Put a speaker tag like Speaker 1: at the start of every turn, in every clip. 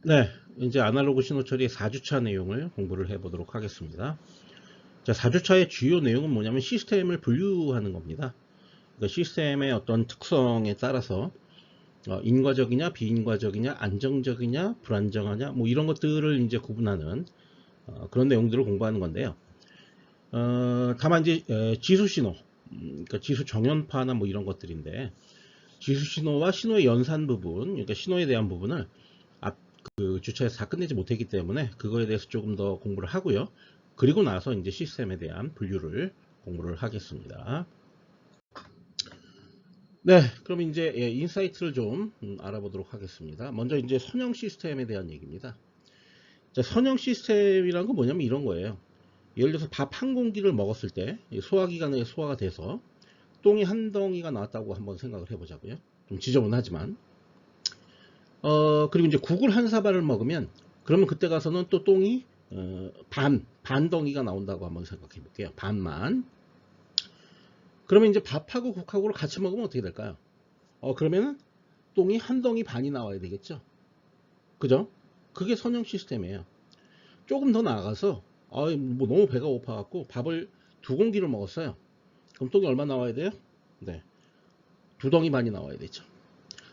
Speaker 1: 네, 이제 아날로그 신호 처리의 4주차 내용을 공부를 해보도록 하겠습니다. 자, 4주차의 주요 내용은 뭐냐면 시스템을 분류하는 겁니다. 그러니까 시스템의 어떤 특성에 따라서 인과적이냐, 비인과적이냐, 안정적이냐, 불안정하냐, 뭐 이런 것들을 이제 구분하는 그런 내용들을 공부하는 건데요. 다만 이제 지수 신호, 그러니까 지수 정연파나 뭐 이런 것들인데 지수 신호와 신호의 연산 부분, 그러니까 신호에 대한 부분을 그 주차에서 다 끝내지 못했기 때문에 그거에 대해서 조금 더 공부를 하고요. 그리고 나서 이제 시스템에 대한 분류를 공부를 하겠습니다. 네, 그럼 이제 인사이트를 좀 알아보도록 하겠습니다. 먼저 이제 선형 시스템에 대한 얘기입니다. 자, 선형 시스템이란 건 뭐냐면 이런 거예요. 예를 들어서 밥 한 공기를 먹었을 때 소화기관에 소화가 돼서 똥이 한 덩이가 나왔다고 한번 생각을 해보자고요. 좀 지저분하지만 그리고 이제 국을 한 사발을 먹으면 그러면 그때 가서는 또 똥이 반 덩이가 나온다고 한번 생각해 볼게요. 반만. 그러면 이제 밥하고 국하고를 같이 먹으면 어떻게 될까요? 그러면은 똥이 한 덩이 반이 나와야 되겠죠. 그죠? 그게 선형 시스템이에요. 조금 더 나아가서 뭐 너무 배가 고파갖고 밥을 두 공기를 먹었어요. 그럼 똥이 얼마 나와야 돼요? 네, 두 덩이 반이 나와야 되죠.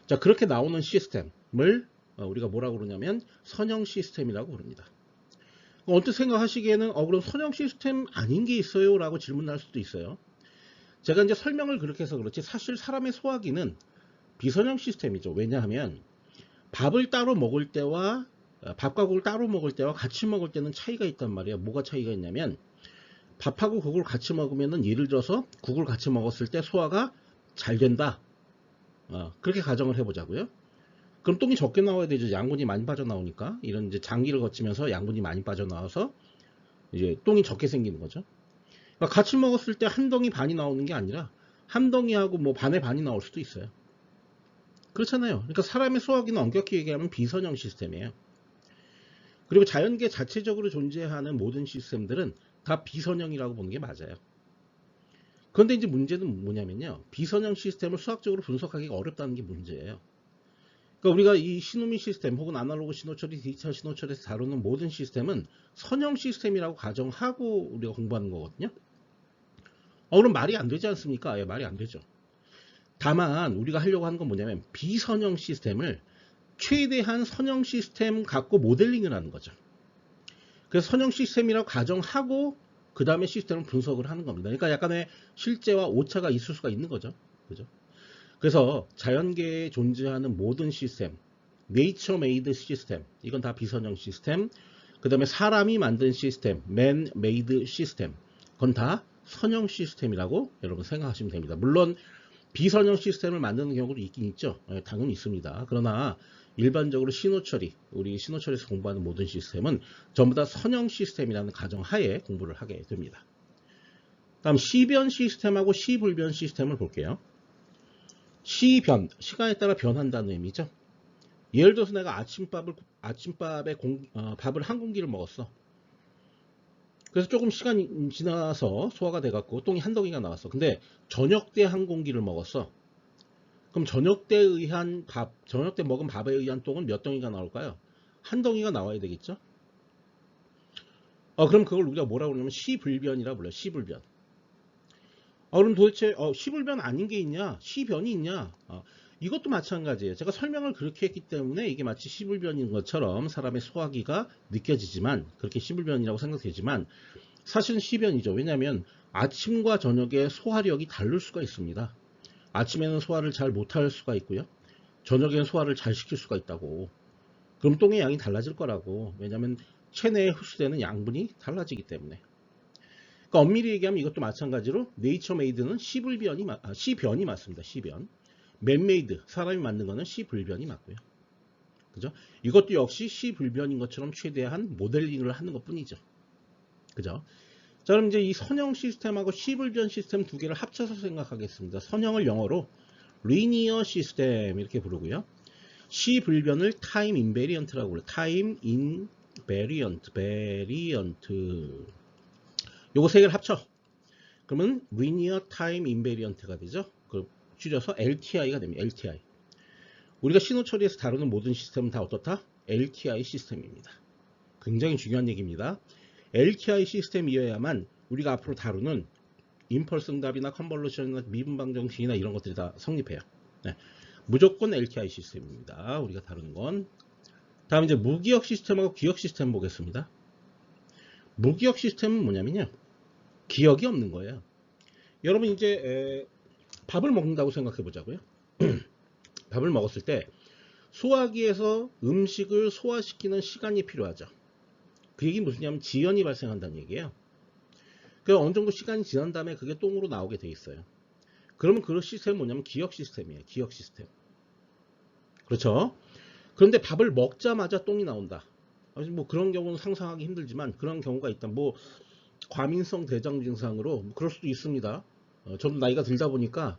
Speaker 1: 자, 그렇게 나오는 시스템을 우리가 뭐라고 그러냐면 선형 시스템이라고 부릅니다. 언뜻 생각하시기에는 그럼 선형 시스템 아닌 게 있어요? 라고 질문할 수도 있어요. 제가 이제 설명을 그렇게 해서 그렇지 사실 사람의 소화기는 비선형 시스템이죠. 왜냐하면 밥을 따로 먹을 때와 밥과 국을 따로 먹을 때와 같이 먹을 때는 차이가 있단 말이에요. 뭐가 차이가 있냐면 밥하고 국을 같이 먹으면은 예를 들어서 국을 같이 먹었을 때 소화가 잘 된다. 그렇게 가정을 해보자고요. 그럼 똥이 적게 나와야 되죠. 양분이 많이 빠져나오니까. 이런 이제 장기를 거치면서 양분이 많이 빠져나와서 이제 똥이 적게 생기는 거죠. 그러니까 같이 먹었을 때 한 덩이 반이 나오는 게 아니라 한 덩이하고 뭐 반의 반이 나올 수도 있어요. 그렇잖아요. 그러니까 사람의 소화기는 엄격히 얘기하면 비선형 시스템이에요. 그리고 자연계 자체적으로 존재하는 모든 시스템들은 다 비선형이라고 보는 게 맞아요. 그런데 이제 문제는 뭐냐면요. 비선형 시스템을 수학적으로 분석하기가 어렵다는 게 문제예요. 그러니까 우리가 이 신호미 시스템 혹은 아날로그 신호처리, 디지털 신호처리에서 다루는 모든 시스템은 선형 시스템이라고 가정하고 우리가 공부하는 거거든요. 그럼 말이 안 되지 않습니까? 예, 말이 안 되죠. 다만 우리가 하려고 하는 건 뭐냐면 비선형 시스템을 최대한 선형 시스템 갖고 모델링을 하는 거죠. 그래서 선형 시스템이라고 가정하고 그 다음에 시스템을 분석을 하는 겁니다. 그러니까 약간의 실제와 오차가 있을 수가 있는 거죠. 그죠? 그래서 자연계에 존재하는 모든 시스템, 네이처 메이드 시스템, 이건 다 비선형 시스템. 그 다음에 사람이 만든 시스템, 맨 메이드 시스템, 그건 다 선형 시스템이라고 여러분 생각하시면 됩니다. 물론 비선형 시스템을 만드는 경우도 있긴 있죠. 당연히 있습니다. 그러나 일반적으로 신호처리, 우리 신호처리에서 공부하는 모든 시스템은 전부 다 선형 시스템이라는 가정하에 공부를 하게 됩니다. 다음 시변 시스템하고 시불변 시스템을 볼게요. 시변, 시간에 따라 변한다는 의미죠. 예를 들어서 내가 아침밥에 밥을 한 공기를 먹었어. 그래서 조금 시간이 지나서 소화가 돼갖고 똥이 한 덩이가 나왔어. 근데 저녁 때 한 공기를 먹었어. 그럼 저녁 때 먹은 밥에 의한 똥은 몇 덩이가 나올까요? 한 덩이가 나와야 되겠죠? 그럼 그걸 우리가 뭐라고 그러냐면 시불변이라 불러요. 시불변. 그럼 도대체 시불변 아닌 게 있냐? 시변이 있냐? 이것도 마찬가지예요. 제가 설명을 그렇게 했기 때문에 이게 마치 시불변인 것처럼 사람의 소화기가 느껴지지만 그렇게 시불변이라고 생각되지만 사실은 시변이죠. 왜냐하면 아침과 저녁의 소화력이 다를 수가 있습니다. 아침에는 소화를 잘 못할 수가 있고요. 저녁에는 소화를 잘 시킬 수가 있다고. 그럼 똥의 양이 달라질 거라고. 왜냐하면 체내에 흡수되는 양분이 달라지기 때문에. 그러니까 엄밀히 얘기하면 이것도 마찬가지로 네이처 메이드는 시변이 맞습니다. 시변. 맨메이드, 사람이 만든 거는 시불변이 맞고요. 그죠? 이것도 역시 시불변인 것처럼 최대한 모델링을 하는 것 뿐이죠. 그죠? 자, 그럼 이제 이 선형 시스템하고 시불변 시스템 두 개를 합쳐서 생각하겠습니다. 선형을 영어로 리니어 시스템 이렇게 부르고요. 시불변을 타임 인베리언트라고 불러요. 타임 인베리언트, 베리언트. 요거 세 개를 합쳐. 그러면 리니어 타임 인베리언트가 되죠. 그 줄여서 LTI가 됩니다. LTI. 우리가 신호 처리에서 다루는 모든 시스템은 다 어떻다? LTI 시스템입니다. 굉장히 중요한 얘기입니다. LTI 시스템이어야만 우리가 앞으로 다루는 임펄스 응답이나 컨볼루션이나 미분방 정식이나 이런 것들이 다 성립해요. 네. 무조건 LTI 시스템입니다. 우리가 다루는 건. 다음 이제 무기억 시스템하고 기억 시스템 보겠습니다. 무기억 시스템은 뭐냐면요, 기억이 없는 거예요. 여러분 이제 밥을 먹는다고 생각해 보자고요. 밥을 먹었을 때 소화기에서 음식을 소화시키는 시간이 필요하죠. 그 얘기 무슨 냐면 지연이 발생한다는 얘기예요. 그 어느 정도 시간이 지난 다음에 그게 똥으로 나오게 돼 있어요. 그러면 그 시스템은 뭐냐면 기억 시스템이에요. 기억 시스템. 그렇죠? 그런데 밥을 먹자마자 똥이 나온다. 뭐 그런 경우는 상상하기 힘들지만 그런 경우가 있다. 뭐 과민성 대장 증상으로 뭐 그럴 수도 있습니다. 저도 나이가 들다 보니까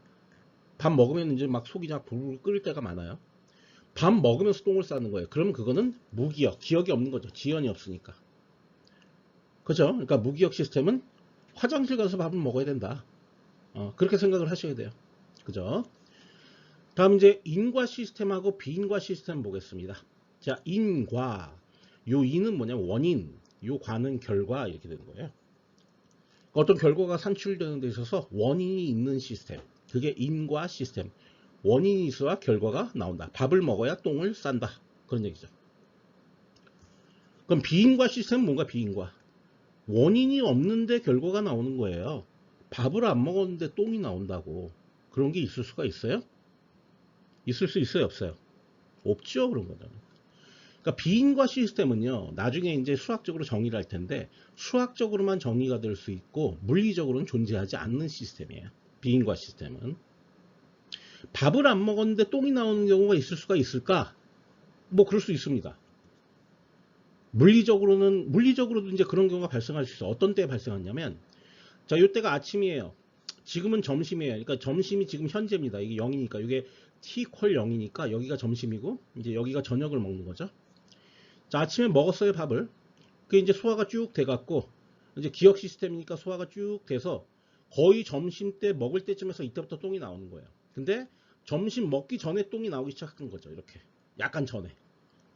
Speaker 1: 밥 먹으면 이제 막 속이 그냥 불불 끓을 때가 많아요. 밥 먹으면서 똥을 싸는 거예요. 그러면 그거는 무기억, 기억이 없는 거죠. 지연이 없으니까. 그죠? 그러니까 무기억 시스템은 화장실 가서 밥을 먹어야 된다. 그렇게 생각을 하셔야 돼요. 그죠? 다음 이제 인과 시스템하고 비인과 시스템 보겠습니다. 자, 인과. 요 인은 뭐냐면 원인, 요 과는 결과 이렇게 되는 거예요. 어떤 결과가 산출되는 데 있어서 원인이 있는 시스템. 그게 인과 시스템. 원인이 있어야 결과가 나온다. 밥을 먹어야 똥을 싼다. 그런 얘기죠. 그럼 비인과 시스템은 뭔가 비인과. 원인이 없는데 결과가 나오는 거예요. 밥을 안 먹었는데 똥이 나온다고. 그런 게 있을 수가 있어요? 있을 수 있어요, 없어요? 없죠, 그런 거는. 그러니까 비인과 시스템은요, 나중에 이제 수학적으로 정의를 할 텐데, 수학적으로만 정의가 될 수 있고, 물리적으로는 존재하지 않는 시스템이에요. 비인과 시스템은. 밥을 안 먹었는데 똥이 나오는 경우가 있을 수가 있을까? 뭐, 그럴 수 있습니다. 물리적으로도 이제 그런 경우가 발생할 수 있어요. 어떤 때에 발생하냐면, 자, 요때가 아침이에요. 지금은 점심이에요. 그러니까 점심이 지금 현재입니다. 이게 0이니까, 이게 t 퀄 0이니까 여기가 점심이고, 이제 여기가 저녁을 먹는 거죠. 자, 아침에 먹었어요, 밥을. 그게 이제 소화가 쭉 돼갖고, 이제 기억 시스템이니까 소화가 쭉 돼서 거의 점심 때 먹을 때쯤에서 이때부터 똥이 나오는 거예요. 근데 점심 먹기 전에 똥이 나오기 시작한 거죠, 이렇게. 약간 전에.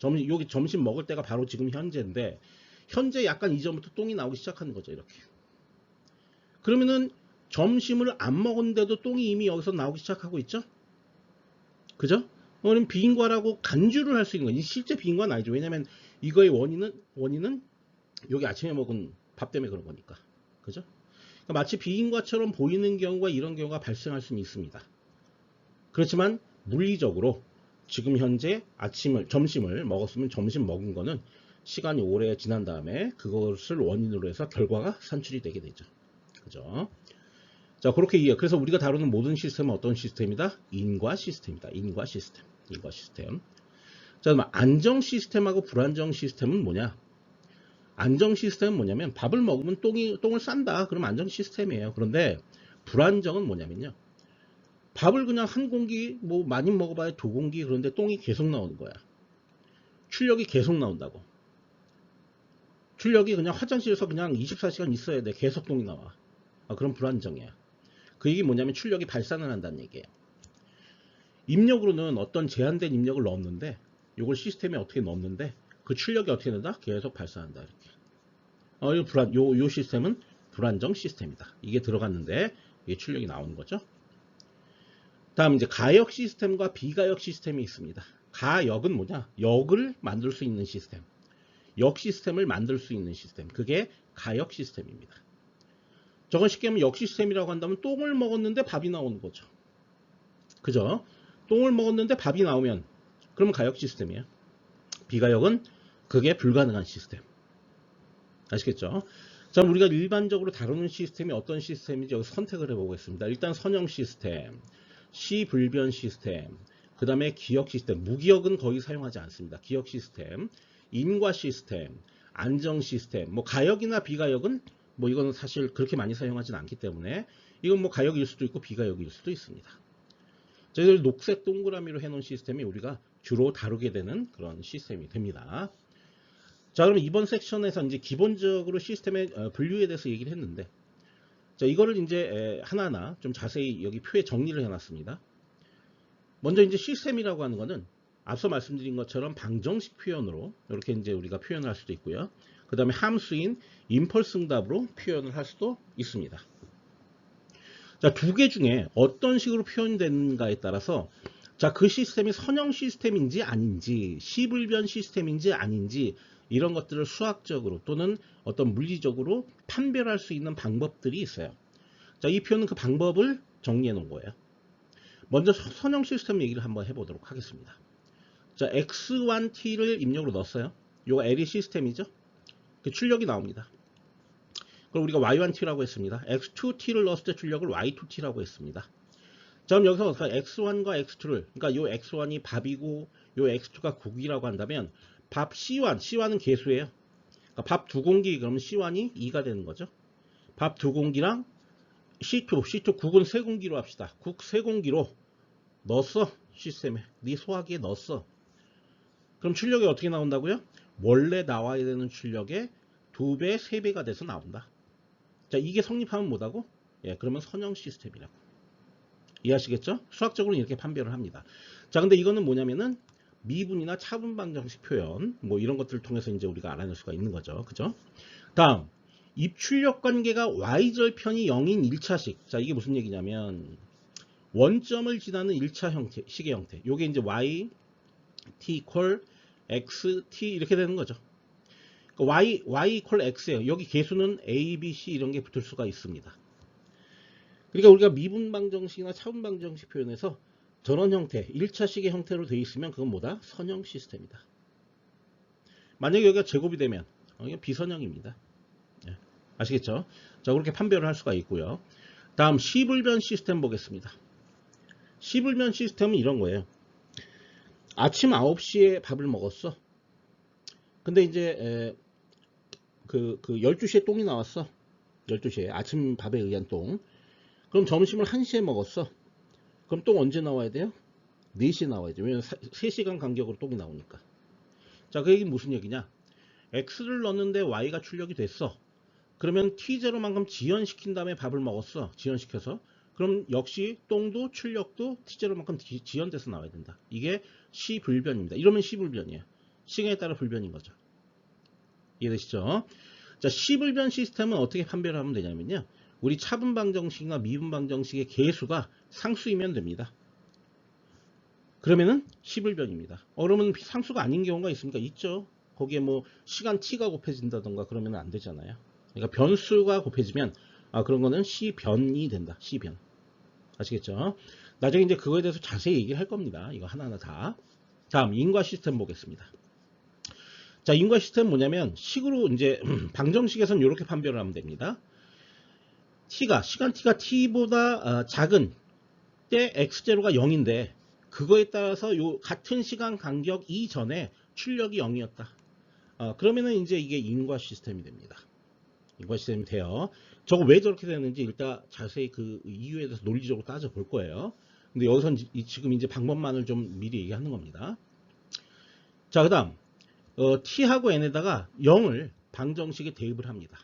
Speaker 1: 여기 점심 먹을 때가 바로 지금 현재인데, 현재 약간 이전부터 똥이 나오기 시작하는 거죠, 이렇게. 그러면은 점심을 안 먹었는데도 똥이 이미 여기서 나오기 시작하고 있죠? 그죠? 그럼 비인과라고 간주를 할 수 있는 거예요. 실제 비인과는 아니죠. 왜냐면 이거의 원인은 여기 아침에 먹은 밥 때문에 그런 거니까. 그죠? 그러니까 마치 비인과처럼 보이는 경우가 이런 경우가 발생할 수는 있습니다. 그렇지만 물리적으로 지금 현재 점심을 먹었으면 점심 먹은 거는 시간이 오래 지난 다음에 그것을 원인으로 해서 결과가 산출이 되게 되죠. 그죠? 자, 그렇게 이해. 그래서 우리가 다루는 모든 시스템은 어떤 시스템이다? 인과 시스템이다. 인과 시스템. 인과 시스템. 자, 그럼 안정 시스템하고 불안정 시스템은 뭐냐? 안정 시스템은 뭐냐면 밥을 먹으면 똥을 싼다. 그럼 안정 시스템이에요. 그런데 불안정은 뭐냐면요. 밥을 그냥 한 공기 뭐 많이 먹어봐야 두 공기 그런데 똥이 계속 나오는 거야. 출력이 계속 나온다고. 출력이 그냥 화장실에서 그냥 24시간 있어야 돼. 계속 똥이 나와. 그럼 불안정이야. 그 얘기 뭐냐면 출력이 발산을 한다는 얘기예요. 입력으로는 어떤 제한된 입력을 넣었는데 이걸 시스템에 어떻게 넣었는데 그 출력이 어떻게 된다? 계속 발산한다. 이렇게. 요 시스템은 불안정 시스템이다. 이게 들어갔는데 이게 출력이 나오는 거죠. 다음 이제 가역 시스템과 비가역 시스템이 있습니다. 가역은 뭐냐? 역을 만들 수 있는 시스템. 역 시스템을 만들 수 있는 시스템. 그게 가역 시스템입니다. 저건 쉽게 하면 역 시스템이라고 한다면 똥을 먹었는데 밥이 나오는 거죠. 그죠? 똥을 먹었는데 밥이 나오면 그러면 가역 시스템이에요. 비가역은 그게 불가능한 시스템. 아시겠죠? 자, 우리가 일반적으로 다루는 시스템이 어떤 시스템인지 여기서 선택을 해보겠습니다. 일단 선형 시스템, 시불변 시스템, 그 다음에 기억 시스템, 무기억은 거의 사용하지 않습니다. 기억 시스템, 인과 시스템, 안정 시스템, 뭐 가역이나 비가역은 뭐 이거는 사실 그렇게 많이 사용하지는 않기 때문에 이건 뭐 가역일 수도 있고 비가역일 수도 있습니다. 저희들 녹색 동그라미로 해놓은 시스템이 우리가 주로 다루게 되는 그런 시스템이 됩니다. 자, 그러면 이번 섹션에서 이제 기본적으로 시스템의 분류에 대해서 얘기를 했는데, 자, 이거를 이제 하나하나 좀 자세히 여기 표에 정리를 해놨습니다. 먼저 이제 시스템이라고 하는 거는 앞서 말씀드린 것처럼 방정식 표현으로 이렇게 이제 우리가 표현을 할 수도 있고요. 그 다음에 함수인 임펄스 응답으로 표현을 할 수도 있습니다. 자, 두 개 중에 어떤 식으로 표현되는가에 따라서 자, 그 시스템이 선형 시스템인지 아닌지, 시불변 시스템인지 아닌지 이런 것들을 수학적으로 또는 어떤 물리적으로 판별할 수 있는 방법들이 있어요. 자, 이 표현은 그 방법을 정리해 놓은 거예요. 먼저 선형 시스템 얘기를 한번 해보도록 하겠습니다. 자, x1t를 입력으로 넣었어요. 요거 L이 시스템이죠. 그 출력이 나옵니다. 그럼 우리가 y1t라고 했습니다. x2t를 넣었을 때 출력을 y2t라고 했습니다. 자, 그럼 여기서 x1과 x2를, 그러니까 요 x1이 밥이고 요 x2가 국이라고 한다면 밥 C1은 개수예요. 그러니까 밥 두 공기, 그러면 C1이 2가 되는 거죠. 밥 두 공기랑 C2 국은 세 공기로 합시다. 국 세 공기로 넣었어. 시스템에. 네 소화기에 넣었어. 그럼 출력이 어떻게 나온다고요? 원래 나와야 되는 출력의 2배, 3배가 돼서 나온다. 자, 이게 성립하면 뭐다고? 예, 그러면 선형 시스템이라고. 이해하시겠죠? 수학적으로 이렇게 판별을 합니다. 자, 근데 이거는 뭐냐면은 미분이나 차분 방정식 표현, 뭐 이런 것들을 통해서 이제 우리가 알아낼 수가 있는 거죠. 그죠? 다음, 입출력 관계가 y절편이 0인 1차식. 자, 이게 무슨 얘기냐면 원점을 지나는 1차 형태, 식의 형태. 요게 이제 y, t equal x, t 이렇게 되는 거죠. y equal x예요. 여기 개수는 a, b, c 이런 게 붙을 수가 있습니다. 그러니까 우리가 미분 방정식이나 차분 방정식 표현에서 저런 형태, 1차식의 형태로 되어 있으면 그건 뭐다? 선형 시스템이다. 만약에 여기가 제곱이 되면 이게 비선형입니다. 네, 아시겠죠? 자, 그렇게 판별을 할 수가 있고요. 다음 시불변 시스템 보겠습니다. 시불변 시스템은 이런 거예요. 아침 9시에 밥을 먹었어. 근데 이제 그 12시에 똥이 나왔어. 12시에 아침 밥에 의한 똥. 그럼 점심을 1시에 먹었어. 그럼 똥 언제 나와야 돼요? 4시에 나와야죠. 왜냐면 3시간 간격으로 똥이 나오니까. 자, 그 얘기는 무슨 얘기냐? x를 넣었는데 y가 출력이 됐어. 그러면 t0만큼 지연시킨 다음에 밥을 먹었어. 지연시켜서. 그럼 역시 똥도 출력도 t0만큼 지연돼서 나와야 된다. 이게 시불변입니다. 이러면 시불변이에요. 시간에 따라 불변인 거죠. 이해되시죠? 자, 시불변 시스템은 어떻게 판별하면 되냐면요. 우리 차분 방정식이나 미분 방정식의 개수가 상수이면 됩니다. 그러면은 시불변입니다. 그러면 상수가 아닌 경우가 있습니까? 있죠. 거기에 뭐 시간 t가 곱해진다던가 그러면 안 되잖아요. 그러니까 변수가 곱해지면 그런 거는 시변이 된다. 시변. 아시겠죠? 나중에 이제 그거에 대해서 자세히 얘기를 할 겁니다. 이거 하나하나 다. 다음 인과 시스템 보겠습니다. 자, 인과 시스템 뭐냐면 식으로 이제 방정식에서는 이렇게 판별을 하면 됩니다. 시간 t가 t보다 작은 때 x0가 0인데 그거에 따라서 요 같은 시간 간격 이전에 출력이 0이었다. 그러면은 이제 이게 인과 시스템이 됩니다. 인과 시스템이 돼요. 저거 왜 저렇게 되는지 일단 자세히 그 이유에 대해서 논리적으로 따져볼 거예요. 근데 여기서 지금 이제 방법만을 좀 미리 얘기하는 겁니다. 자, 그 다음 t하고 n에다가 0을 방정식에 대입을 합니다.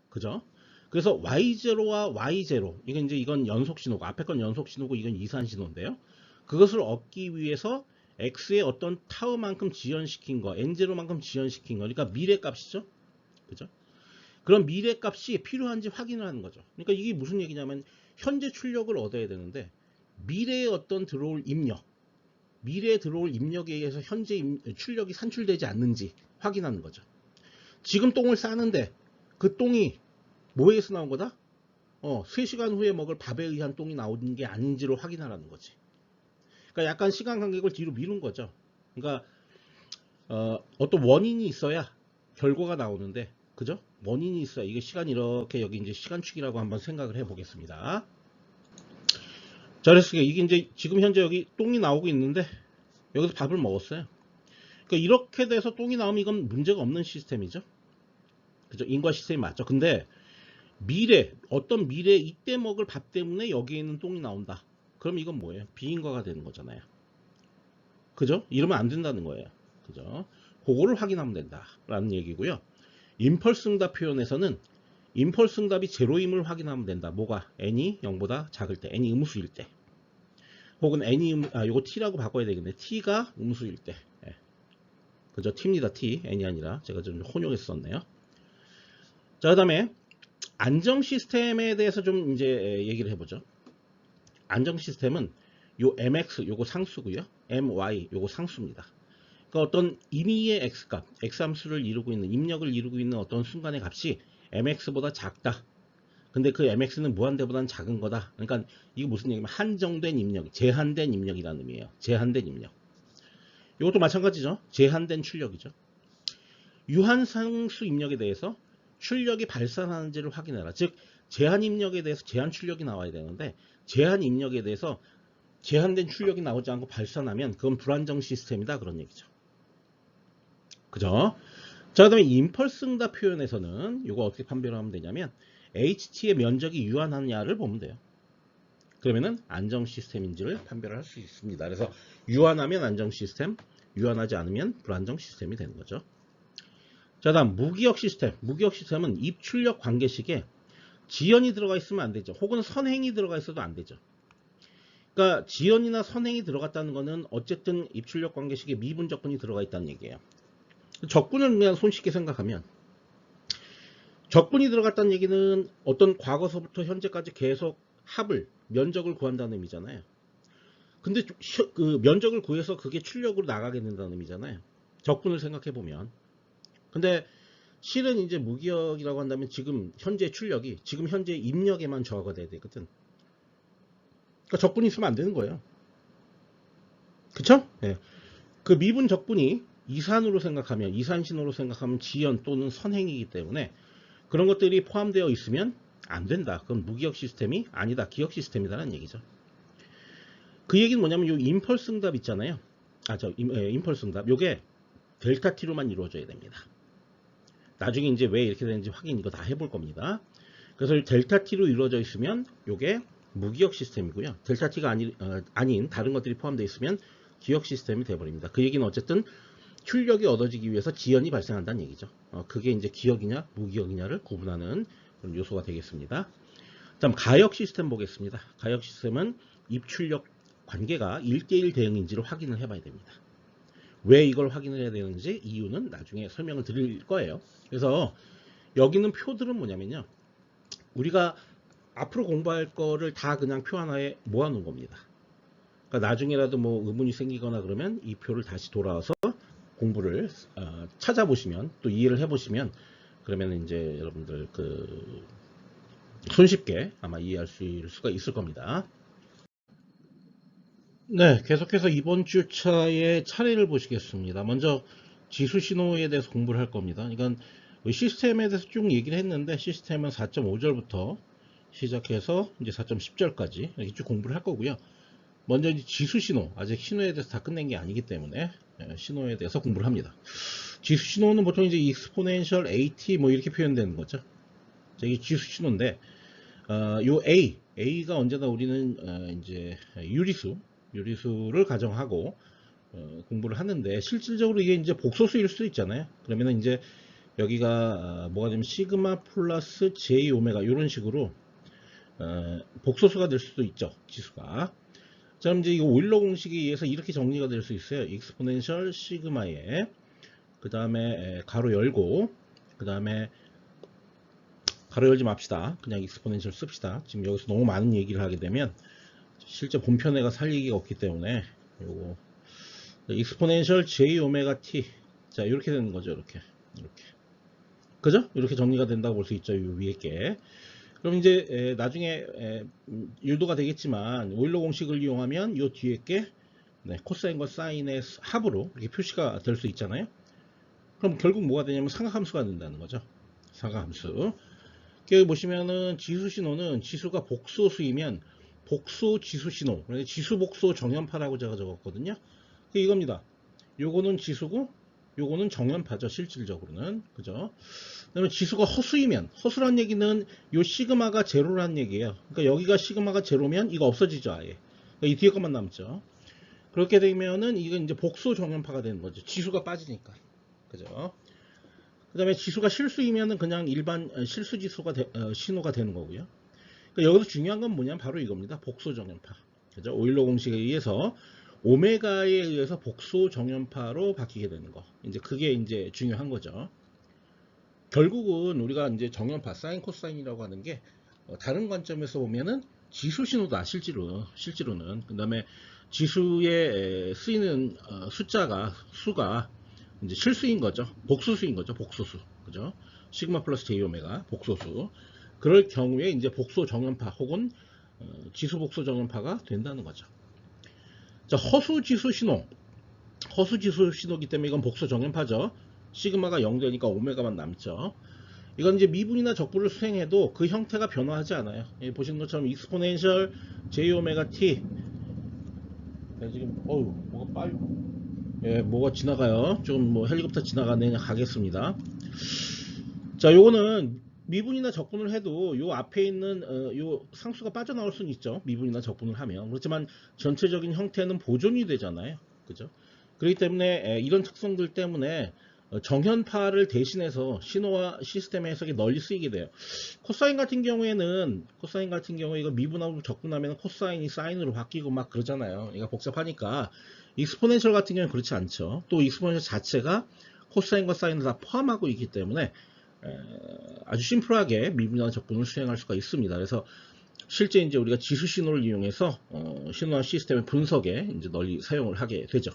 Speaker 1: 그죠? 그래서 y0와 y0 이건 연속 신호고 앞에 건 연속 신호고 이건 이산 신호인데요. 그것을 얻기 위해서 x의 어떤 타우만큼 지연시킨 거, n0만큼 지연시킨 거, 그러니까 미래값이죠. 그죠? 그럼 미래값이 필요한지 확인을 하는 거죠. 그러니까 이게 무슨 얘기냐면 현재 출력을 얻어야 되는데 미래에 어떤 들어올 입력, 미래에 들어올 입력에 의해서 현재 출력이 산출되지 않는지 확인하는 거죠. 지금 똥을 싸는데 그 똥이 뭐에서 나온 거다? 3시간 후에 먹을 밥에 의한 똥이 나오는 게 아닌지를 확인하라는 거지. 그러니까 약간 시간 간격을 뒤로 미룬 거죠. 그러니까 어떤 원인이 있어야 결과가 나오는데, 그죠? 원인이 있어야 이게 시간이 이렇게 여기 이제 시간축이라고 한번 생각을 해보겠습니다. 자, 그래서 이게 이제 지금 현재 여기 똥이 나오고 있는데 여기서 밥을 먹었어요. 그러니까 이렇게 돼서 똥이 나오면 이건 문제가 없는 시스템이죠. 그죠? 인과 시스템이 맞죠. 근데 어떤 미래 이때 먹을 밥 때문에 여기에 있는 똥이 나온다. 그럼 이건 뭐예요? 비인과가 되는 거잖아요. 그죠? 이러면 안 된다는 거예요. 그죠? 그거를 확인하면 된다라는 얘기고요. 임펄스 응답 표현에서는 임펄스 응답이 제로임을 확인하면 된다. 뭐가? n이 0보다 작을 때, n이 음수일 때. 혹은 n이 요거 t라고 바꿔야 되겠네. t가 음수일 때. 예. 그죠? t입니다. t. n이 아니라 제가 좀 혼용해서 썼네요. 자, 그다음에 안정 시스템에 대해서 좀 이제 얘기를 해보죠. 안정 시스템은 요 mx 요거 상수고요. my 요거 상수입니다. 그러니까 어떤 임의의 x값, x함수를 이루고 있는 입력을 이루고 있는 어떤 순간의 값이 mx보다 작다. 근데 그 mx는 무한대보다는 작은 거다. 그러니까 이거 무슨 얘기냐면 한정된 입력, 제한된 입력이라는 의미예요. 제한된 입력. 이것도 마찬가지죠. 제한된 출력이죠. 유한상수 입력에 대해서 출력이 발산하는지를 확인해라. 즉 제한 입력에 대해서 제한 출력이 나와야 되는데 제한 입력에 대해서 제한된 출력이 나오지 않고 발산하면 그건 불안정 시스템이다 그런 얘기죠. 그죠? 자, 그 다음에 임펄스 응답 표현에서는 이거 어떻게 판별을 하면 되냐면 HT의 면적이 유한하냐를 보면 돼요. 그러면은 안정 시스템인지를 판별할 수 있습니다. 그래서 유한하면 안정 시스템, 유한하지 않으면 불안정 시스템이 되는 거죠. 자, 다음 무기억 시스템. 무기억 시스템은 입출력 관계식에 지연이 들어가 있으면 안 되죠. 혹은 선행이 들어가 있어도 안 되죠. 그러니까 지연이나 선행이 들어갔다는 거는 어쨌든 입출력 관계식에 미분 적분이 들어가 있다는 얘기예요. 적분을 그냥 손쉽게 생각하면 적분이 들어갔다는 얘기는 어떤 과거서부터 현재까지 계속 합을, 면적을 구한다는 의미잖아요. 근데 그 면적을 구해서 그게 출력으로 나가게 된다는 의미잖아요. 적분을 생각해 보면. 근데 실은 이제 무기력이라고 한다면 지금 현재 출력이 지금 현재 입력에만 저하가 돼야 되거든. 그러니까 적분이 있으면 안 되는 거예요. 그쵸? 네. 그 미분 적분이 이산으로 생각하면, 이산신호로 생각하면 지연 또는 선행이기 때문에 그런 것들이 포함되어 있으면 안 된다. 그건 무기억 시스템이 아니다. 기억 시스템이다라는 얘기죠. 그 얘기는 뭐냐면 요 임펄스 응답 있잖아요. 임펄스 응답. 요게 델타 t로만 이루어져야 됩니다. 나중에 이제 왜 이렇게 되는지 확인 이거 다 해볼 겁니다. 그래서 델타 t로 이루어져 있으면 요게 무기억 시스템이고요. 델타 t가 아닌 다른 것들이 포함되어 있으면 기억 시스템이 되어버립니다. 그 얘기는 어쨌든 출력이 얻어지기 위해서 지연이 발생한다는 얘기죠. 그게 이제 기억이냐 무기억이냐를 구분하는 그런 요소가 되겠습니다. 다음 가역 시스템 보겠습니다. 가역 시스템은 입출력 관계가 1대1 대응인지를 확인을 해봐야 됩니다. 왜 이걸 확인을 해야 되는지 이유는 나중에 설명을 드릴 거예요. 그래서 여기 있는 표들은 뭐냐면요. 우리가 앞으로 공부할 거를 다 그냥 표 하나에 모아놓은 겁니다. 그러니까 나중에라도 뭐 의문이 생기거나 그러면 이 표를 다시 돌아와서 공부를 찾아보시면 또 이해를 해보시면 그러면 이제 여러분들 그 손쉽게 아마 이해할 수가 있을 겁니다. 네, 계속해서 이번 주차의 차례를 보시겠습니다. 먼저 지수 신호에 대해서 공부를 할 겁니다. 그러니까 시스템에 대해서 쭉 얘기를 했는데 시스템은 4.5절부터 시작해서 이제 4.10절까지 이렇게 쭉 공부를 할 거고요. 먼저 이제 지수 신호, 아직 신호에 대해서 다 끝낸 게 아니기 때문에 신호에 대해서 공부를 합니다. 지수 신호는 보통 이제 exponential at 뭐 이렇게 표현되는 거죠. 이게 지수 신호인데 요 a가 언제나 우리는 이제 유리수를 가정하고 공부를 하는데 실질적으로 이게 이제 복소수일 수도 있잖아요. 그러면 이제 여기가 뭐가 되면 시그마 플러스 j 오메가 이런 식으로 복소수가 될 수도 있죠. 지수가. 자, 그럼 이제 이거 오일러 공식에 의해서 이렇게 정리가 될 수 있어요. 익스포넨셜 시그마에 그 다음에 가로 열고 그 다음에 가로 열지 맙시다. 그냥 익스포넨셜 씁시다. 지금 여기서 너무 많은 얘기를 하게 되면 실제 본편에가 살 얘기가 없기 때문에 요거 익스포넨셜 j 오메가 t 자 이렇게 되는 거죠. 이렇게 그죠? 이렇게 정리가 된다고 볼 수 있죠. 요 위에 게 그럼 이제 나중에 유도가 되겠지만 오일러 공식을 이용하면 요 뒤에 게 코사인과 사인의 합으로 이렇게 표시가 될 수 있잖아요. 그럼 결국 뭐가 되냐면 삼각함수가 된다는 거죠. 삼각함수. 여기 보시면은 지수 신호는 지수가 복소수이면 복소 지수 신호, 지수 복소 정연파라고 제가 적었거든요. 이겁니다. 요거는 지수고 요거는 정연파죠. 실질적으로는 그죠. 그다음에 지수가 허수이면 허수란 얘기는 요 시그마가 제로란 얘기예요. 그러니까 여기가 시그마가 제로면 이거 없어지죠. 아예 그러니까 이 뒤에 것만 남죠. 그렇게 되면은 이건 이제 복소 정연파가 되는 거죠. 지수가 빠지니까 그죠. 그 다음에 지수가 실수이면은 그냥 일반 실수 지수가 신호가 되는 거고요. 그러니까 여기서 중요한 건 뭐냐면 바로 이겁니다. 복소 정연파. 그죠? 오일러 공식에 의해서 오메가에 의해서 복소 정연파로 바뀌게 되는 거. 이제 그게 이제 중요한 거죠. 결국은 우리가 이제 정연파, 사인, 코사인이라고 하는 게 다른 관점에서 보면은 지수 신호다, 실제로는. 그 다음에 지수에 쓰이는 수가 이제 실수인 거죠. 복소수인 거죠. 복소수. 그죠? 시그마 플러스 j 오메가, 복소수. 그럴 경우에 이제 복소 정연파 혹은 지수 복소 정연파가 된다는 거죠. 자, 허수 지수 신호. 허수 지수 신호기 때문에 이건 복소 정연파죠. 시그마가 0 되니까 오메가만 남죠. 이건 이제 미분이나 적분을 수행해도 그 형태가 변화하지 않아요. 예, 보시는 것처럼 익스포넨셜 j 오메가 t. 지금 뭐가 빨리 뭐가 지나가요. 좀 뭐 헬리콥터 지나가네. 가겠습니다. 자, 요거는 미분이나 적분을 해도 요 앞에 있는 요 상수가 빠져나올 수는 있죠. 미분이나 적분을 하면. 그렇지만 전체적인 형태는 보존이 되잖아요. 그죠? 그렇기 때문에 이런 특성들 때문에 정현파를 대신해서 신호와 시스템의 해석이 널리 쓰이게 돼요. 코사인 같은 경우에는 이거 미분하고 적분하면 코사인이 사인으로 바뀌고 막 그러잖아요. 이거 복잡하니까. 익스포넨셜 같은 경우는 그렇지 않죠. 또 익스포넨셜 자체가 코사인과 사인을 다 포함하고 있기 때문에 아주 심플하게 미분이나 적분을 수행할 수가 있습니다. 그래서 실제 이제 우리가 지수 신호를 이용해서 신호와 시스템의 분석에 이제 널리 사용을 하게 되죠.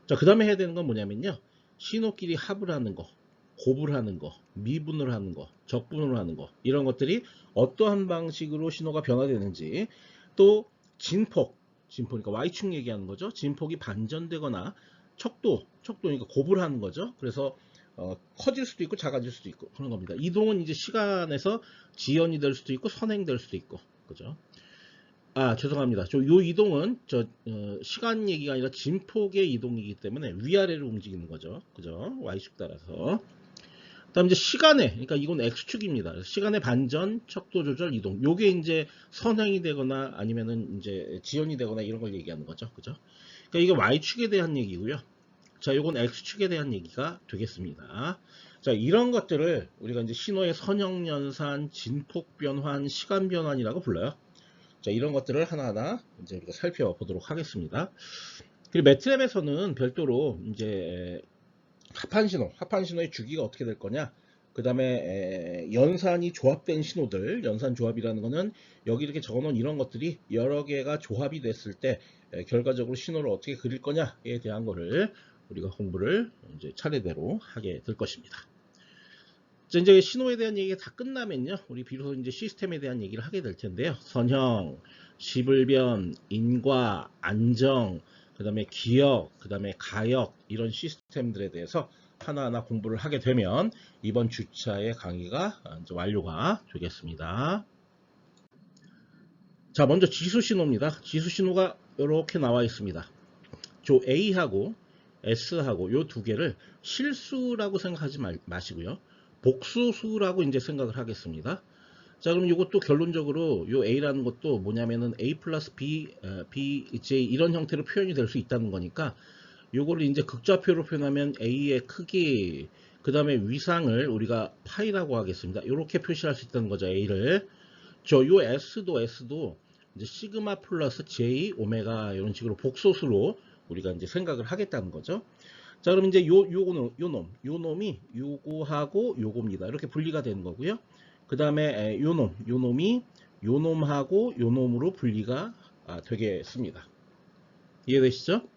Speaker 1: 자, 그 다음에 해야 되는 건 뭐냐면요. 신호끼리 합을 하는 거, 곱을 하는 거, 미분을 하는 거, 적분을 하는 거, 이런 것들이 어떠한 방식으로 신호가 변화되는지, 또 그러니까 Y축 얘기하는 거죠. 진폭이 반전되거나 척도니까 곱을 하는 거죠. 그래서 커질 수도 있고 작아질 수도 있고 그런 겁니다. 이동은 이제 시간에서 지연이 될 수도 있고 선행될 수도 있고, 그죠? 죄송합니다. 요 이동은 시간 얘기가 아니라 진폭의 이동이기 때문에 위아래로 움직이는 거죠. 그죠? Y축 따라서. 그다음 이제 그러니까 이건 X축입니다. 시간의 반전, 척도 조절, 이동. 요게 이제 선행이 되거나 아니면은 이제 지연이 되거나 이런 걸 얘기하는 거죠. 그죠? 그러니까 이게 Y축에 대한 얘기고요. 자, 요건 X축에 대한 얘기가 되겠습니다. 자, 이런 것들을 우리가 이제 신호의 선형연산, 진폭 변환, 시간 변환이라고 불러요. 자, 이런 것들을 하나하나 이제 우리가 살펴보도록 하겠습니다. 그리고 매트랩에서는 별도로 이제 합한 신호의 주기가 어떻게 될 거냐, 그 다음에 연산이 조합된 신호들, 연산 조합이라는 거는 여기 이렇게 적어놓은 이런 것들이 여러 개가 조합이 됐을 때 결과적으로 신호를 어떻게 그릴 거냐에 대한 거를 우리가 공부를 이제 차례대로 하게 될 것입니다. 자, 이제 신호에 대한 얘기가 다 끝나면요, 우리 비로소 이제 시스템에 대한 얘기를 하게 될 텐데요. 선형, 시불변, 인과, 안정, 그 다음에 기역, 그 다음에 가역, 이런 시스템들에 대해서 하나하나 공부를 하게 되면 이번 주차의 강의가 이제 완료가 되겠습니다. 자, 먼저 지수 신호입니다. 지수 신호가 이렇게 나와 있습니다. 저 A하고 S하고 요 두 개를 실수라고 생각하지 마시고요. 복수수라고 이제 생각을 하겠습니다. 자, 그럼 이것도 결론적으로 요 A라는 것도 뭐냐면은 A 플러스 B, BJ 이런 형태로 표현이 될 수 있다는 거니까 요거를 이제 극좌표로 표현하면 A의 크기, 그 다음에 위상을 우리가 파이라고 하겠습니다. 이렇게 표시할 수 있다는 거죠, A를. 요 S도 이제 시그마 플러스 J 오메가 이런 식으로 복소수로 우리가 이제 생각을 하겠다는 거죠. 자, 그럼 이제 요 놈이 요거하고 요겁니다. 이렇게 분리가 되는 거고요. 그 다음에 요 놈이 요 놈하고 요 놈으로 분리가 되겠습니다. 이해되시죠?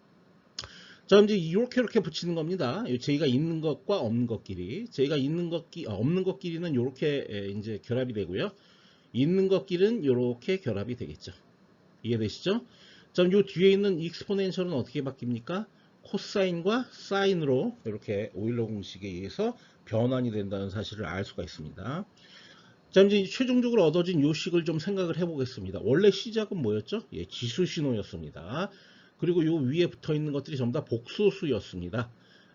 Speaker 1: 자, 이제 이렇게 붙이는 겁니다. J가 있는 것과 없는 것끼리. J가 없는 것끼리는 이렇게 이제 결합이 되고요. 있는 것끼리는 이렇게 결합이 되겠죠. 이해되시죠? 자, 요 뒤에 있는 익스포넨셜은 어떻게 바뀝니까? 코사인과 사인으로 이렇게 오일러 공식에 의해서 변환이 된다는 사실을 알 수가 있습니다. 자, 이제 최종적으로 얻어진 요 식을 좀 생각을 해보겠습니다. 원래 시작은 뭐였죠? 예, 지수 신호였습니다. 그리고 요 위에 붙어 있는 것들이 전부 다 복소수였습니다.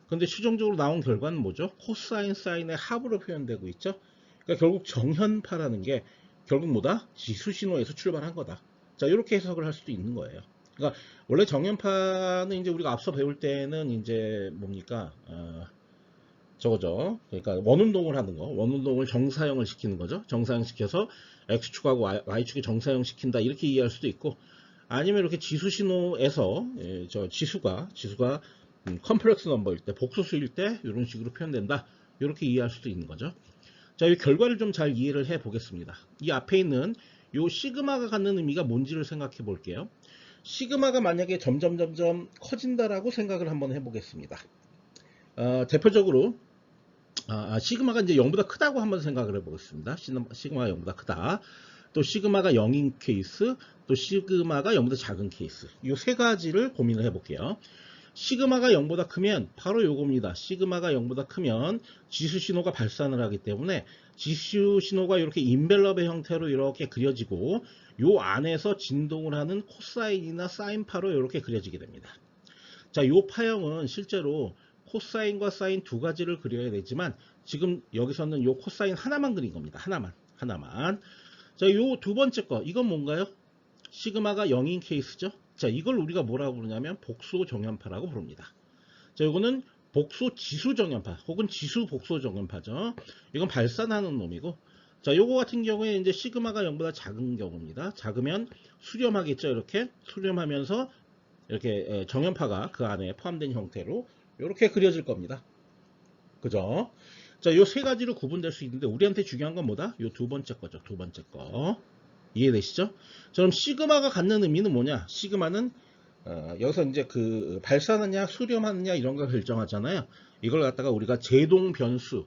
Speaker 1: 그런데 최종적으로 나온 결과는 뭐죠? 코사인, 사인의 합으로 표현되고 있죠. 그러니까 결국 정현파라는 게 결국 뭐다? 지수 신호에서 출발한 거다. 자, 이렇게 해석을 할 수도 있는 거예요. 그러니까 원래 정현파는 이제 우리가 앞서 배울 때는 이제 뭡니까? 저거죠. 그러니까 원운동을 하는 거, 원운동을 정사형을 시키는 거죠. 정사형 시켜서 X축하고 Y축이 정사형 시킨다, 이렇게 이해할 수도 있고, 아니면 이렇게 지수 신호에서 저 지수가 컴플렉스 넘버일 때, 복소수일 때 이런 식으로 표현된다. 이렇게 이해할 수도 있는 거죠. 자, 이 결과를 좀 잘 이해를 해 보겠습니다. 이 앞에 있는 요 시그마가 갖는 의미가 뭔지를 생각해 볼게요. 시그마가 만약에 점점 커진다라고 생각을 한번 해 보겠습니다. 대표적으로 시그마가 이제 0보다 크다고 한번 생각을 해 보겠습니다. 시그마가 0보다 크다. 또 시그마가 0인 케이스, 또 시그마가 0보다 작은 케이스. 이 세 가지를 고민을 해 볼게요. 시그마가 0보다 크면 바로 요겁니다. 시그마가 0보다 크면 지수 신호가 발산을 하기 때문에 지수 신호가 이렇게 인벨럽의 형태로 이렇게 그려지고 요 안에서 진동을 하는 코사인이나 사인파로 이렇게 그려지게 됩니다. 자, 요 파형은 실제로 코사인과 사인 두 가지를 그려야 되지만 지금 여기서는 요 코사인 하나만 그린 겁니다. 하나만. 자, 요 두 번째 거 이건 뭔가요? 시그마가 0인 케이스죠. 자, 이걸 우리가 뭐라고 부르냐면 복소 정연파라고 부릅니다. 자, 이거는 복소 지수 정연파 혹은 지수 복소 정연파죠. 이건 발산하는 놈이고, 자, 요거 같은 경우에 이제 시그마가 0보다 작은 경우입니다. 작으면 수렴하겠죠. 이렇게 수렴하면서 이렇게 정연파가 그 안에 포함된 형태로 이렇게 그려질 겁니다. 그죠? 자, 요 세 가지로 구분될 수 있는데 우리한테 중요한 건 뭐다? 요 두 번째 거죠. 두 번째 거. 이해되시죠? 그럼 시그마가 갖는 의미는 뭐냐? 시그마는 여기서 이제 그 발산하느냐 수렴하느냐 이런 걸 결정하잖아요. 이걸 갖다가 우리가 제동 변수,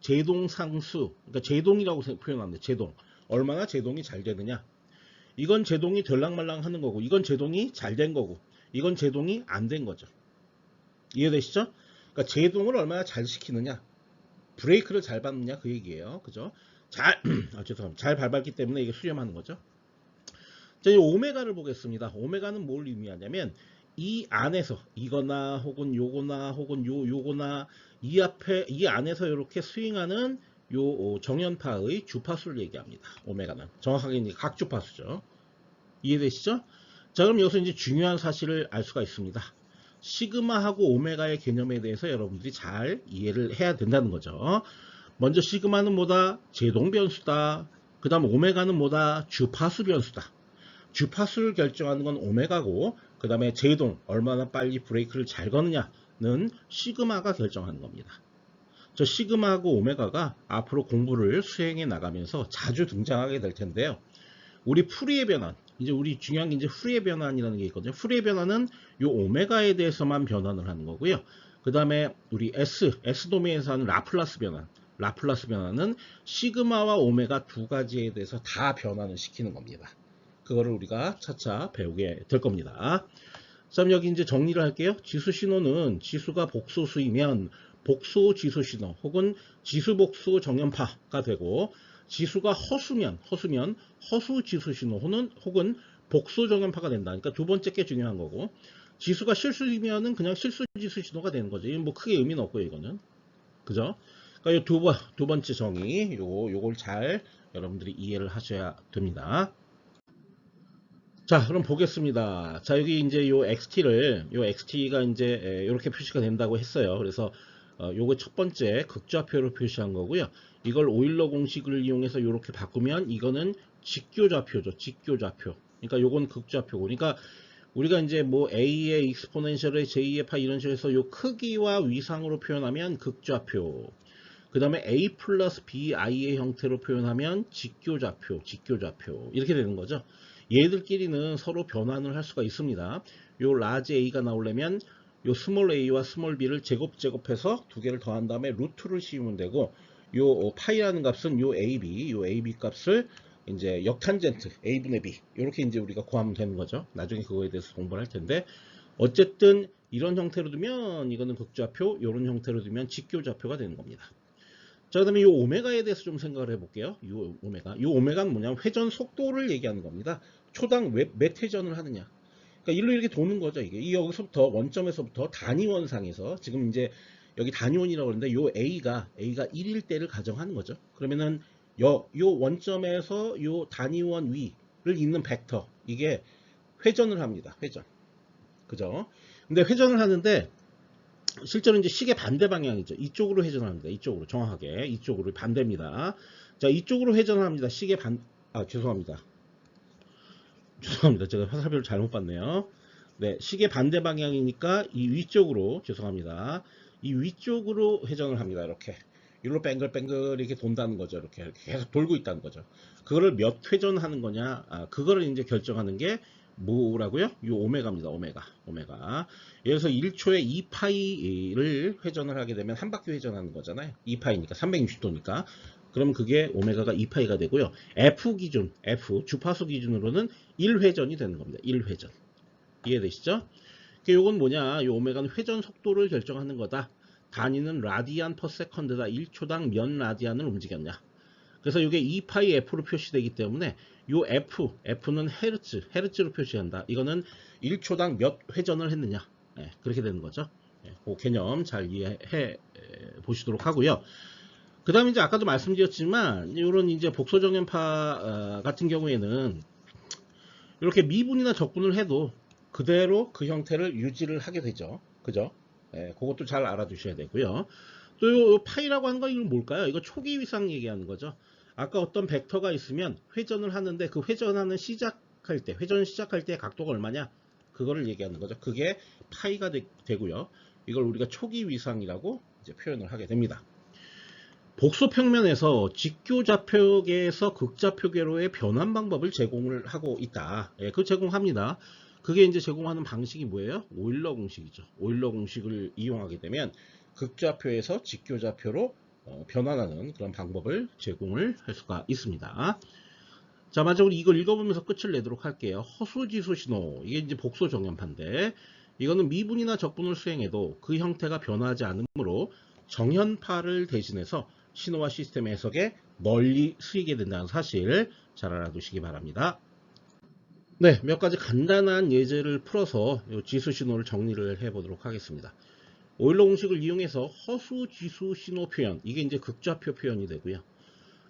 Speaker 1: 제동 상수, 그러니까 제동이라고 표현합니다. 제동. 얼마나 제동이 잘 되느냐. 이건 제동이 들락말락 하는 거고, 이건 제동이 잘 된 거고, 이건 제동이 안 된 거죠. 이해되시죠? 그러니까 제동을 얼마나 잘 시키느냐, 브레이크를 잘 밟느냐 그 얘기예요. 그죠? 죄송합니다. 잘 밟았기 때문에 이게 수렴하는 거죠. 자, 이 오메가를 보겠습니다. 오메가는 뭘 의미하냐면 이 안에서 이거나 혹은 요거나 혹은 요거나 이 안에서 이렇게 스윙하는 요 정연파의 주파수를 얘기합니다. 오메가는 정확하게 이제 각 주파수죠. 이해되시죠? 자, 그럼 여기서 이제 중요한 사실을 알 수가 있습니다. 시그마하고 오메가의 개념에 대해서 여러분들이 잘 이해를 해야 된다는 거죠. 먼저 시그마는 뭐다? 제동 변수다. 그 다음 오메가는 뭐다? 주파수 변수다. 주파수를 결정하는 건 오메가고, 그 다음에 제동, 얼마나 빨리 브레이크를 잘 거느냐는 시그마가 결정하는 겁니다. 저 시그마하고 오메가가 앞으로 공부를 수행해 나가면서 자주 등장하게 될 텐데요. 우리 풀이의 변환, 이제 우리 중요한 게 이제 풀이의 변환이라는 게 있거든요. 풀이의 변환은 요 오메가에 대해서만 변환을 하는 거고요. 그 다음에 우리 S 도메인에서 하는 라플라스 변환은 시그마와 오메가 두 가지에 대해서 다 변환을 시키는 겁니다. 그거를 우리가 차차 배우게 될 겁니다. 그럼 여기 이제 정리를 할게요. 지수 신호는 지수가 복소수이면 복소 지수 신호 혹은 지수 복소 정연파가 되고, 지수가 허수면 허수 지수 신호 혹은 복소 정연파가 된다. 그러니까 두 번째 게 중요한 거고, 지수가 실수이면은 그냥 실수 지수 신호가 되는 거죠. 이건 뭐 크게 의미는 없고요, 이거는. 그죠? 그러니까 두 번째 정의, 요걸 잘 여러분들이 이해를 하셔야 됩니다. 자, 그럼 보겠습니다. 자, 여기 이제 요 XT가 이제 이렇게 표시가 된다고 했어요. 그래서 요거 첫 번째 극좌표로 표시한 거고요. 이걸 오일러 공식을 이용해서 이렇게 바꾸면 이거는 직교좌표죠. 직교좌표. 그러니까 요건 극좌표고. 그러니까 우리가 이제 뭐 A의 익스포넨셜에 J의 파 이런 식으로 해서 요 크기와 위상으로 표현하면 극좌표. 그 다음에 A 플러스 BI의 형태로 표현하면 직교좌표. 이렇게 되는 거죠. 얘들끼리는 서로 변환을 할 수가 있습니다. 요 라지 A가 나오려면 요 스몰 a와 스몰 b를 제곱해서 두 개를 더한 다음에 루트를 씌우면 되고, 요 파이라는 값은 요 AB 값을 이제 역탄젠트 A분의 B 이렇게 이제 우리가 구하면 되는 거죠. 나중에 그거에 대해서 공부를 할 텐데, 어쨌든 이런 형태로 두면 이거는 극좌표, 이런 형태로 두면 직교좌표가 되는 겁니다. 자, 그 다음에 이 오메가에 대해서 좀 생각을 해볼게요. 이 오메가는 뭐냐면 회전 속도를 얘기하는 겁니다. 초당 몇 회전을 하느냐. 그러니까 일로 이렇게 도는 거죠. 이게 여기서부터 원점에서부터 단위원상에서 지금 이제 여기 단위원이라고 하는데 요 A가 1일 때를 가정하는 거죠. 그러면은 요 원점에서 요 단위원 위를 잇는 벡터, 이게 회전을 합니다. 회전. 그죠? 근데 회전을 하는데 실제로 이제 시계 반대 방향이죠. 이쪽으로 회전합니다. 이쪽으로, 정확하게 이쪽으로 반대입니다. 자, 이쪽으로 회전합니다. 죄송합니다. 죄송합니다. 제가 화살표를 잘못 봤네요. 네, 시계 반대 방향이니까 이 위쪽으로, 죄송합니다. 이 위쪽으로 회전을 합니다. 이렇게. 일로 뱅글뱅글 이렇게 돈다는 거죠. 이렇게 계속 돌고 있다는 거죠. 그거를 몇 회전하는 거냐, 그거를 이제 결정하는 게 뭐라고요? 이 오메가입니다. 오메가. 예를 들어서 1초에 2파이를 회전을 하게 되면 한 바퀴 회전하는 거잖아요. 2파이니까 360도니까. 그럼 그게 오메가가 2파이가 되고요. F 기준, 주파수 기준으로는 1회전이 되는 겁니다. 1회전. 이해되시죠? 요건 뭐냐? 이 오메가는 회전 속도를 결정하는 거다. 단위는 라디안 퍼 세컨드다. 1초당 몇 라디안을 움직였냐. 그래서 이게 2파이 F로 표시되기 때문에 이 F는 헤르츠로 표시한다. 이거는 1초당 몇 회전을 했느냐. 네, 그렇게 되는 거죠. 네, 그 개념 잘 이해해 보시도록 하고요. 그 다음에 이제 아까도 말씀드렸지만, 이런 이제 복소정연파 같은 경우에는 이렇게 미분이나 적분을 해도 그대로 그 형태를 유지를 하게 되죠. 그죠? 네, 그것도 잘 알아두셔야 되고요. 또 요 파이라고 하는 건 이건 뭘까요? 이거 초기 위상 얘기하는 거죠. 아까 어떤 벡터가 있으면 회전을 하는데 그 회전 시작할 때 각도가 얼마냐? 그거를 얘기하는 거죠. 그게 파이가 되고요. 이걸 우리가 초기 위상이라고 이제 표현을 하게 됩니다. 복소 평면에서 직교좌표계에서 극좌표계로의 변환 방법을 제공을 하고 있다. 예, 그 제공합니다. 그게 이제 제공하는 방식이 뭐예요? 오일러 공식이죠. 오일러 공식을 이용하게 되면 극좌표에서 직교좌표로 변환하는 그런 방법을 제공을 할 수가 있습니다. 자, 마지막으로 이걸 읽어보면서 끝을 내도록 할게요. 허수지수 신호. 이게 이제 복소 정연파인데, 이거는 미분이나 적분을 수행해도 그 형태가 변화하지 않으므로 정연파를 대신해서 신호와 시스템 해석에 널리 쓰이게 된다는 사실 잘 알아두시기 바랍니다. 네, 몇 가지 간단한 예제를 풀어서 지수 신호를 정리를 해 보도록 하겠습니다. 오일러 공식을 이용해서 허수 지수 신호 표현, 이게 이제 극좌표 표현이 되고요.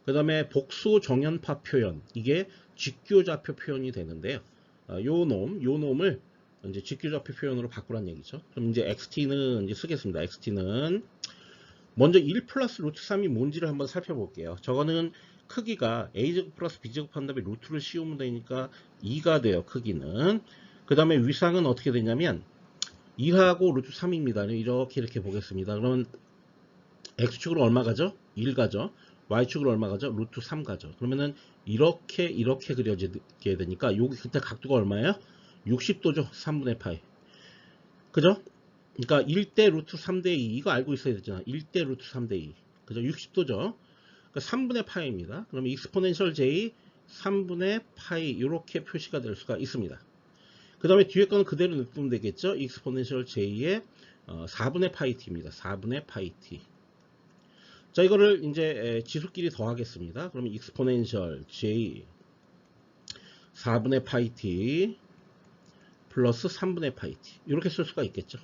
Speaker 1: 그 다음에 복수 정연파 표현, 이게 직교좌표 표현이 되는데요. 요 놈을 이제 직교좌표 표현으로 바꾸란 얘기죠. 그럼 이제 XT는 이제 쓰겠습니다. XT는 먼저 1 플러스 루트 3이 뭔지를 한번 살펴볼게요. 저거는 크기가 a제곱 플러스 b제곱 한 다음에 루트를 씌우면 되니까 2가 돼요. 크기는. 그 다음에 위상은 어떻게 되냐면 2하고 루트 3입니다. 이렇게 보겠습니다. 그러면 x축으로 얼마 가죠? 1 가죠. y축으로 얼마 가죠? 루트 3 가죠. 그러면은 이렇게 그려지게 되니까 여기 그때 각도가 얼마예요? 60도죠. 3분의 파이. 그죠? 그러니까 1대 루트 3대 2 이거 알고 있어야 되잖아. 1대 루트 3대 2. 그죠? 60도죠. 그러니까 3분의 파이입니다. 그러면 익스포넨셜 j 3분의 파이 이렇게 표시가 될 수가 있습니다. 그 다음에 뒤에 거는 그대로 냅두면 되겠죠. 익스포넨셜 j의 4분의 파이 t입니다. 4분의 파이 t. 자, 이거를 이제 지수끼리 더하겠습니다. 그러면 익스포넨셜 j 4분의 파이 t 플러스 3분의 파이 t 이렇게 쓸 수가 있겠죠.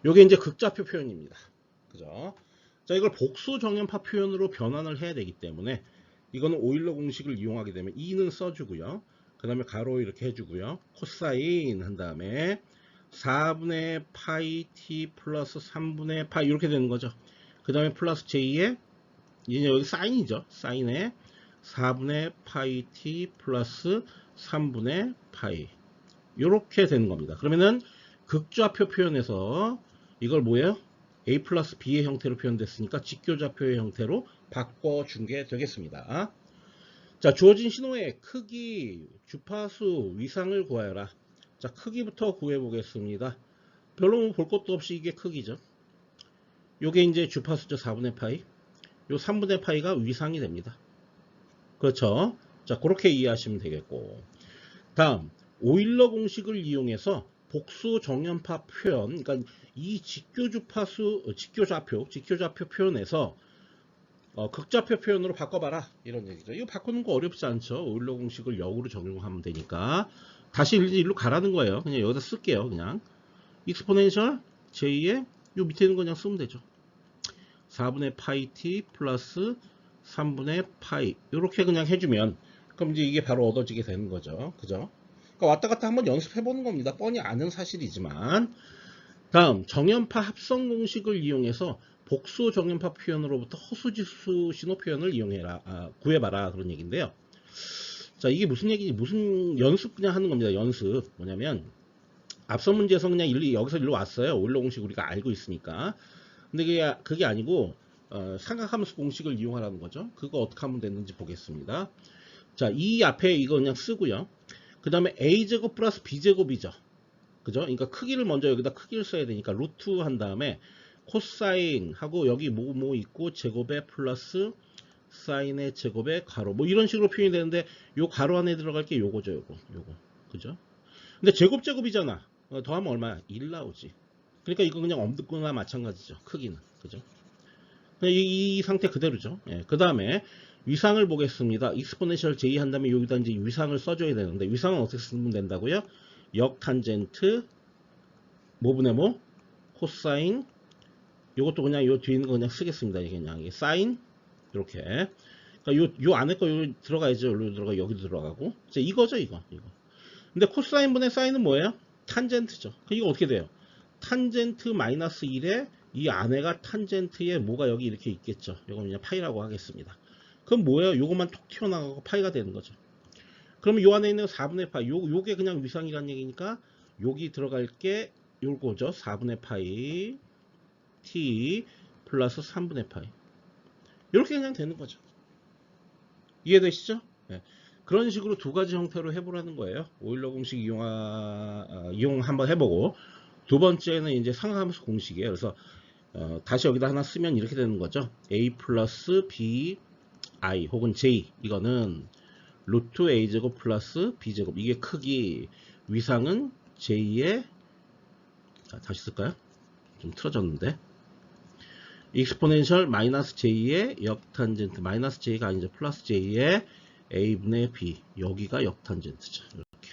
Speaker 1: 요게 이제 극좌표 표현입니다. 그죠? 자, 이걸 복수 정연파 표현으로 변환을 해야 되기 때문에 이거는 오일러 공식을 이용하게 되면 2는 써주고요. 그 다음에 가로 이렇게 해주고요. 코사인 한 다음에 4분의 파이 t 플러스 3분의 파이 이렇게 되는 거죠. 그 다음에 플러스 j에 이제 여기 사인이죠. 사인에 4분의 파이 t 플러스 3분의 파이 이렇게 되는 겁니다. 그러면은 극좌표 표현에서 이걸 뭐예요? a 플러스 b의 형태로 표현됐으니까 직교좌표의 형태로 바꿔준 게 되겠습니다. 자, 주어진 신호의 크기, 주파수, 위상을 구하여라. 자, 크기부터 구해 보겠습니다. 별로 볼 것도 없이 이게 크기죠. 요게 이제 주파수죠. 4분의 파이. 요 3분의 파이가 위상이 됩니다. 그렇죠? 자, 그렇게 이해하시면 되겠고. 다음, 오일러 공식을 이용해서 복수 정연파 표현, 그러니까 이 직교좌표 표현에서 극좌표 표현으로 바꿔봐라 이런 얘기죠. 이거 바꾸는 거 어렵지 않죠. 오일러 공식을 역으로 적용하면 되니까 다시 일로 가라는 거예요. 그냥 여기다 쓸게요. 그냥 익스포넨셜 j의 요 밑에 있는 거 그냥 쓰면 되죠. 4분의 파이 t 플러스 3분의 파이 이렇게 그냥 해주면 그럼 이제 이게 바로 얻어지게 되는 거죠. 그죠? 그러니까 왔다 갔다 한번 연습해 보는 겁니다. 뻔히 아는 사실이지만. 다음, 정연파 합성 공식을 이용해서 복수 정연파 표현으로부터 허수지수 신호 표현을 구해봐라 그런 얘기인데요. 자, 이게 무슨 얘기지? 무슨 연습 그냥 하는 겁니다. 연습. 뭐냐면 앞선 문제에서 그냥 여기서 일로 왔어요. 오일러 공식 우리가 알고 있으니까. 근데 그게 아니고 삼각함수 공식을 이용하라는 거죠. 그거 어떻게 하면 되는지 보겠습니다. 자, 이 앞에 이거 그냥 쓰고요. 그 다음에 a제곱 플러스 b제곱이죠. 그죠? 그러니까 크기를 먼저 여기다 크기를 써야 되니까 루트 한 다음에 코사인 하고 여기 뭐 있고 제곱에 플러스 사인의 제곱에 가로 뭐 이런 식으로 표현이 되는데 요 가로 안에 들어갈 게 요거죠. 요거 그죠? 근데 제곱이잖아. 더하면 얼마야? 1 나오지. 그러니까 이거 그냥 없거나 마찬가지죠. 크기는. 그죠? 이 상태 그대로죠. 예, 그 다음에 위상을 보겠습니다. 익스포넨셜 j 한 다음에 여기다 이제 위상을 써줘야 되는데 위상은 어떻게 쓰면 된다고요? 역탄젠트 뭐분의 뭐 코사인 요것도 그냥 요 뒤에 있는 거 그냥 쓰겠습니다. 이게 그냥 이게 사인 이렇게 그러니까 요 안에 거 들어가야죠. 여기도 들어가 여기도 들어가고 이제 이거죠 이거. 근데 코사인 분의 사인은 뭐예요? 탄젠트죠. 이거 어떻게 돼요? 탄젠트 마이너스 1에 이 안에가 탄젠트에 뭐가 여기 이렇게 있겠죠. 이거 그냥 파이라고 하겠습니다. 그럼 뭐예요? 요것만 톡 튀어나가고 파이가 되는 거죠. 그러면 요 안에 있는 4분의 파이 요게 그냥 위상이라는 얘기니까 여기 들어갈 게 요거죠. 4분의 파이 t 플러스 3분의 파이 이렇게 그냥 되는 거죠. 이해되시죠? 네. 그런 식으로 두 가지 형태로 해보라는 거예요. 오일러 공식 이용 한번 해보고 두 번째는 이제 상하함수 공식이에요. 그래서 다시 여기다 하나 쓰면 이렇게 되는 거죠. a 플러스 b i 혹은 j 이거는 루트 a 제곱 플러스 b 제곱 이게 크기 위상은 j의 다시 쓸까요? 좀 틀어졌는데 익스포넨셜 마이너스 j의 역탄젠트 마이너스 j가 아니죠. 플러스 j의 a분의 b 여기가 역탄젠트죠. 이렇게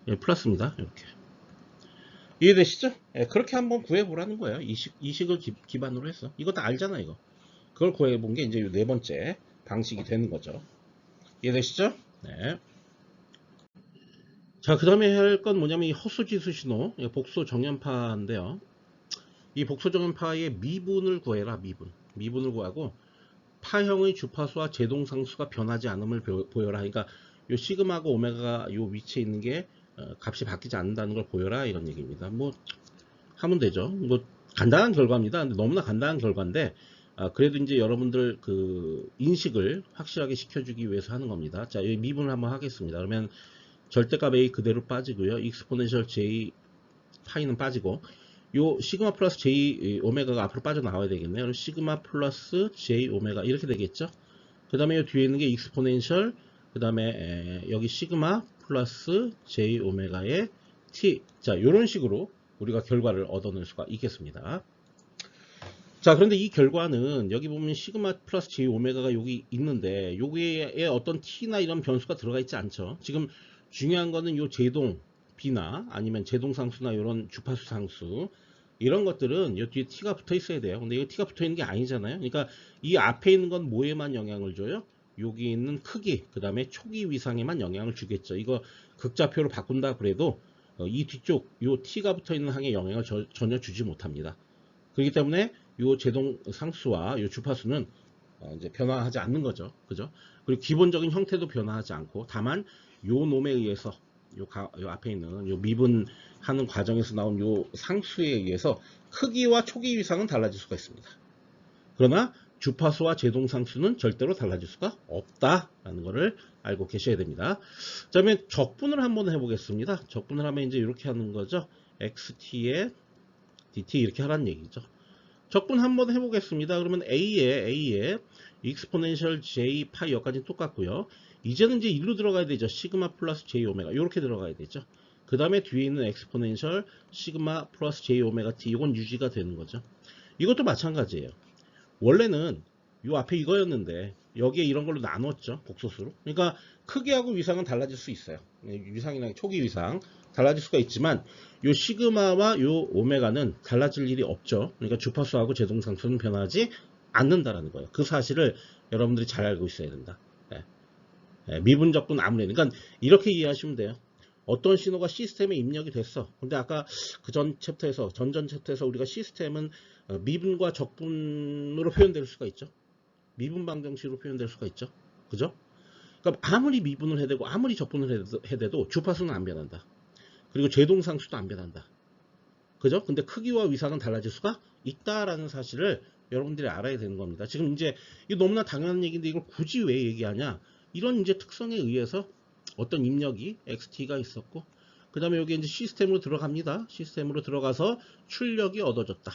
Speaker 1: 예, 플러스입니다. 이렇게 이해되시죠? 예, 그렇게 한번 구해보라는 거예요. 이식을 기반으로 해서 이거 다 알잖아 이거. 그걸 구해본 게 이제 네 번째 방식이 되는 거죠. 이해되시죠? 네. 자, 그 다음에 할 건 뭐냐면 이 허수지수 신호 복소 정연파인데요. 이 복소 정연파의 미분을 구해라. 미분을 구하고 파형의 주파수와 제동상수가 변하지 않음을 보여라. 그러니까 요 시그마하고 오메가가 요 위치에 있는 게 값이 바뀌지 않는다는 걸 보여라 이런 얘기입니다. 뭐 하면 되죠. 뭐 간단한 결과입니다. 근데 너무나 간단한 결과인데 그래도 이제 여러분들 그 인식을 확실하게 시켜주기 위해서 하는 겁니다. 자, 여기 미분을 한번 하겠습니다. 그러면 절대값 a 그대로 빠지고요. 익스포넨셜 j 파이는 빠지고 요 시그마 플러스 j 오메가가 앞으로 빠져나와야 되겠네요. 그럼 시그마 플러스 j 오메가 이렇게 되겠죠. 그 다음에 요 뒤에 있는 게 익스포넨셜 그 다음에 여기 시그마 플러스 j 오메가의 t 자 요런 식으로 우리가 결과를 얻어낼 수가 있겠습니다. 자, 그런데 이 결과는 여기 보면 시그마 플러스 j 오메가가 여기 있는데 여기에 어떤 t나 이런 변수가 들어가 있지 않죠. 지금 중요한 거는 요 제동 b나 아니면 제동상수나 이런 주파수 상수 이런 것들은 요 뒤에 t가 붙어 있어야 돼요. 근데 이 t가 붙어 있는 게 아니잖아요. 그러니까 이 앞에 있는 건 뭐에만 영향을 줘요? 여기 있는 크기 그 다음에 초기 위상에만 영향을 주겠죠. 이거 극좌표로 바꾼다 그래도 이 뒤쪽 요 t가 붙어 있는 항에 영향을 전혀 주지 못합니다. 그렇기 때문에 요 제동 상수와 요 주파수는 이제 변화하지 않는 거죠. 그죠? 그리고 기본적인 형태도 변화하지 않고 다만 요 놈에 의해서 요 앞에 있는 요 미분하는 과정에서 나온 요 상수에 의해서 크기와 초기 위상은 달라질 수가 있습니다. 그러나 주파수와 제동 상수는 절대로 달라질 수가 없다라는 것을 알고 계셔야 됩니다. 자, 그러면 적분을 한번 해보겠습니다. 적분을 하면 이제 이렇게 하는 거죠. xt에 dt 이렇게 하라는 얘기죠. 적분 한번 해보겠습니다. 그러면 a에 익스포넨셜 j 파이 여기까지 똑같고요. 이제는 이제 1로 들어가야 되죠. 시그마 플러스 j 오메가 이렇게 들어가야 되죠. 그 다음에 뒤에 있는 익스포넨셜 시그마 플러스 j 오메가 t 이건 유지가 되는 거죠. 이것도 마찬가지예요. 원래는 요 앞에 이거였는데 여기에 이런 걸로 나눴죠. 복소수로. 그러니까 크기하고 위상은 달라질 수 있어요. 위상이나 초기 위상 달라질 수가 있지만 요 시그마와 요 오메가는 달라질 일이 없죠. 그러니까 주파수하고 제동상수는 변하지 않는다라는 거예요. 그 사실을 여러분들이 잘 알고 있어야 된다. 미분적분 아무래도 그러니까 이렇게 이해하시면 돼요. 어떤 신호가 시스템에 입력이 됐어. 근데 아까 그 전 챕터에서 전전 챕터에서 우리가 시스템은 미분과 적분으로 표현될 수가 있죠. 미분 방정식으로 표현될 수가 있죠. 그죠? 그러니까 아무리 미분을 해대고 아무리 적분을 해대도 주파수는 안 변한다. 그리고 제동상수도 안 변한다. 그죠? 근데 크기와 위상은 달라질 수가 있다라는 사실을 여러분들이 알아야 되는 겁니다. 지금 이제 이게 너무나 당연한 얘기인데 이걸 굳이 왜 얘기하냐? 이런 이제 특성에 의해서 어떤 입력이 XT가 있었고, 그 다음에 여기 이제 시스템으로 들어갑니다. 시스템으로 들어가서 출력이 얻어졌다.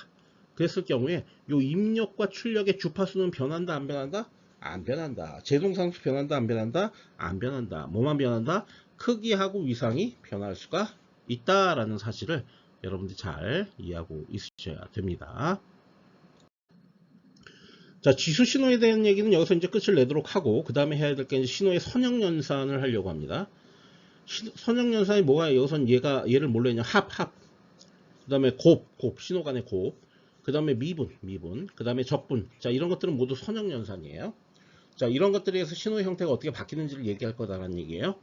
Speaker 1: 그랬을 경우에 이 입력과 출력의 주파수는 변한다, 안 변한다? 안 변한다. 제동상수 변한다, 안 변한다? 안 변한다. 뭐만 변한다? 크기하고 위상이 변할 수가 있다라는 사실을 여러분들이 잘 이해하고 있으셔야 됩니다. 자, 지수 신호에 대한 얘기는 여기서 이제 끝을 내도록 하고, 그 다음에 해야 될 게 이제 신호의 선형연산을 하려고 합니다. 선형연산이 뭐가, 여기선 얘를 뭘로 했냐? 합. 그 다음에 곱, 신호 간의 곱. 그 다음에 미분. 그 다음에 적분. 자, 이런 것들은 모두 선형연산이에요. 자, 이런 것들에 의해서 신호의 형태가 어떻게 바뀌는지를 얘기할 거다라는 얘기예요.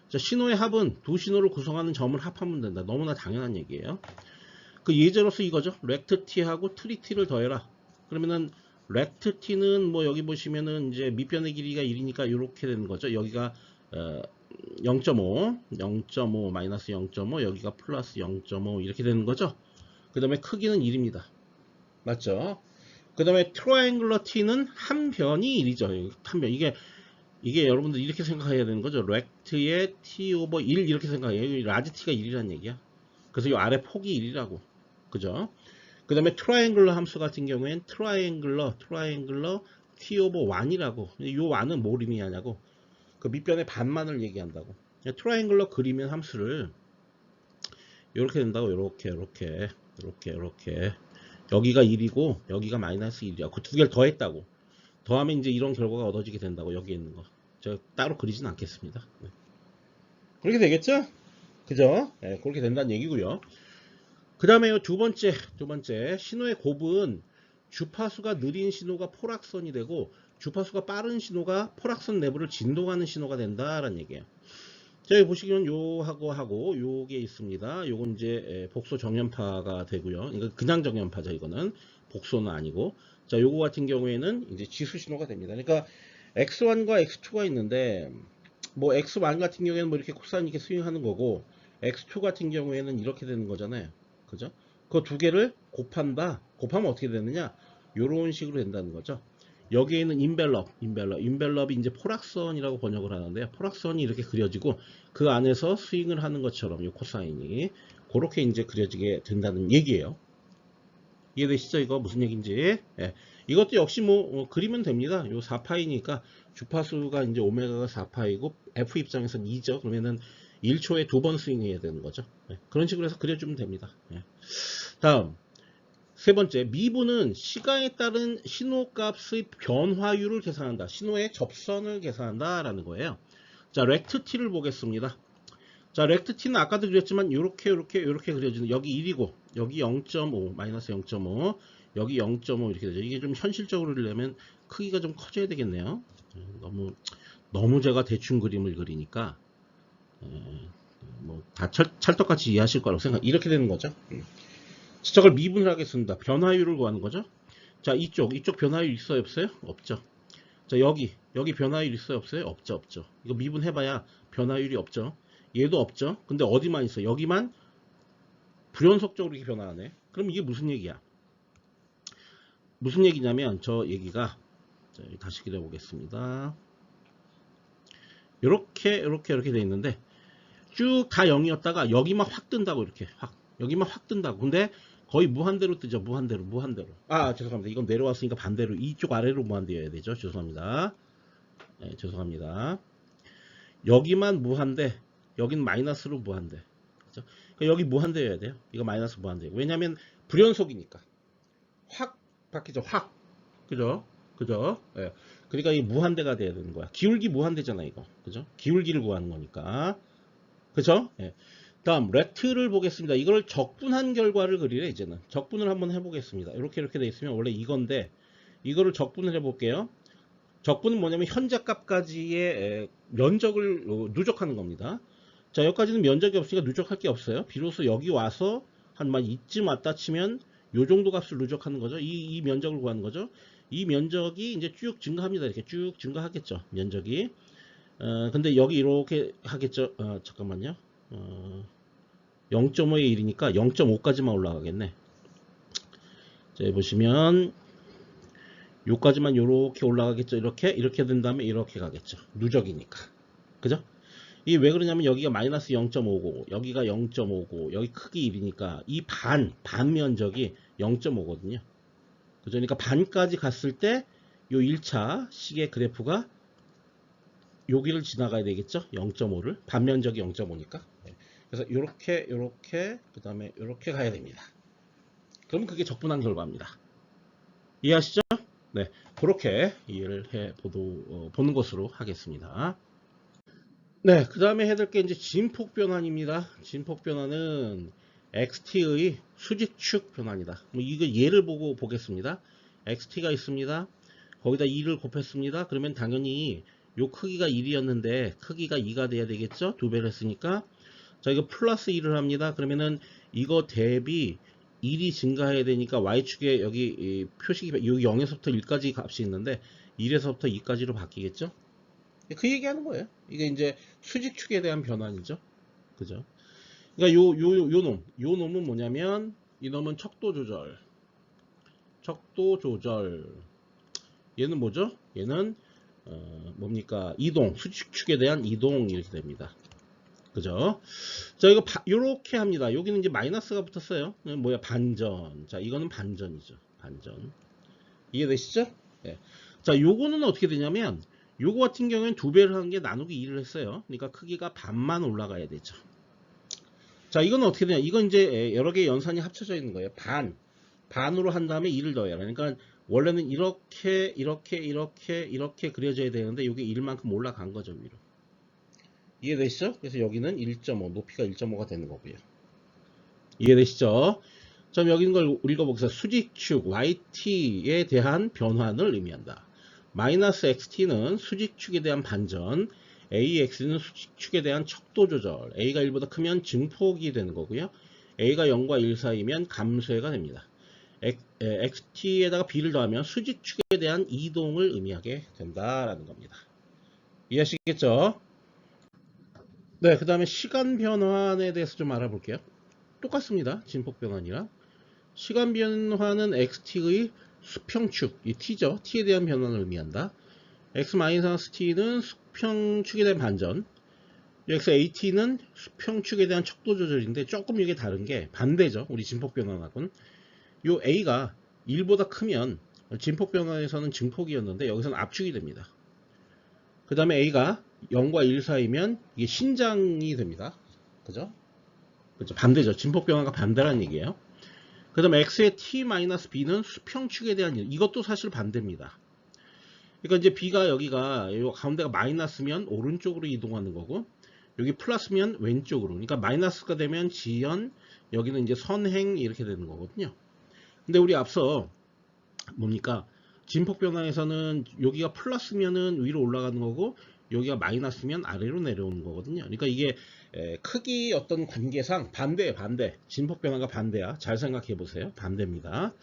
Speaker 1: 자, 신호의 합은 두 신호를 구성하는 점을 합하면 된다. 너무나 당연한 얘기예요. 그 예제로서 이거죠. 렉트 t하고 트리 t를 더해라. 그러면은 렉트 t는 뭐 여기 보시면은 이제 밑변의 길이가 1이니까 이렇게 되는 거죠. 여기가 0.5 마이너스 0.5 여기가 플러스 0.5 이렇게 되는 거죠. 그 다음에 크기는 1입니다. 맞죠? 그 다음에 트라이앵글러 t는 한 변이 1이죠. 한 변. 이게 여러분들 이렇게 생각해야 되는 거죠. 렉트의 t 오버 1 이렇게 생각해요. 라지 t가 1이라는 얘기야. 그래서 이 아래 폭이 1이라고. 그죠? 그 다음에 트라이앵글러 함수 같은 경우엔 트라이앵글러 t 오버 1이라고. 이 1은 뭘 의미하냐고. 그 밑변의 반만을 얘기한다고. 트라이앵글러 그리면 함수를 이렇게 된다고. 이렇게 여기가 1이고 여기가 마이너스 1이야. 그 두 개를 더했다고. 더하면 이제 이런 결과가 얻어지게 된다고. 여기 있는 거. 제가 따로 그리진 않겠습니다. 네. 그렇게 되겠죠? 그죠? 네, 그렇게 된다는 얘기고요. 그 다음에 두 번째 신호의 곱은 주파수가 느린 신호가 포락선이 되고 주파수가 빠른 신호가 포락선 내부를 진동하는 신호가 된다라는 얘기예요. 자, 여기 보시면 요하고 요게 있습니다. 요건 이제 복소 정연파가 되고요. 이거 그냥 정연파죠. 이거는 복소는 아니고. 자, 요거 같은 경우에는 이제 지수 신호가 됩니다. 그러니까 X1과 X2가 있는데 뭐 X1 같은 경우에는 뭐 이렇게 코사인 이렇게 스윙하는 거고 X2 같은 경우에는 이렇게 되는 거잖아요. 그죠? 그 두 개를 곱한다. 곱하면 어떻게 되느냐? 요런 식으로 된다는 거죠. 여기에는 인벨럽이 이제 포락선이라고 번역을 하는데요. 포락선이 이렇게 그려지고 그 안에서 스윙을 하는 것처럼 이 코사인이 그렇게 이제 그려지게 된다는 얘기예요. 이해되시죠? 이거 무슨 얘기인지. 예. 이것도 역시 뭐 그리면 됩니다. 요 4파이니까 주파수가 이제 오메가가 4파이고 F 입장에서는 2죠. 그러면은 1초에 2번 스윙해야 되는 거죠. 예. 그런 식으로 해서 그려주면 됩니다. 예. 다음 세 번째, 미분은 시간에 따른 신호값의 변화율을 계산한다. 신호의 접선을 계산한다 라는 거예요. 자, 렉트 t를 보겠습니다. 자, 렉트 t는 아까도 그렸지만 이렇게 그려지는, 여기 1이고 여기 0.5 마이너스 0.5 여기 0.5 이렇게 되죠. 이게 좀 현실적으로 그리려면 크기가 좀 커져야 되겠네요. 너무 제가 대충 그림을 그리니까 뭐 다 찰떡같이 이해하실 거라고 생각. 이렇게 되는 거죠. 저걸 미분을 하겠습니다. 변화율을 구하는 거죠. 자, 이쪽 변화율 있어요, 없어요? 없죠. 자, 여기 변화율 있어요, 없어요? 없죠. 이거 미분해봐야 변화율이 없죠. 얘도 없죠. 근데 어디만 있어? 여기만 불연속적으로 이렇게 변화하네. 그럼 이게 무슨 얘기야? 무슨 얘기냐면 저 얘기가, 자, 다시 그려보겠습니다. 이렇게 돼 있는데 쭉 다 0이었다가 여기만 확 뜬다고. 이렇게 여기만 확 뜬다고. 근데 거의 무한대로 뜨죠. 무한대로. 아, 죄송합니다. 이건 내려왔으니까 반대로 이쪽 아래로 무한대여야 되죠. 죄송합니다. 네, 죄송합니다. 여기만 무한대, 여긴 마이너스로 무한대. 그죠? 그러니까 여기 무한대여야 돼요. 이거 마이너스 무한대. 왜냐면 불연속이니까. 확 바뀌죠. 확. 그죠? 예. 그러니까 이 무한대가 돼야 되는 거야. 기울기 무한대잖아, 이거. 그죠? 기울기를 구하는 거니까. 그죠? 예. 다음 렉트를 보겠습니다. 이걸 적분한 결과를 그리래. 이제는 적분을 한번 해보겠습니다. 이렇게 돼 있으면 원래 이건데 이거를 적분을 해볼게요. 적분은 뭐냐면 현재 값까지의 면적을 누적하는 겁니다. 자, 여기까지는 면적이 없으니까 누적할 게 없어요. 비로소 여기 와서 한 이쯤 왔다 치면 요 정도 값을 누적하는 거죠. 이 면적을 구하는 거죠. 이 면적이 이제 쭉 증가합니다. 이렇게 쭉 증가하겠죠. 면적이. 근데 여기 이렇게 하겠죠. 잠깐만요. 0.5에 1이니까 0.5까지만 올라가겠네. 자, 보시면 요까지만 요렇게 올라가겠죠. 이렇게 된 다음에 이렇게 가겠죠. 누적이니까. 그죠? 이게 왜 그러냐면 여기가 마이너스 0.5고 여기가 0.5고 여기 크기 1이니까 이 반 면적이 0.5거든요. 그죠? 그러니까 반까지 갔을 때 요 1차 식의 그래프가 여기를 지나가야 되겠죠? 0.5를 반면적이 0.5니까. 그래서 요렇게 그 다음에 요렇게 가야 됩니다. 그럼 그게 적분한 결과입니다. 이해하시죠? 네, 그렇게 이해를 보는 것으로 하겠습니다. 네, 그 다음에 해야 될 게 이제 진폭 변환입니다. 진폭 변환은 xt의 수직축 변환이다. 뭐 이거 예를 보고 보겠습니다. xt가 있습니다. 거기다 2를 곱했습니다. 그러면 당연히 요 크기가 1이었는데 크기가 2가 돼야 되겠죠? 2배를 했으니까. 자, 이거 플러스 1을 합니다. 그러면은 이거 대비 1이 증가해야 되니까 y축에 여기 표식이 여기 0에서부터 1까지 값이 있는데 1에서부터 2까지로 바뀌겠죠? 그 얘기하는 거예요. 이게 이제 수직축에 대한 변환이죠. 그죠? 그러니까 요 놈은 뭐냐면 이 놈은 척도 조절. 얘는 뭐죠? 얘는 뭡니까? 이동, 수직축에 대한 이동 이렇게 됩니다. 그죠? 자, 이거 요렇게 합니다. 여기는 이제 마이너스가 붙었어요. 뭐야? 반전. 자, 이거는 반전이죠. 반전. 이해되시죠? 네. 자, 요거는 어떻게 되냐면 요거 같은 경우에는 2배를 한 게 나누기 2를 했어요. 그러니까 크기가 반만 올라가야 되죠. 자, 이건 어떻게 되냐? 이건 이제 여러 개의 연산이 합쳐져 있는 거예요. 반으로 한 다음에 2를 더해요. 그러니까 원래는 이렇게 그려져야 되는데 이게 1만큼 올라간 거죠, 위로. 이해되시죠? 그래서 여기는 1.5, 높이가 1.5가 되는 거고요. 이해되시죠? 자, 여기 있는 걸 읽어보겠습니다. 수직축 yt에 대한 변환을 의미한다. 마이너스 xt는 수직축에 대한 반전, ax는 수직축에 대한 척도 조절, a가 1보다 크면 증폭이 되는 거고요. a가 0과 1 사이면 감소해가 됩니다. xt에다가 b를 더하면 수직축에 대한 이동을 의미하게 된다라는 겁니다. 이해하시겠죠? 네, 그 다음에 시간 변환에 대해서 좀 알아볼게요. 똑같습니다. 진폭 변환이랑. 시간 변화는 xt의 수평축, 이 t죠. t에 대한 변환을 의미한다. x-t는 수평축에 대한 반전, x-at는 수평축에 대한 척도 조절인데 조금 이게 다른 게 반대죠. 우리 진폭 변환하고는. 요 a가 1보다 크면 진폭 변환에서는 증폭이었는데 여기서는 압축이 됩니다. 그 다음에 a가 0과 1 사이면 이게 신장이 됩니다. 그죠? 그죠? 반대죠. 진폭 변환과 반대라는 얘기예요. 그 다음에 x의 t-b는 수평축에 대한 이것도 사실 반대입니다. 그러니까 이제 b가 여기가 요 가운데가 마이너스면 오른쪽으로 이동하는 거고 여기 플러스면 왼쪽으로. 그러니까 마이너스가 되면 지연, 여기는 이제 선행 이렇게 되는 거거든요. 근데 우리 앞서 뭡니까? 진폭 변화에서는 여기가 플러스면은 위로 올라가는 거고 여기가 마이너스면 아래로 내려오는 거거든요. 그러니까 이게 크기 어떤 관계상 반대. 진폭 변화가 반대야. 잘 생각해 보세요. 반대입니다.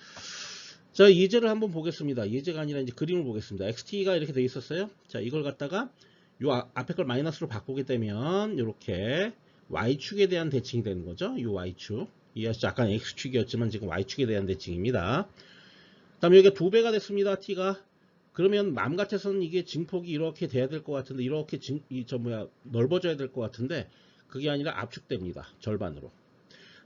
Speaker 1: 자, 예제를 한번 보겠습니다. 예제가 아니라 이제 그림을 보겠습니다. xt가 이렇게 돼 있었어요. 자, 이걸 갖다가 요 앞에 걸 마이너스로 바꾸게 되면 이렇게 y축에 대한 대칭이 되는 거죠. 요 y축. 이해하시죠? 아까 x축이었지만 지금 y축에 대한 대칭입니다. 다음에 여기가 2배가 됐습니다. t가. 그러면 맘 같아서는 이게 증폭이 이렇게 돼야 될 것 같은데 이렇게 넓어져야 될 것 같은데 그게 아니라 압축됩니다. 절반으로.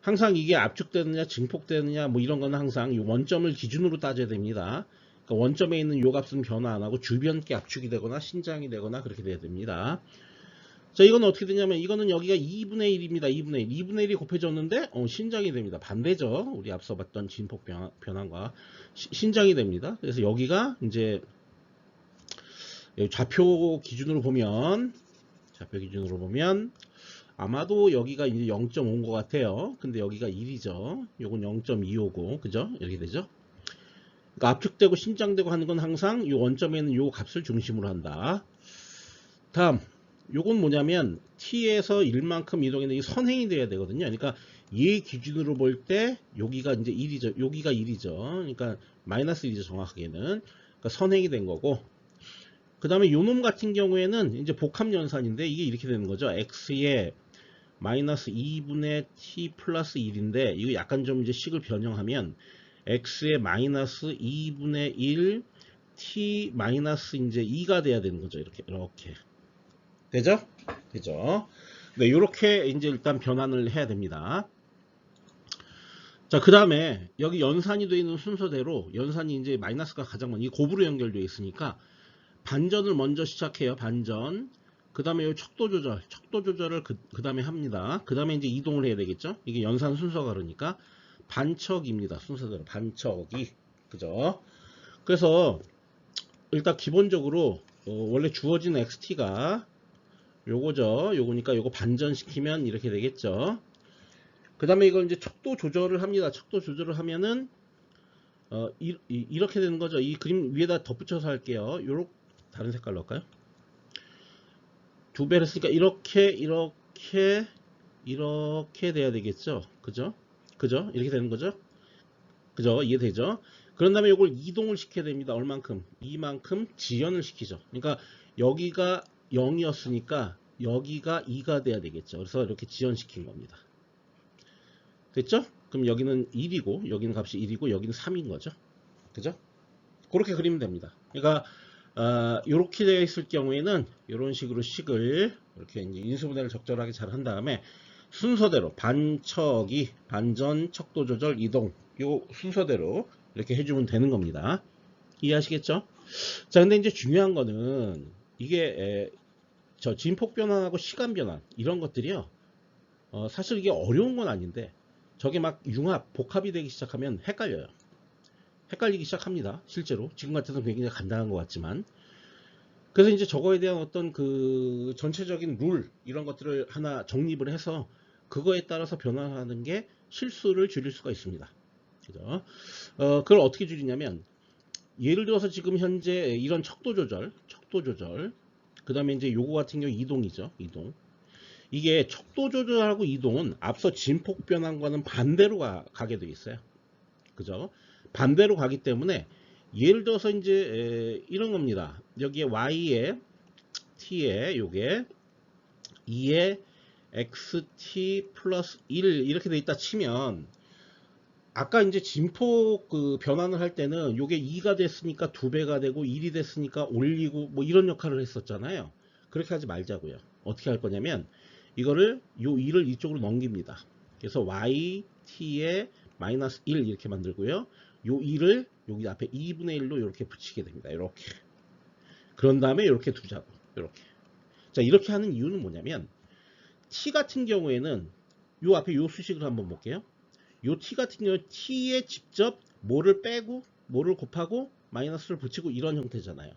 Speaker 1: 항상 이게 압축되느냐 증폭되느냐 뭐 이런 거는 항상 이 원점을 기준으로 따져야 됩니다. 그러니까 원점에 있는 요 값은 변화 안 하고 주변께 압축이 되거나 신장이 되거나 그렇게 돼야 됩니다. 자, 이건 어떻게 되냐면 이거는 여기가 2분의 1입니다. 2분의 1. 2분의 1이 곱해졌는데 신장이 됩니다. 반대죠. 우리 앞서 봤던 진폭 변환과 신장이 됩니다. 그래서 여기가 이제 좌표 기준으로 보면 아마도 여기가 이제 0.5인 것 같아요. 근데 여기가 1이죠. 요건 0.2오고 그죠? 이렇게 되죠. 그러니까 압축되고 신장되고 하는 건 항상 이 원점에는 요 값을 중심으로 한다. 다음 요건 뭐냐면 t에서 1만큼 이동했는데 이 선행이 돼야 되거든요. 그러니까 얘 기준으로 볼 때 여기가 이제 1이죠. 여기가 1이죠. 그러니까 마이너스 1이죠. 정확하게는. 그러니까 선행이 된 거고. 그 그 다음에 요놈 같은 경우에는 이제 복합연산인데 이게 이렇게 되는 거죠. x에 마이너스 2분의 t 플러스 1인데 이거 약간 좀 이제 식을 변형하면 x에 마이너스 2분의 1 t 마이너스 이제 2가 돼야 되는 거죠. 이렇게 되죠? 되죠? 네, 이렇게 이제 일단 변환을 해야 됩니다. 자, 그 다음에 여기 연산이 되어 있는 순서대로 연산이 이제 마이너스가 가장 먼저 이 곱으로 연결되어 있으니까 반전을 먼저 시작해요. 반전. 그 다음에 이 척도 조절을 그 다음에 합니다. 그 다음에 이제 이동을 해야 되겠죠. 이게 연산 순서가 그러니까 반척입니다. 순서대로 반척이. 그죠? 그래서 일단 기본적으로 원래 주어진 xt가 요거죠. 요거니까 요거 반전시키면 이렇게 되겠죠. 그 다음에 이걸 이제 척도 조절을 합니다. 척도 조절을 하면은 이렇게 되는 거죠. 이 그림 위에다 덧붙여서 할게요. 요렇게 다른 색깔로 할까요? 두 배를 했으니까 이렇게 돼야 되겠죠. 그죠? 이렇게 되는 거죠. 그죠? 이해되죠? 그런 다음에 이걸 이동을 시켜야 됩니다. 얼만큼? 이만큼 지연을 시키죠. 그러니까 여기가 0이었으니까 여기가 2가 돼야 되겠죠. 그래서 이렇게 지연시킨 겁니다. 됐죠? 그럼 여기는 1이고 여기는 값이 1이고 여기는 3인 거죠. 그죠? 그렇게 그리면 됩니다. 그러니까 이렇게 되어 있을 경우에는 이런 식으로 식을 이렇게 이제 인수분해를 적절하게 잘 한 다음에 순서대로 반척이 반전 척도 조절 이동 요 순서대로 이렇게 해주면 되는 겁니다. 이해하시겠죠? 자, 근데 이제 중요한 거는 이게 저 진폭 변환하고 시간 변환 이런 것들이요. 사실 이게 어려운 건 아닌데 저게 막 융합 복합이 되기 시작하면 헷갈려요. 헷갈리기 시작합니다. 실제로 지금 같아서 굉장히 간단한 것 같지만 그래서 이제 저거에 대한 어떤 그 전체적인 룰 이런 것들을 하나 정립을 해서 그거에 따라서 변화하는 게 실수를 줄일 수가 있습니다. 그죠? 그걸 어떻게 줄이냐면 예를 들어서 지금 현재 이런 척도 조절 그 다음에 이제 요거 같은 경우 이동이죠. 이동 이게 척도 조절하고 이동은 앞서 진폭 변환과는 반대로 가게 되어 있어요. 그죠? 반대로 가기 때문에 예를 들어서 이제 이런 겁니다. 여기에 y에 t에 요게 2에 xt 플러스 1 이렇게 돼 있다 치면 아까 이제 진폭 그 변환을 할 때는 요게 2가 됐으니까 2배가 되고 1이 됐으니까 올리고 뭐 이런 역할을 했었잖아요. 그렇게 하지 말자고요. 어떻게 할 거냐면 이거를 요 2를 이쪽으로 넘깁니다. 그래서 yt에 마이너스 1 이렇게 만들고요. 요 2를 여기 앞에 2분의 1로 이렇게 붙이게 됩니다. 이렇게. 그런 다음에 이렇게 두자고. 이렇게. 자, 이렇게 하는 이유는 뭐냐면 t 같은 경우에는 요 앞에 요 수식을 한번 볼게요. 요 t 같은 경우 t에 직접 뭐를 빼고 뭐를 곱하고 마이너스를 붙이고 이런 형태잖아요.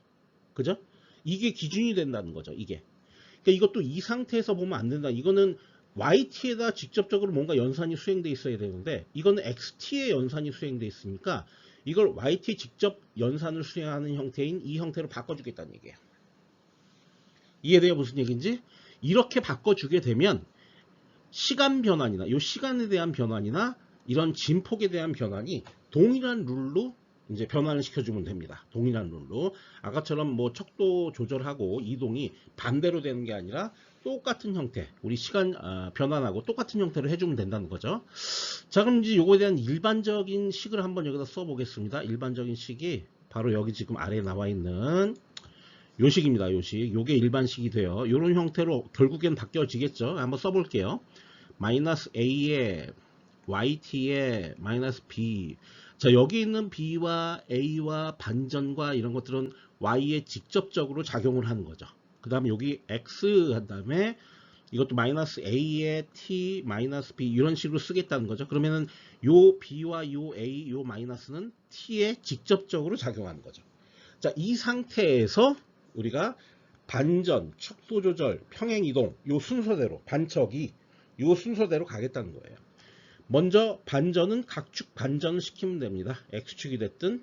Speaker 1: 그죠? 이게 기준이 된다는 거죠. 이게. 그러니까 이것도 이 상태에서 보면 안 된다. 이거는 yt에다 직접적으로 뭔가 연산이 수행돼 있어야 되는데 이거는 xt에 연산이 수행돼 있으니까 이걸 yt에 직접 연산을 수행하는 형태인 이 형태로 바꿔주겠다는 얘기예요. 이해돼요? 무슨 얘기인지? 이렇게 바꿔주게 되면 시간 변환이나 이 시간에 대한 변환이나 이런 진폭에 대한 변환이 동일한 룰로 이제 변환을 시켜주면 됩니다. 동일한 룰로. 아까처럼 뭐 척도 조절하고 이동이 반대로 되는 게 아니라 똑같은 형태, 우리 시간 변환하고 똑같은 형태로 해주면 된다는 거죠. 자, 그럼 이제 요거에 대한 일반적인 식을 한번 여기다 써보겠습니다. 일반적인 식이 바로 여기 지금 아래에 나와 있는 요 식입니다. 요 식. 요게 일반식이 돼요. 요런 형태로 결국엔 바뀌어지겠죠. 한번 써볼게요. 마이너스 a에 yt에 마이너스 b. 자, 여기 있는 b와 a와 반전과 이런 것들은 y에 직접적으로 작용을 하는 거죠. 그 다음에 여기 x 한 다음에 이것도 마이너스 a에 t 마이너스 b 이런 식으로 쓰겠다는 거죠. 그러면은 요 b와 요 a 요 마이너스는 t에 직접적으로 작용하는 거죠. 자, 이 상태에서 우리가 반전, 척도 조절, 평행 이동 요 순서대로 반척이 요 순서대로 가겠다는 거예요. 먼저 반전은 각축 반전을 시키면 됩니다. x축이 됐든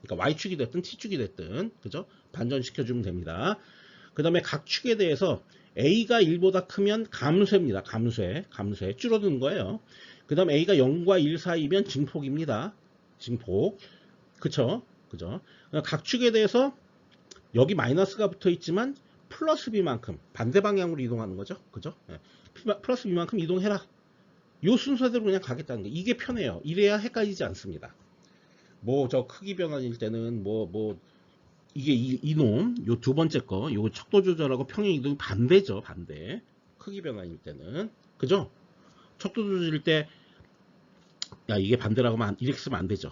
Speaker 1: 그러니까 y축이 됐든 t축이 됐든 그죠? 반전시켜주면 됩니다. 그 다음에 각축에 대해서 a가 1보다 크면 감쇄입니다. 감쇄 줄어드는 거예요. 그 다음 a가 0과 1 사이면 증폭입니다. 증폭. 그쵸? 각축에 대해서 여기 마이너스가 붙어 있지만 플러스 b만큼 반대 방향으로 이동하는 거죠. 그죠? 예. 플러스 b만큼 이동해라. 요 순서대로 그냥 가겠다는 거. 이게 편해요. 이래야 헷갈리지 않습니다. 뭐 저 크기 변환일 때는 이게 이놈 요 두 번째 거 요 척도 조절하고 평행 이동이 반대죠. 반대. 크기 변환일 때는 그죠? 척도 조절일 때 야 이게 반대라고 하면 이렇게 쓰면 안 되죠.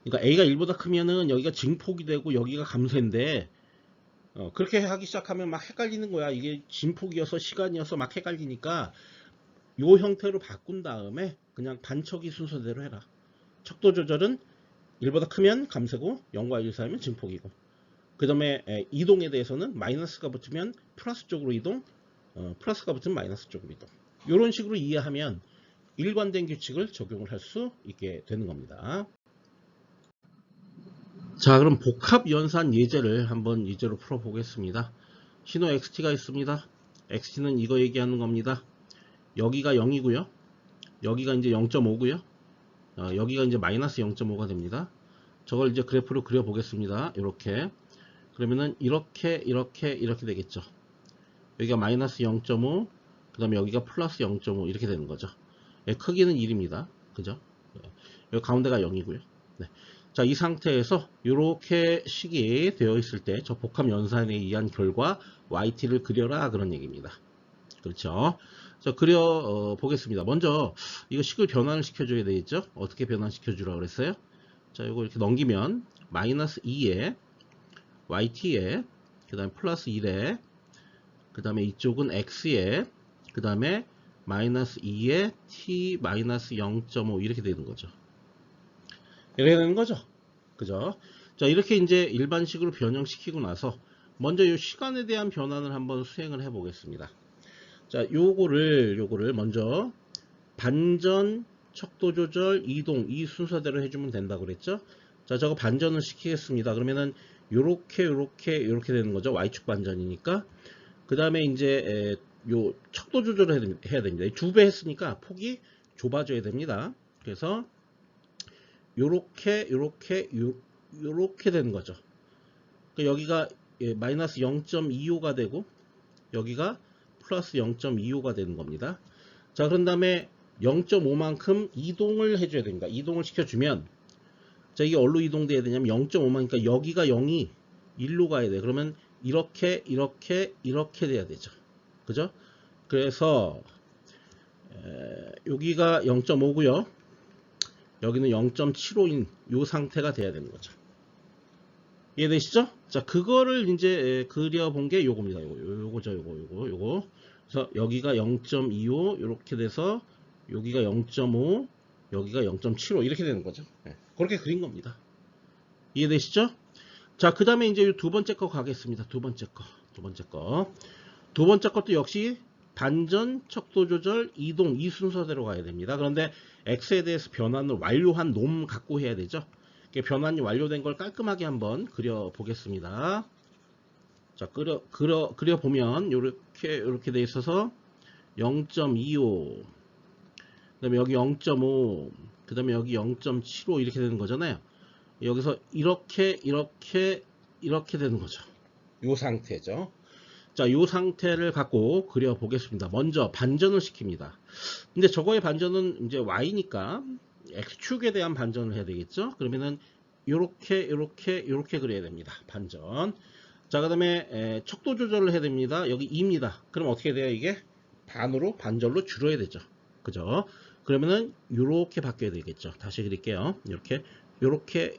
Speaker 1: 그러니까 A가 1보다 크면은 여기가 증폭이 되고 여기가 감소인데 그렇게 하기 시작하면 막 헷갈리는 거야. 이게 진폭이어서 시간이어서 막 헷갈리니까 요 형태로 바꾼 다음에 그냥 반척이 순서대로 해라. 척도 조절은 1보다 크면 감소고 0과 1 사이면 증폭이고 그 다음에 이동에 대해서는 마이너스가 붙으면 플러스 쪽으로 이동 플러스가 붙으면 마이너스 쪽으로 이동 이런 식으로 이해하면 일관된 규칙을 적용을 할 수 있게 되는 겁니다. 자 그럼 복합 연산 예제를 한번 예제로 풀어 보겠습니다. 신호 XT가 있습니다. XT는 이거 얘기하는 겁니다. 여기가 0이고요. 여기가 이제 0.5고요. 여기가 이제 마이너스 0.5가 됩니다. 저걸 이제 그래프로 그려 보겠습니다. 이렇게 그러면은 이렇게 되겠죠. 여기가 마이너스 0.5 그 다음에 여기가 플러스 0.5 이렇게 되는 거죠. 크기는 1입니다. 그죠? 여기 가운데가 0이고요. 네. 자, 이 상태에서 이렇게 식이 되어 있을 때 저 복합 연산에 의한 결과 yt를 그려라 그런 얘기입니다. 그렇죠? 자, 그려 보겠습니다. 먼저 이거 식을 변환을 시켜줘야 되겠죠? 어떻게 변환시켜 주라고 그랬어요? 자, 이거 이렇게 넘기면 마이너스 2에 yt에 그 다음에 플러스 1에 그 다음에 이쪽은 x에 그 다음에 마이너스 2에 t 마이너스 0.5 이렇게 되는 거죠. 이렇게 되는 거죠. 그죠? 자, 이렇게 이제 일반식으로 변형시키고 나서 먼저 이 시간에 대한 변환을 한번 수행을 해 보겠습니다. 자, 요거를 먼저 반전, 척도 조절, 이동 이 순서대로 해주면 된다고 그랬죠? 자, 저거 반전을 시키겠습니다. 그러면은 요렇게 되는 거죠. y축 반전이니까. 그 다음에 이제 요 척도 조절을 해야 됩니다. 2배 했으니까 폭이 좁아져야 됩니다. 그래서 요렇게 되는 거죠. 그러니까 여기가 마이너스 0.25가 되고 여기가 플러스 0.25가 되는 겁니다. 자, 그런 다음에 0.5만큼 이동을 해줘야 됩니다. 이동을 시켜주면 자, 이게 어디로 이동돼야 되냐면 0.5만이니까 여기가 0이 1로 가야 돼. 그러면 이렇게 돼야 되죠. 그죠? 그래서 여기가 0.5고요. 여기는 0.75인 이 상태가 돼야 되는 거죠. 이해되시죠? 자, 그거를 이제 그려본 게 요겁니다. 요거. 그래서 여기가 0.25 이렇게 돼서 여기가 0.5 여기가 0.75 이렇게 되는 거죠. 네, 그렇게 그린 겁니다. 이해되시죠? 자, 그 다음에 이제 두 번째 거 가겠습니다. 두 번째 것도 역시 반전, 척도 조절, 이동 이 순서대로 가야 됩니다. 그런데 x에 대해서 변환을 완료한 놈 갖고 해야 되죠. 변환이 완료된 걸 깔끔하게 한번 그려 보겠습니다. 자, 그려 보면 이렇게 돼 있어서 0.25 그다음에 여기 0.5 그다음에 여기 0.75 이렇게 되는 거잖아요. 여기서 이렇게 되는 거죠. 이 상태죠. 자, 이 상태를 갖고 그려 보겠습니다. 먼저 반전을 시킵니다. 근데 저거의 반전은 이제 y니까 x축에 대한 반전을 해야 되겠죠. 그러면은 요렇게 그려야 됩니다. 반전. 자, 그 다음에 척도 조절을 해야 됩니다. 여기 2입니다. 그럼 어떻게 돼요? 이게 반절로 줄여야 되죠. 그죠? 그러면은 요렇게 바뀌어야 되겠죠. 다시 그릴게요. 요렇게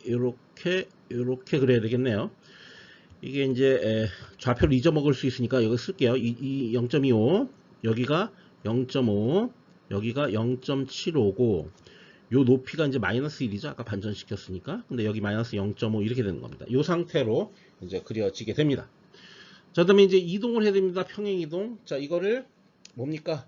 Speaker 1: 그려야 되겠네요. 이게 이제 좌표를 잊어먹을 수 있으니까 여기 쓸게요. 이 0.25 여기가 0.5 여기가 0.75고 요 높이가 이제 마이너스 1이죠. 아까 반전시켰으니까. 근데 여기 마이너스 0.5 이렇게 되는 겁니다. 요 상태로 이제 그려지게 됩니다. 자, 그다음에 이제 이동을 해야 됩니다. 평행 이동. 자, 이거를 뭡니까?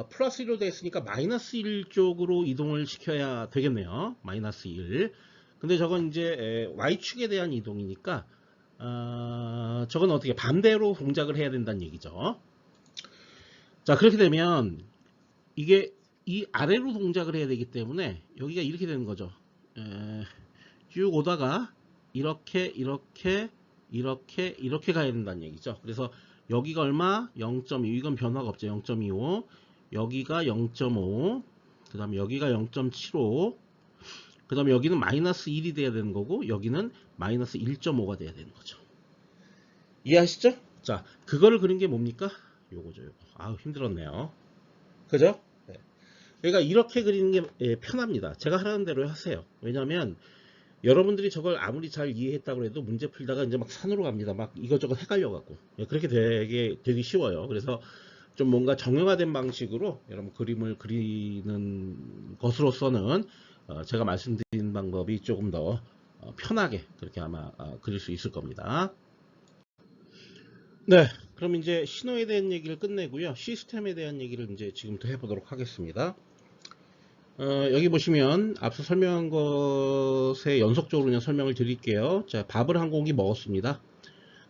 Speaker 1: 플러스 1로 되어 있으니까 마이너스 1 쪽으로 이동을 시켜야 되겠네요. 마이너스 1. 근데 저건 이제 y축에 대한 이동이니까 저건 어떻게 반대로 동작을 해야 된다는 얘기죠. 자, 그렇게 되면 이게 이 아래로 동작을 해야 되기 때문에 여기가 이렇게 되는 거죠. 쭉 오다가 이렇게 이렇게 가야 된다는 얘기죠. 그래서 여기가 얼마? 0.2. 이건 변화가 없죠. 0.25. 여기가 0.5. 그 다음에 여기가 0.75. 그 다음에 여기는 마이너스 1이 돼야 되는 거고, 여기는 마이너스 1.5가 돼야 되는 거죠. 이해하시죠? 자, 그거를 그린 게 뭡니까? 요거죠, 요거. 아우, 힘들었네요. 그죠? 네. 그러니까 이렇게 그리는 게 편합니다. 제가 하라는 대로 하세요. 왜냐면 여러분들이 저걸 아무리 잘 이해했다고 해도 문제 풀다가 이제 막 산으로 갑니다. 막 이것저것 헷갈려갖고. 그렇게 되기 쉬워요. 그래서 좀 뭔가 정형화된 방식으로 여러분 그림을 그리는 것으로서는 제가 말씀드린 방법이 조금 더 편하게 그렇게 아마 그릴 수 있을 겁니다. 네, 그럼 이제 신호에 대한 얘기를 끝내고요. 시스템에 대한 얘기를 이제 지금부터 해보도록 하겠습니다. 여기 보시면 앞서 설명한 것에 연속적으로 그냥 설명을 드릴게요. 자, 밥을 한 공기 먹었습니다.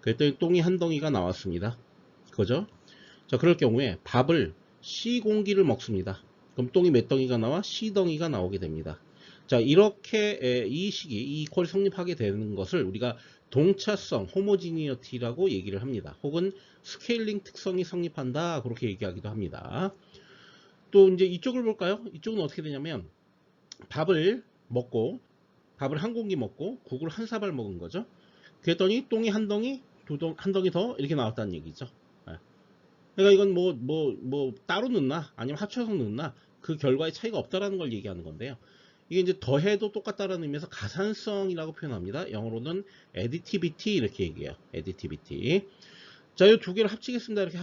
Speaker 1: 그랬더니 똥이 한 덩이가 나왔습니다. 그죠? 자, 그럴 경우에 밥을 C공기를 먹습니다. 그럼 똥이 몇 덩이가 나와? C덩이가 나오게 됩니다. 자, 이렇게 이 식이 이 이퀄이 성립하게 되는 것을 우리가 동차성, 호모지니어티라고 얘기를 합니다. 혹은 스케일링 특성이 성립한다, 그렇게 얘기하기도 합니다. 또 이제 이쪽을 볼까요? 이쪽은 어떻게 되냐면 밥을 한 공기 먹고 국을 한 사발 먹은 거죠. 그랬더니 똥이 한 덩이, 한 덩이 더 이렇게 나왔다는 얘기죠. 그러니까 이건 뭐 따로 넣나 아니면 합쳐서 넣나 그 결과에 차이가 없다라는 걸 얘기하는 건데요. 이게 이제 더해도 똑같다라는 의미에서 가산성이라고 표현합니다. 영어로는 additivity 이렇게 얘기해요. additivity. 자, 이 두 개를 합치겠습니다. 이렇게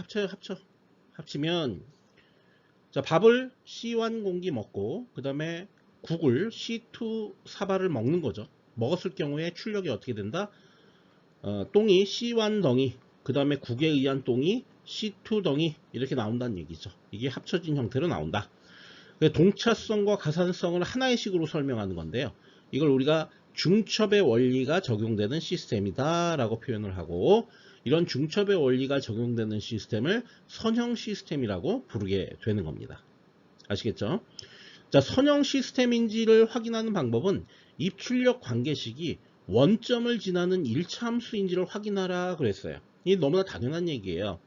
Speaker 1: 합치면 자, 밥을 C1 공기 먹고 그 다음에 국을 C2 사발을 먹는 거죠. 먹었을 경우에 출력이 어떻게 된다? 똥이 C1 덩이, 그 다음에 국에 의한 똥이 C2 덩이 이렇게 나온다는 얘기죠. 이게 합쳐진 형태로 나온다. 동차성과 가산성을 하나의 식으로 설명하는 건데요. 이걸 우리가 중첩의 원리가 적용되는 시스템이다 라고 표현을 하고, 이런 중첩의 원리가 적용되는 시스템을 선형 시스템이라고 부르게 되는 겁니다. 아시겠죠? 자, 선형 시스템인지를 확인하는 방법은 입출력 관계식이 원점을 지나는 1차 함수인지를 확인하라 그랬어요. 이게 너무나 당연한 얘기예요.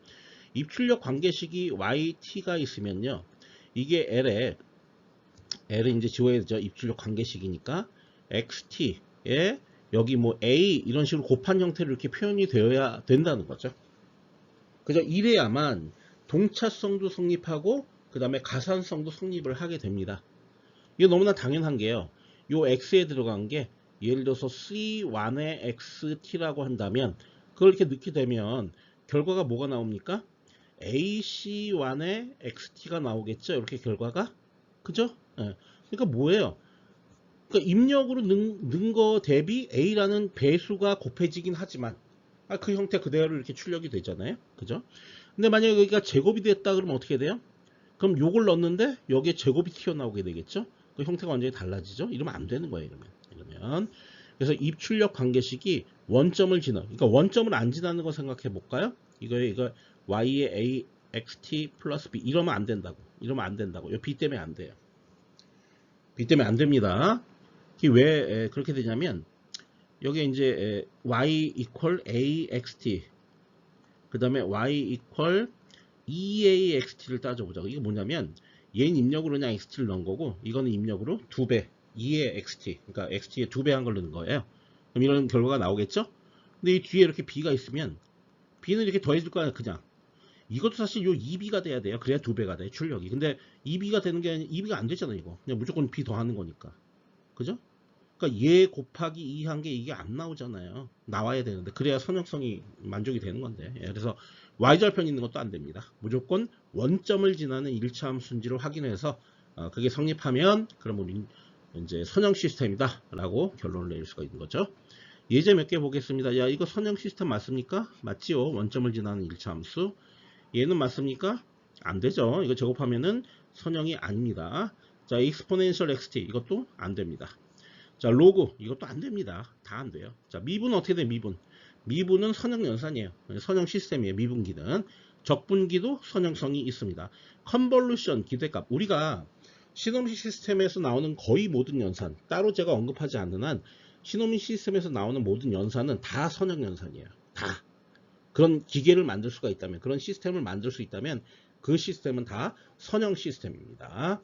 Speaker 1: 입출력 관계식이 yt가 있으면요, 이게 L을 이제 지워야 되죠. 입출력 관계식이니까 xt에 여기 뭐 a 이런 식으로 곱한 형태로 이렇게 표현이 되어야 된다는 거죠. 그죠? 이래야만 동차성도 성립하고 그 다음에 가산성도 성립을 하게 됩니다. 이게 너무나 당연한 게요. 요 x에 들어간 게 예를 들어서 c1의 xt라고 한다면 그걸 이렇게 넣게 되면 결과가 뭐가 나옵니까? ac1의 xt가 나오겠죠. 이렇게 결과가. 그죠? 예. 그러니까 뭐예요? 그러니까 입력으로 넣은 거 대비 a라는 배수가 곱해지긴 하지만 그 형태 그대로 이렇게 출력이 되잖아요. 그죠? 근데 만약에 여기가 제곱이 됐다 그러면 어떻게 돼요? 그럼 요걸 넣었는데 여기에 제곱이 튀어나오게 되겠죠? 그 형태가 완전히 달라지죠? 이러면 안 되는 거예요. 이러면. 그래서 입출력 관계식이 원점을 지나, 그러니까 원점을 안 지나는 거 생각해 볼까요? 이거 y의 a xt 플러스 b 이러면 안 된다고. 이러면 안 된다고. 이 b 때문에 안 돼요. b 때문에 안 됩니다. 이게 왜 그렇게 되냐면 여기 이제 y equal a xt 그 다음에 y equal EAXT를 따져보자. 이게 뭐냐면 얘는 입력으로 그냥 XT를 넣은 거고 이거는 입력으로 2배 2의 XT, 그러니까 XT에 2배 한 걸 넣은 거예요. 그럼 이런 결과가 나오겠죠? 근데 이 뒤에 이렇게 B가 있으면 B는 이렇게 더해줄 거야. 그냥 이것도 사실 요 2B가 돼야 돼요. 그래야 2배가 돼 출력이. 근데 2B가 되는 게 아니라 2B가 안 되잖아. 이거 그냥 무조건 B 더하는 거니까. 그죠? 그러니까 얘 곱하기 2 한 게 이게 안 나오잖아요. 나와야 되는데 그래야 선형성이 만족이 되는 건데. 여그래서 y절편 있는 것도 안 됩니다. 무조건 원점을 지나는 1차 함수인지를 확인해서 그게 성립하면 그럼 우리 이제 선형 시스템이다 라고 결론을 내릴 수가 있는 거죠. 예제 몇 개 보겠습니다. 야, 이거 선형 시스템 맞습니까? 맞지요. 원점을 지나는 1차 함수. 얘는 맞습니까? 안 되죠. 이거 제곱하면은 선형이 아닙니다. 자, exponential xt 이것도 안 됩니다. 자, 로그 이것도 안 됩니다. 다 안 돼요. 자, 미분은 어떻게 돼? 미분은 선형 연산이에요. 선형 시스템이에요. 미분기는. 적분기도 선형성이 있습니다. 컨볼루션 기대값, 우리가 시놉시 시스템에서 나오는 거의 모든 연산, 따로 제가 언급하지 않는 한 시노미 시스템에서 나오는 모든 연산은 다 선형 연산이에요. 다. 그런 기계를 만들 수가 있다면, 그런 시스템을 만들 수 있다면 그 시스템은 다 선형 시스템입니다.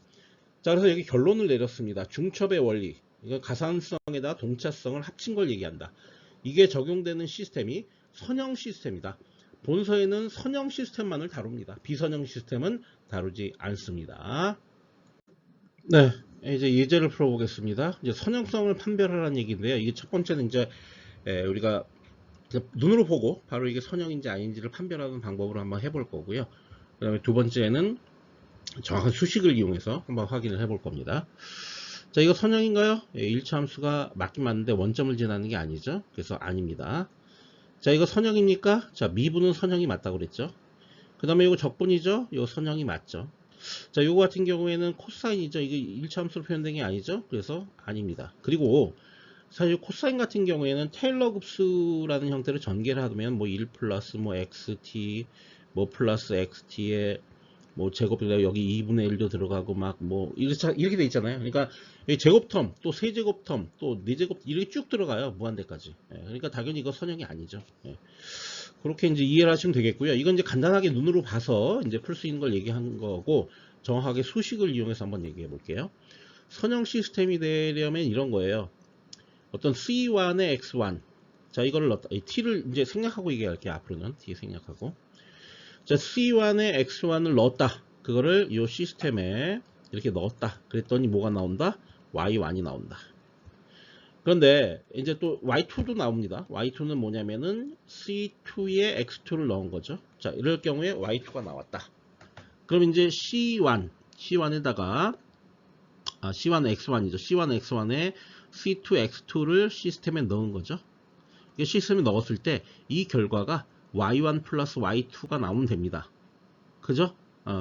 Speaker 1: 자, 그래서 여기 결론을 내렸습니다. 중첩의 원리, 이거 가산성에다 동차성을 합친 걸 얘기한다. 이게 적용되는 시스템이 선형 시스템이다. 본서에는 선형 시스템만을 다룹니다. 비선형 시스템은 다루지 않습니다. 네, 이제 예제를 풀어보겠습니다. 이제 선형성을 판별하라는 얘기인데요. 이게 첫 번째는 이제 우리가 눈으로 보고 바로 이게 선형인지 아닌지를 판별하는 방법으로 한번 해볼 거고요. 그 다음에 두 번째는 정확한 수식을 이용해서 한번 확인을 해볼 겁니다. 자, 이거 선형인가요? 1차 함수가 맞긴 맞는데 원점을 지나는 게 아니죠. 그래서 아닙니다. 자, 이거 선형입니까? 자, 미분은 선형이 맞다고 그랬죠. 그 다음에 이거 적분이죠. 이거 선형이 맞죠. 자, 요거 같은 경우에는 코사인이죠. 이게 1차 함수로 표현된 게 아니죠. 그래서 아닙니다. 그리고 사실 코사인 같은 경우에는 테일러 급수라는 형태로 전개를 하면 뭐 1 플러스 뭐 xt 뭐 플러스 xt에 뭐 제곱이라 여기 2분의 1도 들어가고 막 뭐 이렇게 돼 있잖아요. 그러니까 제곱텀 또 세제곱텀 또 4제곱 이렇게 쭉 들어가요. 무한대까지. 그러니까 당연히 이거 선형이 아니죠. 그렇게 이제 이해를 하시면 되겠고요. 이건 이제 간단하게 눈으로 봐서 이제 풀 수 있는 걸 얘기한 거고, 정확하게 수식을 이용해서 한번 얘기해 볼게요. 선형 시스템이 되려면 이런 거예요. 어떤 C1의 X1. 자, 이거를 넣었다. 이 T를 이제 생략하고 얘기할게요. 앞으로는 T 생략하고. 자, C1의 X1을 넣었다. 그거를 이 시스템에 이렇게 넣었다. 그랬더니 뭐가 나온다? Y1이 나온다. 그런데 이제 또 Y2도 나옵니다. Y2는 뭐냐면은 C2에 X2를 넣은 거죠. 자, 이럴 경우에 Y2가 나왔다. 그럼 이제 C1에다가 C1 X1이죠. C1 X1에 C2 X2를 시스템에 넣은 거죠. 이 시스템에 넣었을 때 이 결과가 Y1 플러스 Y2가 나오면 됩니다. 그죠?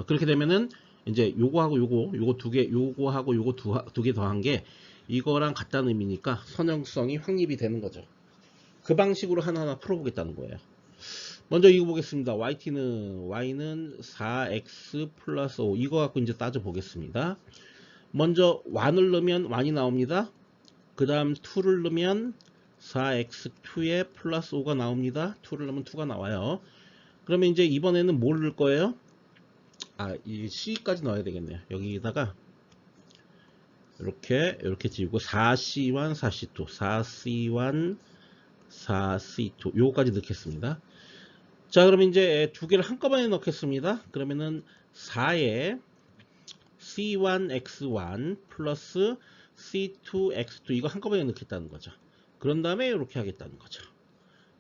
Speaker 1: 그렇게 되면은 이제 요거하고 요거 두 개, 요거하고 요거 두 개 더한 게 이거랑 같다는 의미니까 선형성이 확립이 되는 거죠. 그 방식으로 하나하나 풀어보겠다는 거예요. 먼저 이거 보겠습니다. y는 4x 플러스 5 이거 갖고 이제 따져보겠습니다. 먼저 1을 넣으면 1이 나옵니다. 그 다음 2를 넣으면 4x2에 플러스 5가 나옵니다. 2를 넣으면 2가 나와요. 그러면 이제 이번에는 뭘 넣을 거예요? 이 c까지 넣어야 되겠네요. 여기다가 이렇게 지우고 4c1 4c2 4c1 4c2 요거까지 넣겠습니다. 자, 그럼 이제 두 개를 한꺼번에 넣겠습니다. 그러면은 4에 c1x1 플러스 c2x2 이거 한꺼번에 넣겠다는 거죠. 그런 다음에 이렇게 하겠다는 거죠.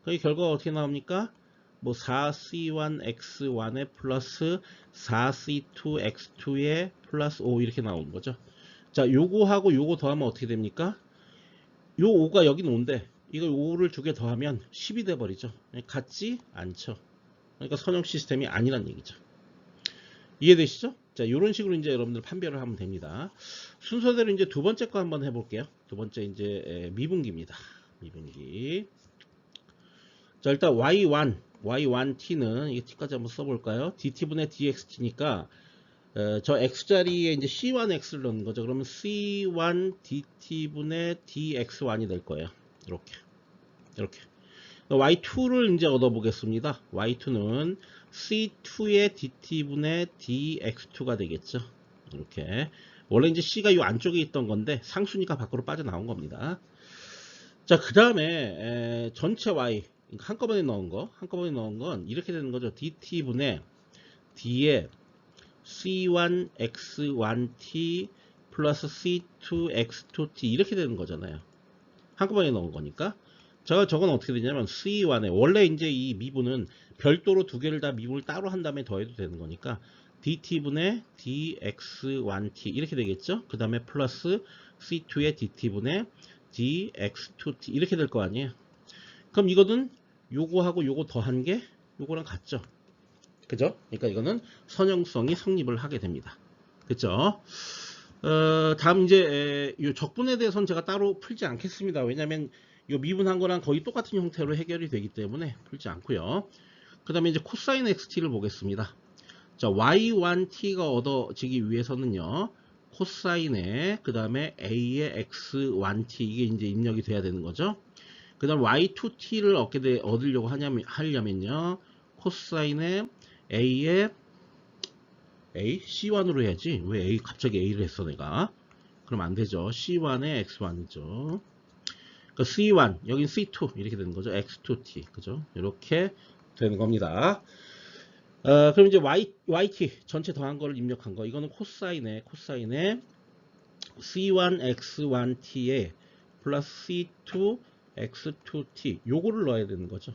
Speaker 1: 그 결과가 어떻게 나옵니까? 뭐 4c1x1에 플러스 4c2x2에 플러스 5 이렇게 나오는 거죠. 자, 요거하고 요거 더하면 어떻게 됩니까? 요 5가 여기는 5인데 이거 5를 두 개 더하면 10이 돼 버리죠. 같지 않죠. 그러니까 선형 시스템이 아니란 얘기죠. 이해되시죠? 자, 이런 식으로 이제 여러분들 판별을 하면 됩니다. 순서대로 이제 두 번째 거 한번 해볼게요. 두 번째 이제 미분기입니다. 미분기. 자, 일단 y1t는 이게 t까지 한번 써볼까요? dt분의 dxt니까 저 x자리에 이제 c1x를 넣는 거죠. 그러면 c1 dt분의 dx1이 될 거예요. 이렇게 y2를 이제 얻어보겠습니다. y2는 c2의 dt분의 dx2가 되겠죠. 이렇게 원래 이제 c가 이 안쪽에 있던 건데 상수니까 밖으로 빠져나온 겁니다. 자, 그 다음에 전체 y 한꺼번에 넣은 건 이렇게 되는 거죠. dt분의 d에 c1x1t 플러스 c2x2t 이렇게 되는 거잖아요. 한꺼번에 넣은 거니까. 저건 어떻게 되냐면 c1에 원래 이제 이 미분은 별도로 두 개를 다 미분을 따로 한 다음에 더해도 되는 거니까 dt분의 dx1t 이렇게 되겠죠. 그 다음에 플러스 c2의 dt분의 dx2t 이렇게 될 거 아니에요. 그럼 이거는 요거하고 요거 더한 게 요거랑 같죠. 그죠? 그러니까 이거는 선형성이 성립을 하게 됩니다. 그죠? 다음 이제 이 적분에 대해서는 제가 따로 풀지 않겠습니다. 왜냐하면 이 미분한 거랑 거의 똑같은 형태로 해결이 되기 때문에 풀지 않고요. 그 다음에 이제 코사인 xt를 보겠습니다. 자, y1t가 얻어지기 위해서는요, 코사인에 그 다음에 a의 x1t 이게 이제 입력이 돼야 되는 거죠. 그 다음 y2t를 얻으려고 하려면요. 코사인에 a의 a c1으로 해야지. 왜 a 갑자기 a를 했어 내가. 그럼 안 되죠. c1의 x1이죠. 그러니까 c1 여긴 c2 이렇게 되는 거죠. x2t 그죠? 이렇게 되는 겁니다. 그럼 이제 yt 전체 더한 거를 입력한 거 이거는 코사인에 c1 x1t에 플러스 c2 x2t 요거를 넣어야 되는 거죠.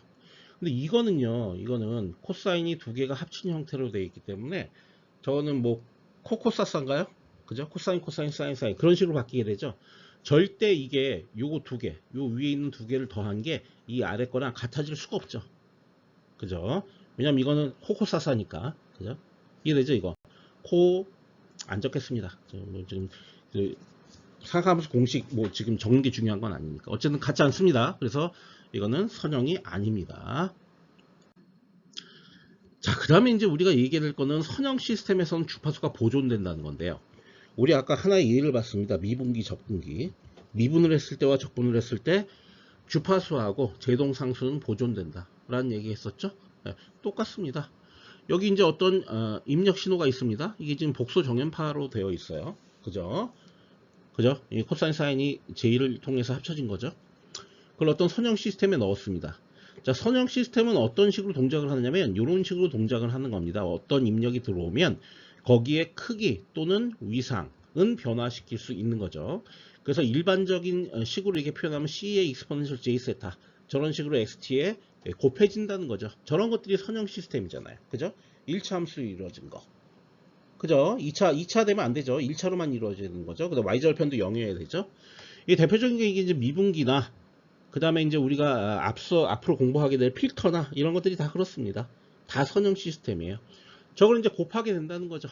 Speaker 1: 근데 이거는 코사인이 두 개가 합친 형태로 되어 있기 때문에 저거는 뭐 코코사사인가요? 그죠? 코사인 사인 그런 식으로 바뀌게 되죠. 절대 이게 요거 두 개, 요 위에 있는 두 개를 더한 게 이 아래 거랑 같아질 수가 없죠. 그죠? 왜냐면 이거는 코코사사니까. 그죠? 이해되죠, 이거? 안 적겠습니다. 뭐 지금 생각하면서 공식 뭐 지금 적는 게 중요한 건 아니니까. 어쨌든 같지 않습니다. 그래서 이거는 선형이 아닙니다. 자, 그 다음에 이제 우리가 얘기할 거는 선형 시스템에서는 주파수가 보존된다는 건데요. 우리 아까 하나의 예를 봤습니다. 미분기, 접분기. 미분을 했을 때와 적분을 했을 때 주파수하고 제동상수는 보존된다. 라는 얘기 했었죠? 네, 똑같습니다. 여기 이제 어떤 입력 신호가 있습니다. 이게 지금 복소 정연파로 되어 있어요. 그죠? 그죠? 이 코사인 사인이 제1을 통해서 합쳐진 거죠. 그걸 어떤 선형 시스템에 넣었습니다. 자, 선형 시스템은 어떤 식으로 동작을 하느냐면 이런 식으로 동작을 하는 겁니다. 어떤 입력이 들어오면 거기에 크기 또는 위상은 변화시킬 수 있는 거죠. 그래서 일반적인 식으로 이렇게 표현하면 C의 exponential j 세타 저런 식으로 XT에 곱해진다는 거죠. 저런 것들이 선형 시스템이잖아요. 그죠? 1차 함수로 이루어진 거. 그죠? 2차 되면 안 되죠. 1차로만 이루어지는 거죠. 그다음 Y절편도 0이어야 되죠. 이 대표적인 게 이게 이제 미분기나 그 다음에 이제 우리가 앞으로 공부하게 될 필터나 이런 것들이 다 그렇습니다. 다 선형 시스템이에요. 저걸 이제 곱하게 된다는 거죠.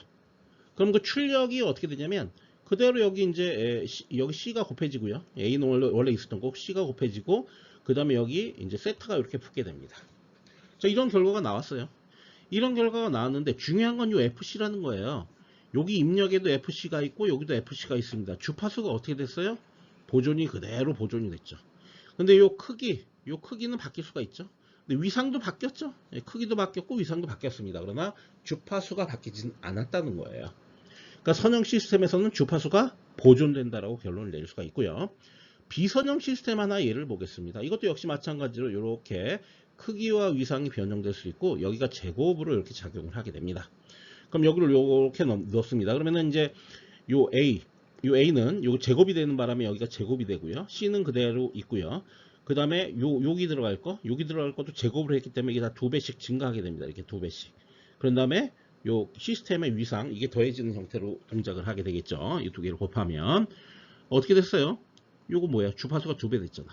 Speaker 1: 그럼 그 출력이 어떻게 되냐면 그대로 여기 이제 여기 C가 곱해지고요. A는 원래 있었던 거 C가 곱해지고 그 다음에 여기 이제 세타가 이렇게 붙게 됩니다. 자, 이런 결과가 나왔어요. 이런 결과가 나왔는데 중요한 건 이 FC라는 거예요. 여기 입력에도 FC가 있고 여기도 FC가 있습니다. 주파수가 어떻게 됐어요? 그대로 보존이 됐죠. 근데 요 크기는 바뀔 수가 있죠. 근데 위상도 바뀌었죠. 크기도 바뀌었고 위상도 바뀌었습니다. 그러나 주파수가 바뀌진 않았다는 거예요. 그러니까 선형 시스템에서는 주파수가 보존된다라고 결론을 내릴 수가 있고요. 비선형 시스템 하나 예를 보겠습니다. 이것도 역시 마찬가지로 이렇게 크기와 위상이 변형될 수 있고 여기가 제곱으로 이렇게 작용을 하게 됩니다. 그럼 여기를 이렇게 넣습니다. 그러면은 이제 요 A는 요 제곱이 되는 바람에 여기가 제곱이 되고요. C는 그대로 있고요. 그 다음에 여기 들어갈 것도 제곱을 했기 때문에 이게 다 2배씩 증가하게 됩니다. 이렇게 2배씩. 그런 다음에 요 시스템의 위상 이게 더해지는 형태로 동작을 하게 되겠죠. 이 두 개를 곱하면 어떻게 됐어요? 요거 뭐야? 주파수가 2배 됐잖아.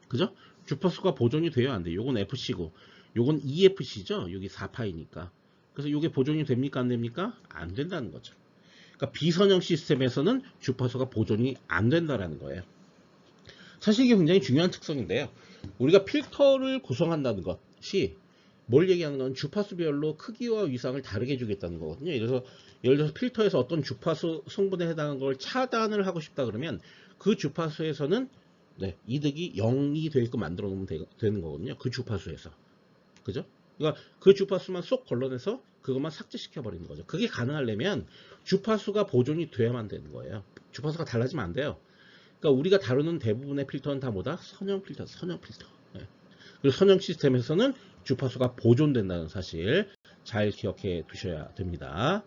Speaker 1: 그죠? 주파수가 보존이 돼요, 안 돼요? 요건 FC고 요건 EFC죠. 여기 4파이니까. 그래서 요게 보존이 됩니까, 안 됩니까? 안 된다는 거죠. 그러니까 비선형 시스템에서는 주파수가 보존이 안 된다라는 거예요. 사실 이게 굉장히 중요한 특성인데요. 우리가 필터를 구성한다는 것이 뭘 얘기하는 건 주파수별로 크기와 위상을 다르게 주겠다는 거거든요. 그래서 예를 들어서 필터에서 어떤 주파수 성분에 해당하는 걸 차단을 하고 싶다 그러면 그 주파수에서는 이득이 0이 되게끔 만들어 놓으면 되는 거거든요. 그 주파수에서. 그죠? 그러니까 그 주파수만 쏙 걸러내서 그것만 삭제시켜 버리는 거죠. 그게 가능하려면 주파수가 보존이 돼야만 되는 거예요. 주파수가 달라지면 안 돼요. 그러니까 우리가 다루는 대부분의 필터는 다 뭐다? 선형 필터. 네. 그리고 선형 시스템에서는 주파수가 보존된다는 사실 잘 기억해 두셔야 됩니다.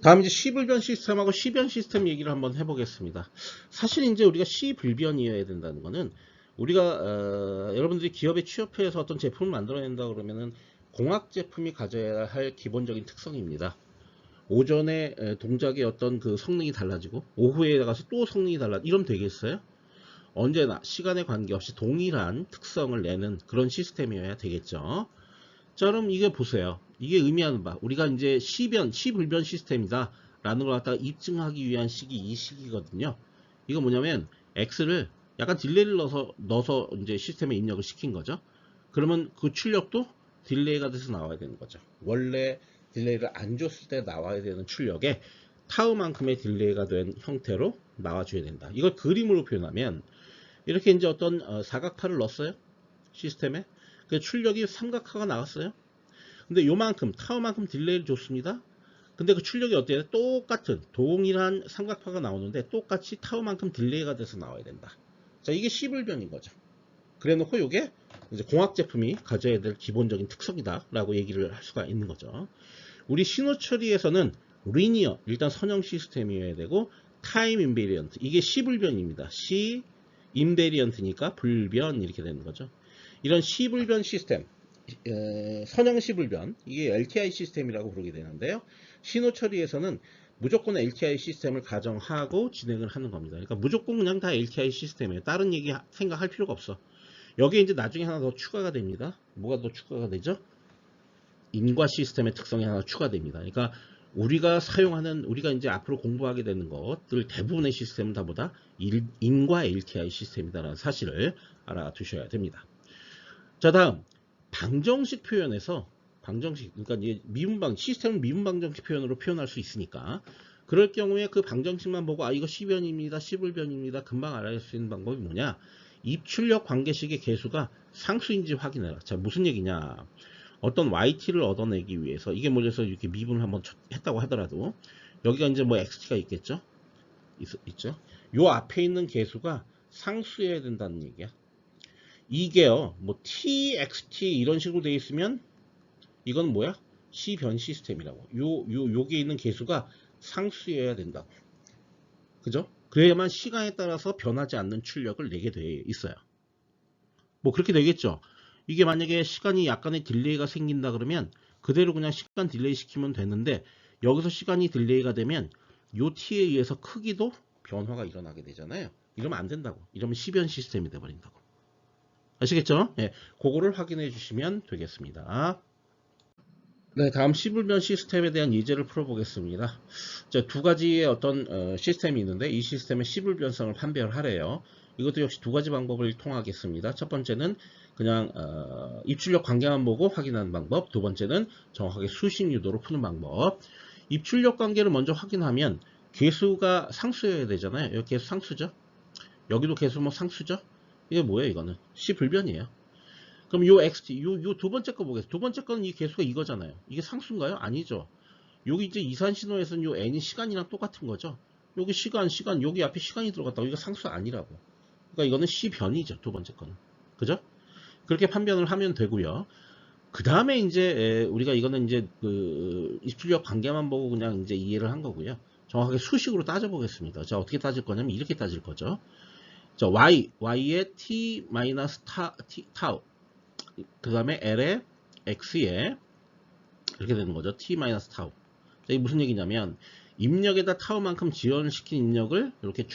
Speaker 1: 다음 이제 C불변 시스템하고 C변 시스템 얘기를 한번 해보겠습니다. 사실 이제 우리가 C불변이어야 된다는 거는 우리가 여러분들이 기업에 취업해서 어떤 제품을 만들어낸다 그러면은 공학 제품이 가져야 할 기본적인 특성입니다. 오전에 동작의 어떤 그 성능이 달라지고 오후에 가서 또 성능이 달라지고 이러면 되겠어요? 언제나 시간에 관계없이 동일한 특성을 내는 그런 시스템이어야 되겠죠. 자, 그럼 이게 보세요. 이게 의미하는 바 우리가 이제 C불변 시스템이다 라는 걸 갖다가 입증하기 위한 식이 이 식이거든요. 이거 뭐냐면 X를 약간 딜레이를 넣어서 이제 시스템에 입력을 시킨 거죠. 그러면 그 출력도 딜레이가 돼서 나와야 되는 거죠. 원래 딜레이를 안 줬을 때 나와야 되는 출력에 타우만큼의 딜레이가 된 형태로 나와줘야 된다. 이걸 그림으로 표현하면 이렇게 이제 어떤 사각파를 넣었어요. 시스템에. 그 출력이 삼각화가 나왔어요. 근데 요만큼 타우만큼 딜레이를 줬습니다. 근데 그 출력이 어때요? 똑같은 동일한 삼각파가 나오는데 똑같이 타우만큼 딜레이가 돼서 나와야 된다. 자, 이게 시불변인 거죠. 그래 놓고 요게 이제 공학 제품이 가져야 될 기본적인 특성이다 라고 얘기를 할 수가 있는 거죠. 우리 신호 처리에서는 리니어, 일단 선형 시스템이어야 되고, 타임 인베리언트, 이게 시불변입니다. 시 인베리언트니까 불변 이렇게 되는 거죠. 이런 시불변 시스템, 선형 시불변, 이게 LTI 시스템이라고 부르게 되는데요. 신호 처리에서는 무조건 LTI 시스템을 가정하고 진행을 하는 겁니다. 그러니까 무조건 그냥 다 LTI 시스템이에요. 다른 얘기 생각할 필요가 없어. 여기에 이제 나중에 하나 더 추가가 됩니다. 뭐가 더 추가가 되죠? 인과 시스템의 특성이 하나 추가됩니다. 그러니까 우리가 이제 앞으로 공부하게 되는 것들 대부분의 시스템은 다 보다 인과 LTI 시스템이다라는 사실을 알아두셔야 됩니다. 자, 다음 방정식 표현에서 방정식, 그러니까 이제 시스템은 미분 방정식 표현으로 표현할 수 있으니까 그럴 경우에 그 방정식만 보고 이거 시변입니다, 시불변입니다 금방 알아낼 수 있는 방법이 뭐냐? 입출력 관계식의 개수가 상수인지 확인해라. 자, 무슨 얘기냐? 어떤 yt를 얻어내기 위해서 이게 뭐래서 이렇게 미분을 한번 했다고 하더라도 여기가 이제 뭐 xt가 있겠죠? 있죠? 요 앞에 있는 개수가 상수여야 된다는 얘기야. 이게요, 뭐 txt 이런 식으로 되어 있으면 이건 뭐야? 시변 시스템이라고. 요게 있는 개수가 상수여야 된다고. 그죠? 그래야만 시간에 따라서 변하지 않는 출력을 내게 돼 있어요. 뭐 그렇게 되겠죠. 이게 만약에 시간이 약간의 딜레이가 생긴다 그러면 그대로 그냥 시간 딜레이 시키면 되는데 여기서 시간이 딜레이가 되면 요 t에 의해서 크기도 변화가 일어나게 되잖아요. 이러면 안 된다고. 이러면 시변 시스템이 돼버린다고. 아시겠죠? 예, 그거를 확인해 주시면 되겠습니다. 네, 다음 시불변 시스템에 대한 예제를 풀어보겠습니다. 자, 두 가지의 어떤 시스템이 있는데 이 시스템의 시불변성을 판별하래요. 이것도 역시 두 가지 방법을 통하겠습니다. 첫 번째는 그냥 입출력 관계만 보고 확인하는 방법, 두 번째는 정확하게 수식 유도로 푸는 방법. 입출력 관계를 먼저 확인하면 개수가 상수여야 되잖아요. 여기 개수 상수죠. 여기도 개수 뭐 상수죠. 이게 뭐예요? 이거는 시불변이에요. 그럼 요 xt, 요 두 번째 거 보겠습니다. 두 번째 거는 이 개수가 이거잖아요. 이게 상수인가요? 아니죠. 여기 이제 이산신호에서는 요 n이 시간이랑 똑같은 거죠. 여기 시간, 여기 앞에 시간이 들어갔다고. 이거 상수 아니라고. 그러니까 이거는 시변이죠. 두 번째 거는. 그죠? 그렇게 판별을 하면 되고요. 그 다음에 이제 우리가 이거는 이제 그 입출력 관계만 보고 그냥 이제 이해를 한 거고요. 정확하게 수식으로 따져보겠습니다. 자, 어떻게 따질 거냐면 이렇게 따질 거죠. 자, y의 t 마이너스 타우. 그 다음에 l의 x에 이렇게 되는 거죠. t 마이너스 타우. 자, 이게 무슨 얘기냐면 입력에다 타우만큼 지연시킨 입력을 이렇게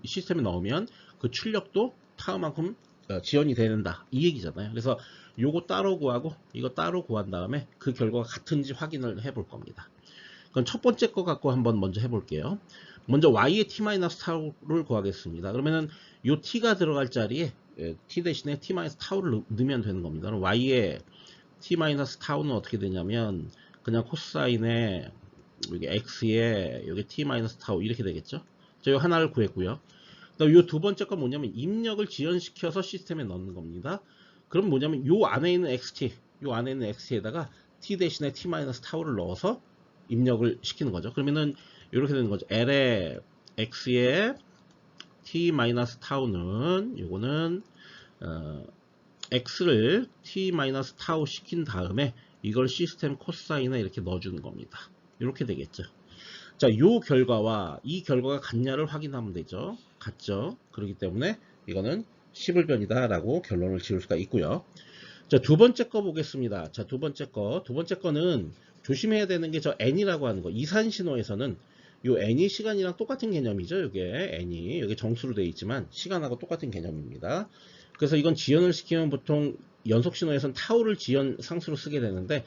Speaker 1: 시스템에 넣으면 그 출력도 타우만큼 지연이 되는다. 이 얘기잖아요. 그래서 요거 따로 구하고 이거 따로 구한 다음에 그 결과가 같은지 확인을 해볼 겁니다. 그럼 첫 번째 거 갖고 한번 먼저 해볼게요. 먼저 y의 t-타우를 구하겠습니다. 그러면은 요 t가 들어갈 자리에 t 대신에 t-타우를 넣으면 되는 겁니다. 그럼 y의 t-타우는 어떻게 되냐면 그냥 코사인에 여기 x에 여기 t-타우 이렇게 되겠죠. 자, 요 하나를 구했고요. 요 두 번째 건 뭐냐면 입력을 지연시켜서 시스템에 넣는 겁니다. 그럼 뭐냐면 요 안에 있는 xt에다가 t 대신에 t-타우를 넣어서 입력을 시키는 거죠. 그러면은 이렇게 되는 거죠. l의 x의 t-타우는 요거는 x를 t-타우 시킨 다음에 이걸 시스템 코사인에 이렇게 넣어주는 겁니다. 이렇게 되겠죠. 자, 요 결과와 이 결과가 같냐를 확인하면 되죠. 같죠. 그렇기 때문에 이거는 시불변이다 라고 결론을 지을 수가 있고요. 자, 두 번째 거 보겠습니다. 자, 두 번째 거는 조심해야 되는 게 저 n이라고 하는 거. 이산신호에서는 요 n이 시간이랑 똑같은 개념이죠. 요게 n이 여기 정수로 되어 있지만 시간하고 똑같은 개념입니다. 그래서 이건 지연을 시키면 보통 연속신호에서는 타우를 지연 상수로 쓰게 되는데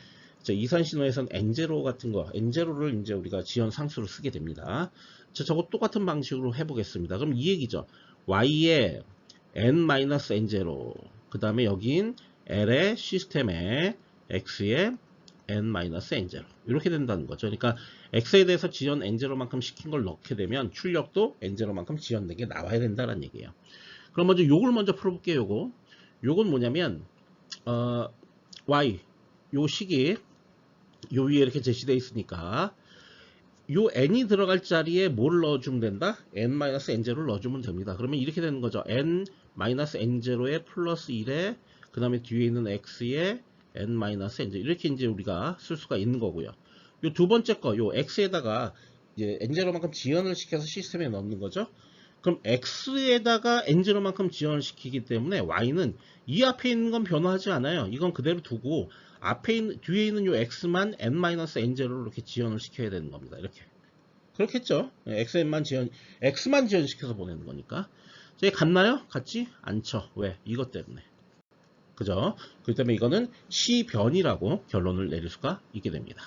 Speaker 1: 이산신호에서는 n0 같은 거, n0를 이제 우리가 지연 상수로 쓰게 됩니다. 자, 저거 똑같은 방식으로 해보겠습니다. 그럼 이 얘기죠. y의 n-n0, 그 다음에 여긴 l의 시스템에 x의 n-n0 이렇게 된다는 거죠. 그러니까 x에 대해서 지연 n0만큼 시킨 걸 넣게 되면 출력도 n0만큼 지연된 게 나와야 된다는 얘기예요. 그럼 먼저 요걸 먼저 풀어볼게요. 요건 뭐냐면 y 요 식이 요 위에 이렇게 제시되어 있으니까 요 n이 들어갈 자리에 뭘 넣어주면 된다? n-n0를 넣어주면 됩니다. 그러면 이렇게 되는 거죠. n-n0에 플러스 1에 그 다음에 뒤에 있는 x에 n-n0 이렇게 이제 우리가 쓸 수가 있는 거고요. 요 두 번째 거, 요 x에다가 이제 n0만큼 지연을 시켜서 시스템에 넣는 거죠. 그럼 x에다가 n0만큼 지연을 시키기 때문에 y는 이 앞에 있는 건 변화하지 않아요. 이건 그대로 두고 뒤에 있는 요 x만 n-n0로 이렇게 지연을 시켜야 되는 겁니다. 이렇게. 그렇겠죠. x만 지연시켜서 보내는 거니까. 이게 같나요? 같지 않죠. 왜? 이것 때문에. 그죠? 그렇기 때문에 이거는 시변이라고 결론을 내릴 수가 있게 됩니다.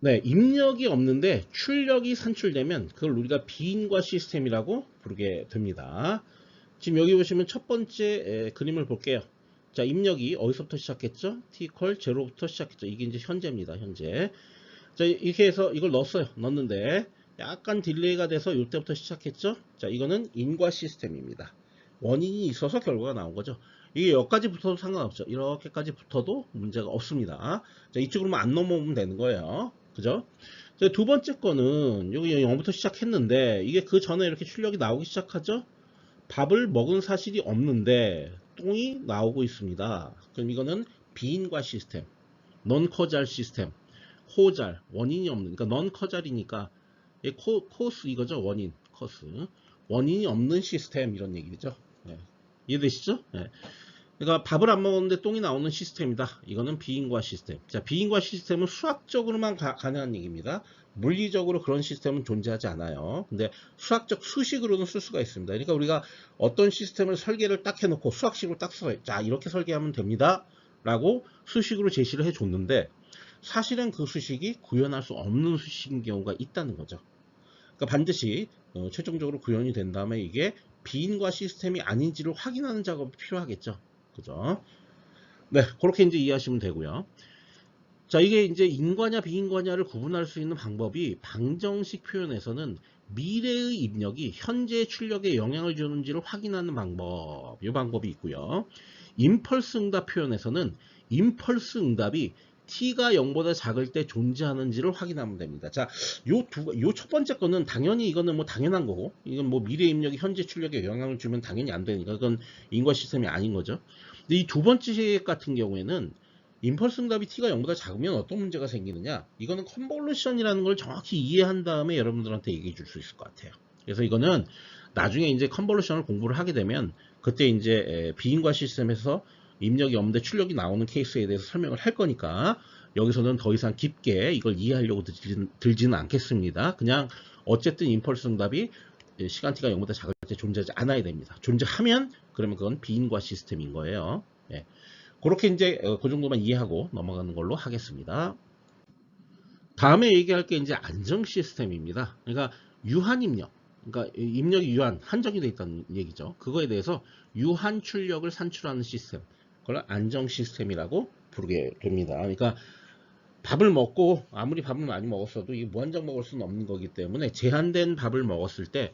Speaker 1: 네, 입력이 없는데 출력이 산출되면 그걸 우리가 비인과 시스템이라고 부르게 됩니다. 지금 여기 보시면 첫 번째 그림을 볼게요. 자, 입력이 어디서부터 시작했죠? t콜 0부터 시작했죠. 이게 이제 현재입니다. 현재. 자, 이렇게 해서 이걸 넣었어요. 넣었는데 약간 딜레이가 돼서 이때부터 시작했죠. 자, 이거는 인과 시스템입니다. 원인이 있어서 결과가 나온 거죠. 이게 여기까지 붙어도 상관없죠. 이렇게까지 붙어도 문제가 없습니다. 자, 이쪽으로만 안 넘어오면 되는 거예요. 그죠? 자, 두 번째 거는 여기 0부터 시작했는데 이게 그 전에 이렇게 출력이 나오기 시작하죠. 밥을 먹은 사실이 없는데 똥이 나오고 있습니다. 그럼 이거는 비인과 시스템, non-causal 시스템, 코잘, 원인이 없는, 그러니까 non-causal이니까 코스 이거죠. 원인, 코스. 원인이 없는 시스템 이런 얘기죠. 네. 이해되시죠? 네. 그러니까 밥을 안 먹었는데 똥이 나오는 시스템이다. 이거는 비인과 시스템. 자, 비인과 시스템은 수학적으로만 가능한 얘기입니다. 물리적으로 그런 시스템은 존재하지 않아요. 근데 수학적 수식으로는 쓸 수가 있습니다. 그러니까 우리가 어떤 시스템을 설계를 딱 해놓고 수학식으로 딱 써요. 자, 이렇게 설계하면 됩니다. 라고 수식으로 제시를 해줬는데 사실은 그 수식이 구현할 수 없는 수식인 경우가 있다는 거죠. 그러니까 반드시 최종적으로 구현이 된 다음에 이게 비인과 시스템이 아닌지를 확인하는 작업이 필요하겠죠. 그죠? 네, 그렇게 이제 이해하시면 되고요. 자, 이게 이제 인과냐 비인과냐를 구분할 수 있는 방법이 방정식 표현에서는 미래의 입력이 현재의 출력에 영향을 주는지를 확인하는 방법, 이 방법이 있고요. 임펄스 응답 표현에서는 임펄스 응답이 t가 0보다 작을 때 존재하는지를 확인하면 됩니다. 자, 요 첫 번째 거는 당연히 이거는 뭐 당연한 거고, 이건 뭐 미래 입력이 현재 출력에 영향을 주면 당연히 안 되니까 그건 인과 시스템이 아닌 거죠. 근데 이 두 번째 같은 경우에는 임펄스 응답이 t가 0보다 작으면 어떤 문제가 생기느냐, 이거는 컨볼루션이라는 걸 정확히 이해한 다음에 여러분들한테 얘기해 줄 수 있을 것 같아요. 그래서 이거는 나중에 이제 컨볼루션을 공부를 하게 되면 그때 이제 비인과 시스템에서 입력이 없는데 출력이 나오는 케이스에 대해서 설명을 할 거니까 여기서는 더 이상 깊게 이걸 이해하려고 들지는 않겠습니다. 그냥 어쨌든 임펄스 응답이 시간 t가 0보다 작을 때 존재하지 않아야 됩니다. 존재하면 그러면 그건 비인과 시스템인 거예요. 예. 그렇게 이제 그 정도만 이해하고 넘어가는 걸로 하겠습니다. 다음에 얘기할 게 이제 안정 시스템입니다. 그러니까 유한 입력, 그러니까 입력이 유한, 한정이 되어 있다는 얘기죠. 그거에 대해서 유한 출력을 산출하는 시스템, 그걸 안정 시스템이라고 부르게 됩니다. 그러니까 밥을 먹고 아무리 밥을 많이 먹었어도 이게 무한정 먹을 수는 없는 거기 때문에 제한된 밥을 먹었을 때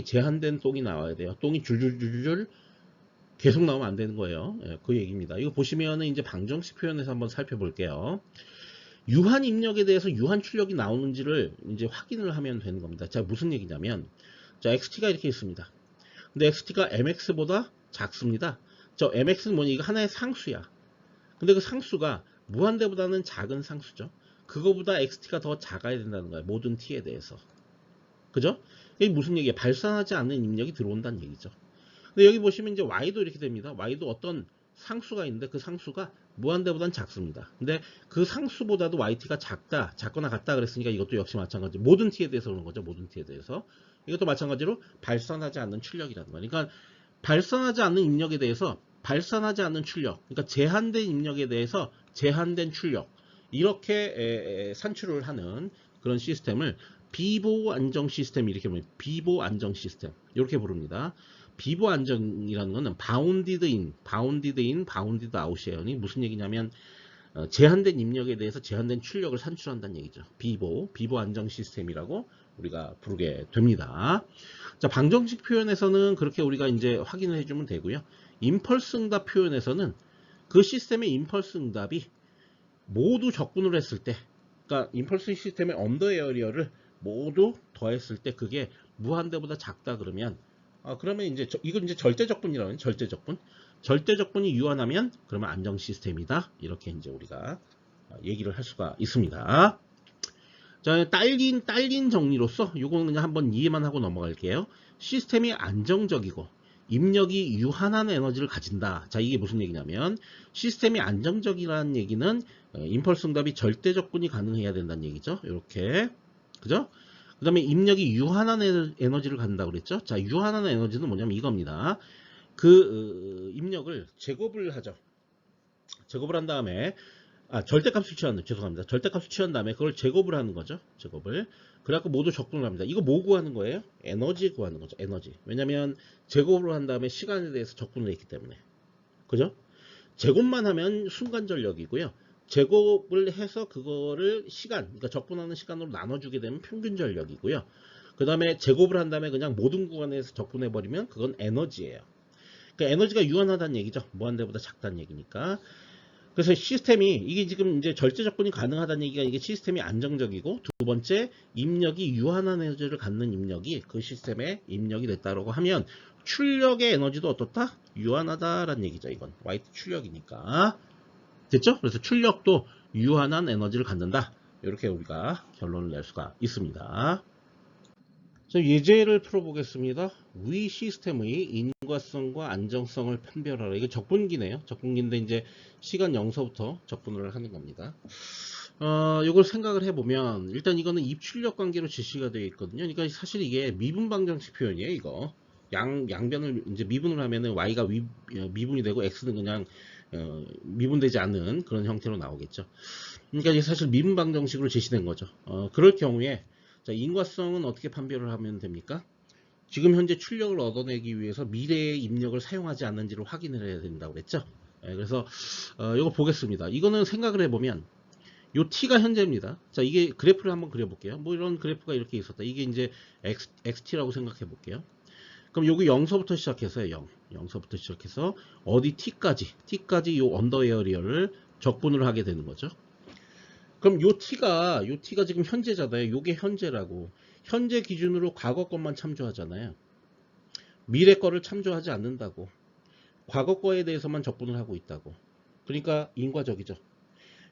Speaker 1: 제한된 똥이 나와야 돼요. 똥이 줄줄줄줄 계속 나오면 안 되는 거예요. 예, 그 얘기입니다. 이거 보시면은 이제 방정식 표현에서 한번 살펴볼게요. 유한 입력에 대해서 유한 출력이 나오는지를 이제 확인을 하면 되는 겁니다. 자, 무슨 얘기냐면, 자, xt가 이렇게 있습니다. 근데 xt가 mx보다 작습니다. 저 mx는 뭐냐? 이거 하나의 상수야. 근데 그 상수가 무한대보다는 작은 상수죠. 그거보다 xt가 더 작아야 된다는 거예요. 모든 t에 대해서. 그죠? 이게 무슨 얘기예요? 발산하지 않는 입력이 들어온다는 얘기죠. 근데 여기 보시면 이제 y도 이렇게 됩니다. y도 어떤 상수가 있는데 그 상수가 무한대보다는 작습니다. 근데 그 상수보다도 yt가 작거나 같다 그랬으니까 이것도 역시 마찬가지. 모든 t에 대해서 그런 거죠. 모든 t에 대해서. 이것도 마찬가지로 발산하지 않는 출력이라는 거예요. 그러니까 발산하지 않는 입력에 대해서 발산하지 않는 출력, 그러니까 제한된 입력에 대해서 제한된 출력, 이렇게 산출을 하는 그런 시스템을 비보호 안정 시스템, 이렇게 보면 비보호 안정 시스템 이렇게 부릅니다. 비보호 안정이라는 것은 바운디드 인, 바운디드 아웃이에요. 무슨 얘기냐면 제한된 입력에 대해서 제한된 출력을 산출한다는 얘기죠. 비보 안정 시스템이라고 우리가 부르게 됩니다. 자, 방정식 표현에서는 그렇게 우리가 이제 확인을 해주면 되고요. 임펄스 응답 표현에서는 그 시스템의 임펄스 응답이 모두 적분을 했을 때, 그러니까 임펄스 시스템의 언더 에어리어를 모두 더했을 때 그게 무한대보다 작다 그러면, 그러면 이제 이건 이제 절대적분이라고 해요. 절대적분이 유한하면 그러면 안정 시스템이다. 이렇게 이제 우리가 얘기를 할 수가 있습니다. 자, 딸린 정리로서 요거는 그냥 한번 이해만 하고 넘어갈게요. 시스템이 안정적이고 입력이 유한한 에너지를 가진다. 자, 이게 무슨 얘기냐면 시스템이 안정적이라는 얘기는 임펄스 응답이 절대적분이 가능해야 된다는 얘기죠. 이렇게, 그죠? 그 다음에 입력이 유한한 에너지를 갖는다고 그랬죠. 자, 유한한 에너지는 뭐냐면 이겁니다. 그 입력을 제곱을 하죠. 제곱을 한 다음에 절대값을 취한, 죄송합니다. 절대값을 취한 다음에 그걸 제곱을 하는 거죠. 제곱을. 그래갖고 모두 적분을 합니다. 이거 뭐 구하는 거예요? 에너지 구하는 거죠. 에너지. 왜냐면 제곱을 한 다음에 시간에 대해서 적분을 했기 때문에. 그죠? 제곱만 하면 순간 전력이고요. 제곱을 해서 그거를 시간, 그러니까 적분하는 시간으로 나눠주게 되면 평균 전력이고요. 그 다음에 제곱을 한 다음에 그냥 모든 구간에서 적분해버리면 그건 에너지예요. 그러니까 에너지가 유한하다는 얘기죠. 무한대보다 작다는 얘기니까. 그래서 시스템이 이게 지금 이제 절대적분이 가능하다는 얘기가 이게 시스템이 안정적이고, 두 번째 입력이 유한한 에너지를 갖는 입력이 그 시스템의 입력이 됐다라고 하면 출력의 에너지도 어떻다? 유한하다라는 얘기죠. 이건 YT 출력이니까. 됐죠? 그래서 출력도 유한한 에너지를 갖는다. 이렇게 우리가 결론을 낼 수가 있습니다. 자, 예제를 풀어보겠습니다. 위 시스템의 인과성과 안정성을 판별하라. 이게 적분기네요. 적분기인데 이제 시간 0서부터 적분을 하는 겁니다. 이걸 생각을 해보면 일단 이거는 입출력 관계로 제시가 되어 있거든요. 그러니까 사실 이게 미분 방정식 표현이에요. 이거 양변을 이제 미분을 하면은 y가 미분이 되고 x는 그냥 미분되지 않는 그런 형태로 나오겠죠. 그러니까 이게 사실 미분 방정식으로 제시된 거죠. 그럴 경우에 자, 인과성은 어떻게 판별을 하면 됩니까? 지금 현재 출력을 얻어내기 위해서 미래의 입력을 사용하지 않는지를 확인을 해야 된다고 그랬죠. 그래서 이거 보겠습니다. 이거는 생각을 해보면 요 t가 현재입니다. 자, 이게 그래프를 한번 그려볼게요. 뭐 이런 그래프가 이렇게 있었다. 이게 이제 xt라고 생각해 볼게요. 그럼 여기 0서부터 시작해서요. 0서부터 시작해서 어디 t까지 요 언더 에어리어를 적분을 하게 되는 거죠. 그럼 요 t가 지금 현재잖아요. 요게 현재라고. 현재 기준으로 과거 것만 참조하잖아요. 미래 거를 참조하지 않는다고. 과거 거에 대해서만 적분을 하고 있다고. 그러니까 인과적이죠.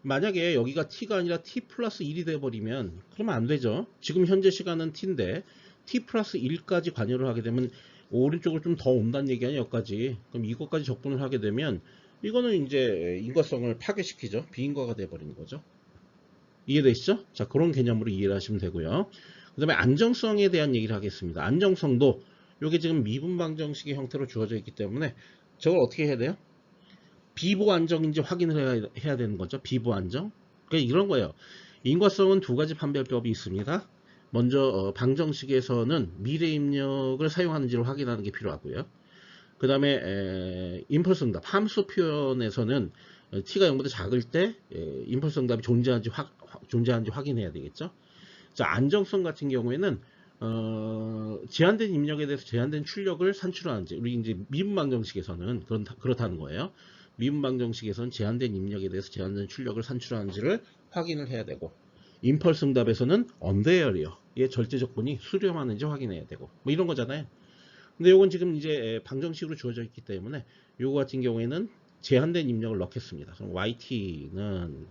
Speaker 1: 만약에 여기가 t가 아니라 t 플러스 1이 돼버리면 그러면 안 되죠. 지금 현재 시간은 t인데 t 플러스 1까지 관여를 하게 되면 오른쪽으로 좀 더 온다는 얘기 아니에요. 여기까지. 그럼 이것까지 적분을 하게 되면 이거는 이제 인과성을 파괴시키죠. 비인과가 돼버리는 거죠. 이해되시죠? 자, 그런 개념으로 이해를 하시면 되고요. 그 다음에 안정성에 대한 얘기를 하겠습니다. 안정성도 이게 지금 미분 방정식의 형태로 주어져 있기 때문에 저걸 어떻게 해야 돼요? 비보 안정인지 확인을 해야 되는 거죠. 비보 안정. 그러니까 이런 거예요. 인과성은 두 가지 판별법이 있습니다. 먼저 방정식에서는 미래 입력을 사용하는지를 확인하는 게 필요하고요. 그 다음에 임펄스 응답 함수 표현에서는 t가 0보다 작을 때 임펄스 응답이 존재하는지 확인해야 되겠죠. 자, 안정성 같은 경우에는 제한된 입력에 대해서 제한된 출력을 산출하는지, 우리 이제 미분 방정식에서는 그렇다는 거예요. 미분 방정식에서는 제한된 입력에 대해서 제한된 출력을 산출하는지를 확인을 해야 되고, 임펄스 응답에서는 언더 에어리어의 절대적분이 수렴하는지 확인해야 되고, 뭐 이런 거잖아요. 근데 요건 지금 이제 방정식으로 주어져 있기 때문에 요거 같은 경우에는 제한된 입력을 넣겠습니다. 그럼 yt는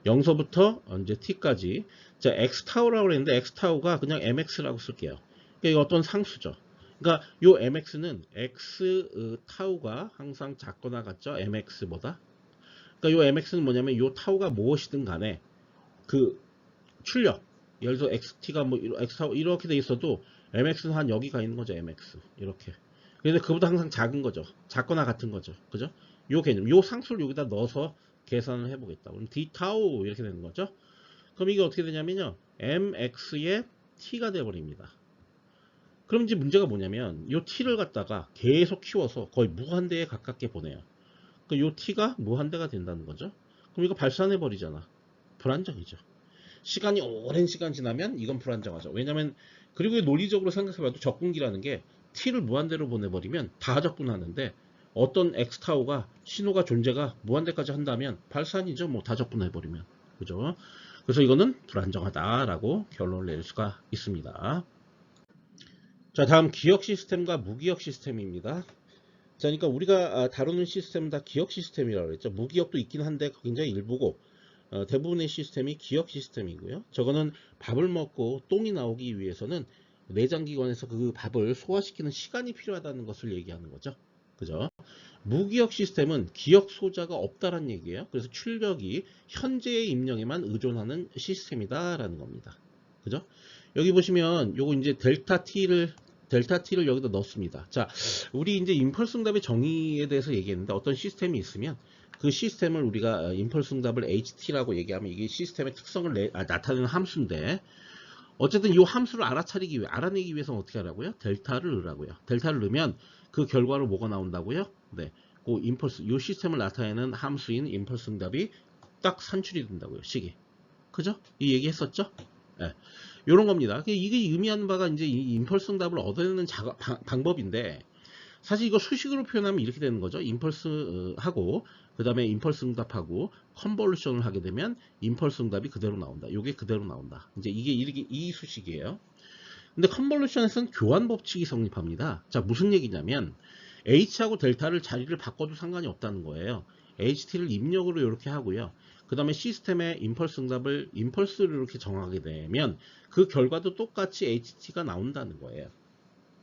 Speaker 1: 0서부터 이제 t까지. 자, x타우라고 했는데 x타우가 그냥 mx라고 쓸게요. 그러니까 이거 어떤 상수죠. 그러니까 요 mx는 x타우가 항상 작거나 같죠. mx보다. 그러니까 요 mx는 뭐냐면 요 타우가 무엇이든 간에 그 출력, 예를 들어 xt가 뭐 x타우 이렇게 돼 있어도 mx는 한 여기가 있는 거죠. mx 이렇게. 그런데 그보다 항상 작은 거죠. 작거나 같은 거죠. 그죠? 요 개념, 요 상수를 여기다 넣어서 계산을 해보겠다. 그럼 d 타우 이렇게 되는 거죠. 그럼 이게 어떻게 되냐면요, mx의 t가 돼버립니다. 그럼 이제 문제가 뭐냐면 요 t를 갖다가 계속 키워서 거의 무한대에 가깝게 보내요. 요 t가 무한대가 된다는 거죠. 그럼 그럼 이거 발산해 버리잖아. 불안정이죠. 시간이 오랜 시간 지나면 이건 불안정하죠. 왜냐면 그리고 논리적으로 생각해봐도 적분기라는 게 t를 무한대로 보내버리면 다 적분하는데 어떤 x타우가 신호가 존재가 무한대까지 한다면 발산이죠. 뭐 다 적분해버리면. 그죠? 그래서 이거는 불안정하다라고 결론을 낼 수가 있습니다. 자, 다음 기억 시스템과 무기억 시스템입니다. 자, 그러니까 우리가 다루는 시스템은 다 기억 시스템이라고 했죠. 무기억도 있긴 한데 굉장히 일부고 대부분의 시스템이 기억 시스템이고요. 저거는 밥을 먹고 똥이 나오기 위해서는 내장기관에서 그 밥을 소화시키는 시간이 필요하다는 것을 얘기하는 거죠. 그죠? 무기억 시스템은 기억 소자가 없다란 얘기예요. 그래서 출력이 현재의 입력에만 의존하는 시스템이다라는 겁니다. 그죠? 여기 보시면 요거 이제 델타 t를 여기다 넣습니다. 자, 우리 이제 임펄스 응답의 정의에 대해서 얘기했는데 어떤 시스템이 있으면 그 시스템을 우리가 임펄스 응답을 HT라고 얘기하면 이게 시스템의 특성을 나타내는 함수인데 어쨌든 이 함수를 알아내기 위해서는 어떻게 하라고요? 델타를 넣으라고요. 델타를 넣으면 그 결과로 뭐가 나온다고요? 네, 그 임펄스, 이 시스템을 나타내는 함수인 임펄스 응답이 딱 산출이 된다고요. 식이. 그죠? 이 얘기 했었죠? 네. 요런 겁니다. 이게 의미하는 바가 이제 이 임펄스 응답을 얻어내는 방법인데 사실 이거 수식으로 표현하면 이렇게 되는 거죠. 임펄스 하고 그 다음에 임펄스 응답하고 컨볼루션을 하게 되면 임펄스 응답이 그대로 나온다. 요게 그대로 나온다. 이제 이게 이 수식이에요. 근데 컨볼루션에서는 교환 법칙이 성립합니다. 자, 무슨 얘기냐면 H하고 델타를 자리를 바꿔도 상관이 없다는 거예요. HT를 입력으로 이렇게 하고요. 그 다음에 시스템의 임펄스 응답을 임펄스를 이렇게 정하게 되면 그 결과도 똑같이 HT가 나온다는 거예요.